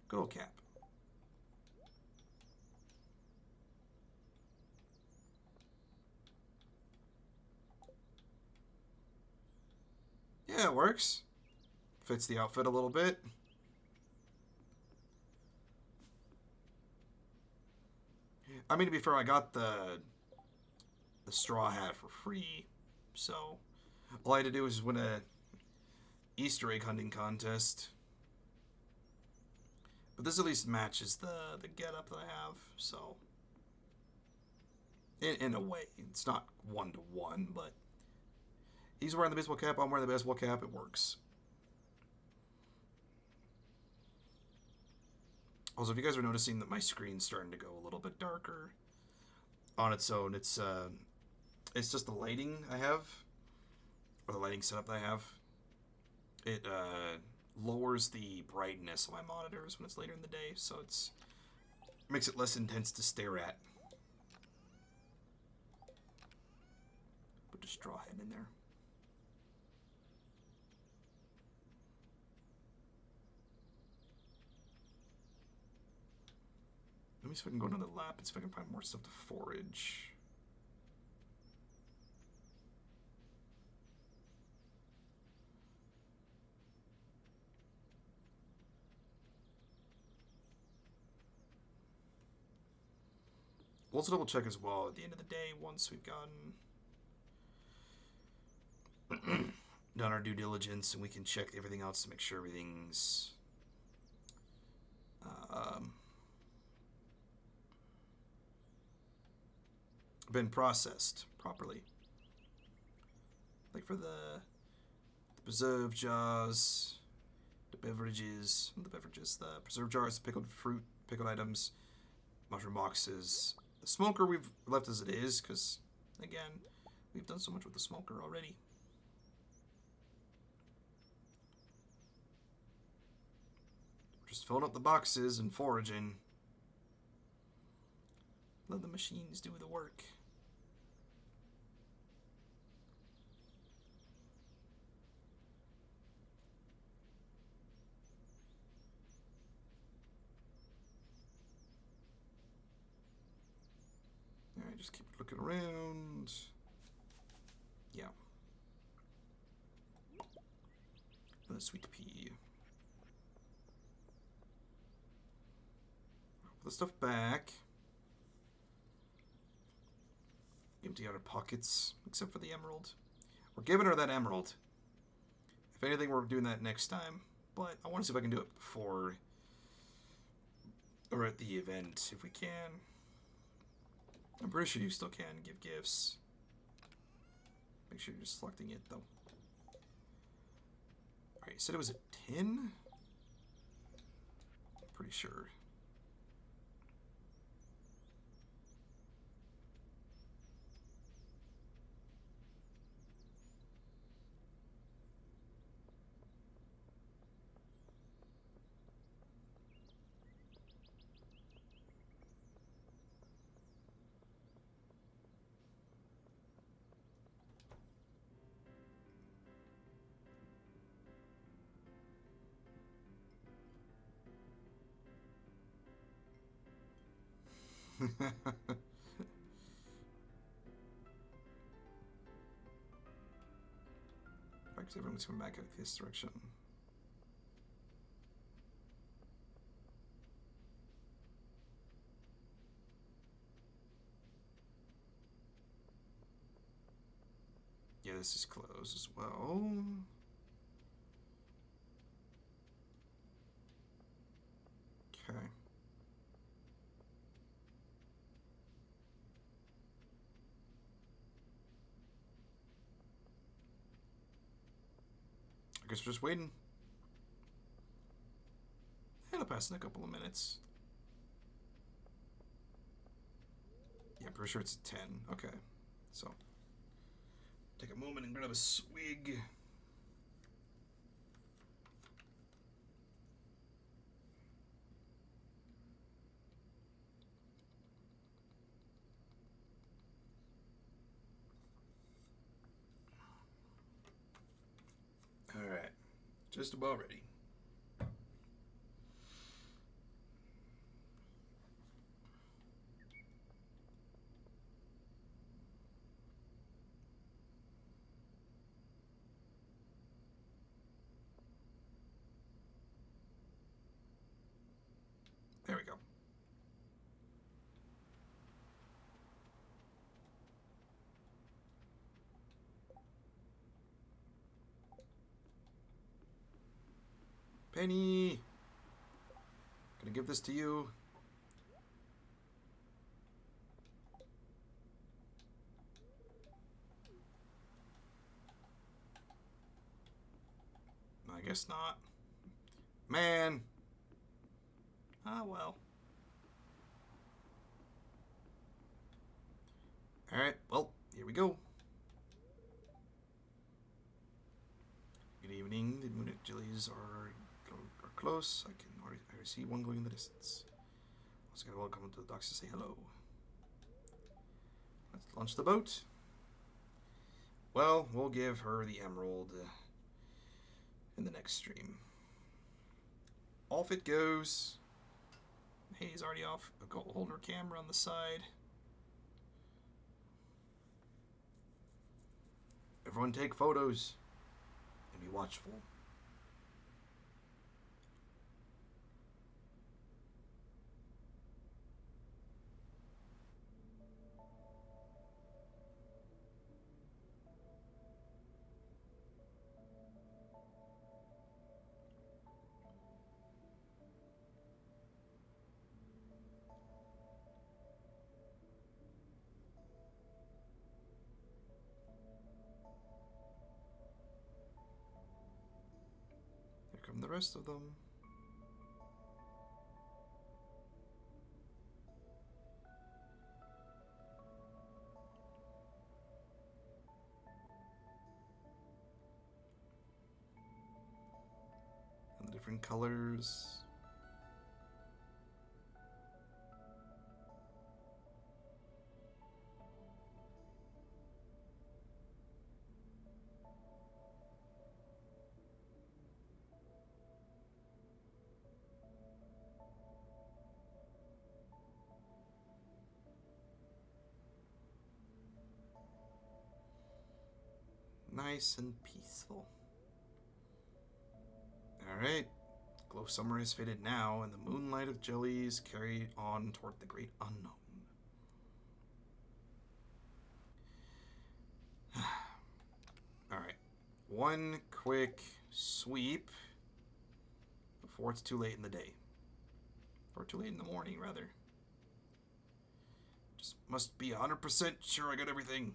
Good old cap. Yeah, it works. Fits the outfit a little bit. I mean, to be fair, I got the straw hat for free, so all I had to do was win a Easter egg hunting contest. But this at least matches the getup that I have, so in a way, it's not 1-to-1, but he's wearing the baseball cap, I'm wearing the baseball cap, it works. Also, if you guys are noticing that my screen's starting to go a little bit darker on its own, it's just the lighting I have, or the lighting setup that I have. It lowers the brightness of my monitors when it's later in the day, so it makes it less intense to stare at. Put a straw hat in there. see if I can go to the lab and see if I can find more stuff to forage. We'll also double check as well at the end of the day once we've gotten done our due diligence, and we can check everything else to make sure everything's been processed properly. Like for the preserved jars, the preserved jars, the pickled fruit, pickled items, mushroom boxes. The smoker we've left as it is, because, again, we've done so much with the smoker already. We're just filling up the boxes and foraging. Let the machines do the work. Alright, just keep looking around. Yeah. Another sweet pea. Put the stuff back. Empty out her pockets, except for the emerald. We're giving her that emerald. If anything, we're doing that next time. But I want to see if I can do it before or at the event, if we can. I'm pretty sure you still can give gifts. Make sure you're just selecting it, though. Alright, you said it was a 10? Pretty sure. Because everyone's coming back out this direction. Yeah, this is closed as well. Okay. I guess we're just waiting. It'll pass in a couple of minutes. Yeah, I'm pretty sure it's a 10. Okay. So, take a moment and grab a swig. Alright. Just about ready. There we go. Penny! Gonna give this to you. I guess not. Man! Ah, well. Alright, well, here we go. Good evening. The moon jellies are close. I already see one going in the distance. I was gonna welcome to the docks to say hello. Let's launch the boat. Well, we'll give her the emerald in the next stream. Off it goes. Hay's already off. I'll hold her camera on the side. Everyone take photos and be watchful. Here come the rest of them. And the different colors. Nice and peaceful. Alright. Glow summer has faded now, and the moonlight of jellies carry on toward the great unknown. Alright. One quick sweep before it's too late in the day. Or too late in the morning, rather. Just must be 100% sure I got everything.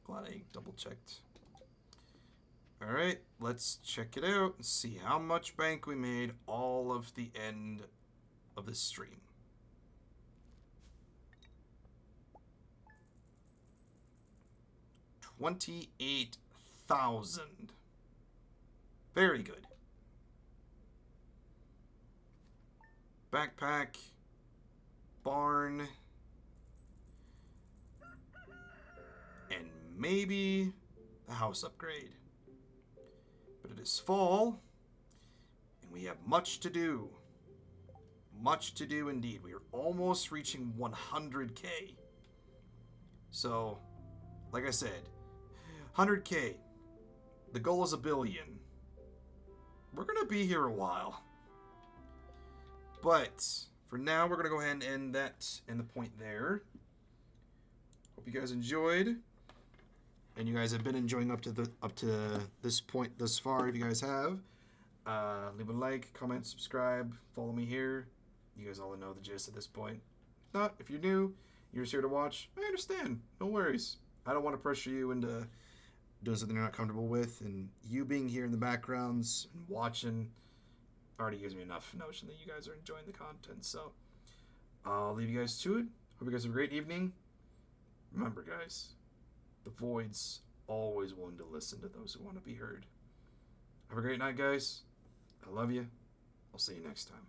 Glad I double checked. Alright, let's check it out and see how much bank we made all of the end of this stream. $28,000. Very good. Backpack. Barn. And maybe a house upgrade. But it is fall, and we have much to do. Much to do indeed. We are almost reaching 100K. So, like I said, 100K. The goal is 1 billion. We're going to be here a while. But, for now, we're going to go ahead and end that and the point there. Hope you guys enjoyed. And you guys have been enjoying up to this point thus far. If you guys have, leave a like, comment, subscribe, follow me here. You guys all know the gist at this point. If not, if you're new, you're just here to watch, I understand. No worries. I don't want to pressure you into doing something you're not comfortable with. And you being here in the backgrounds and watching already gives me enough notion that you guys are enjoying the content. So I'll leave you guys to it. Hope you guys have a great evening. Remember, guys, the void's always willing to listen to those who want to be heard. Have a great night, guys. I love you. I'll see you next time.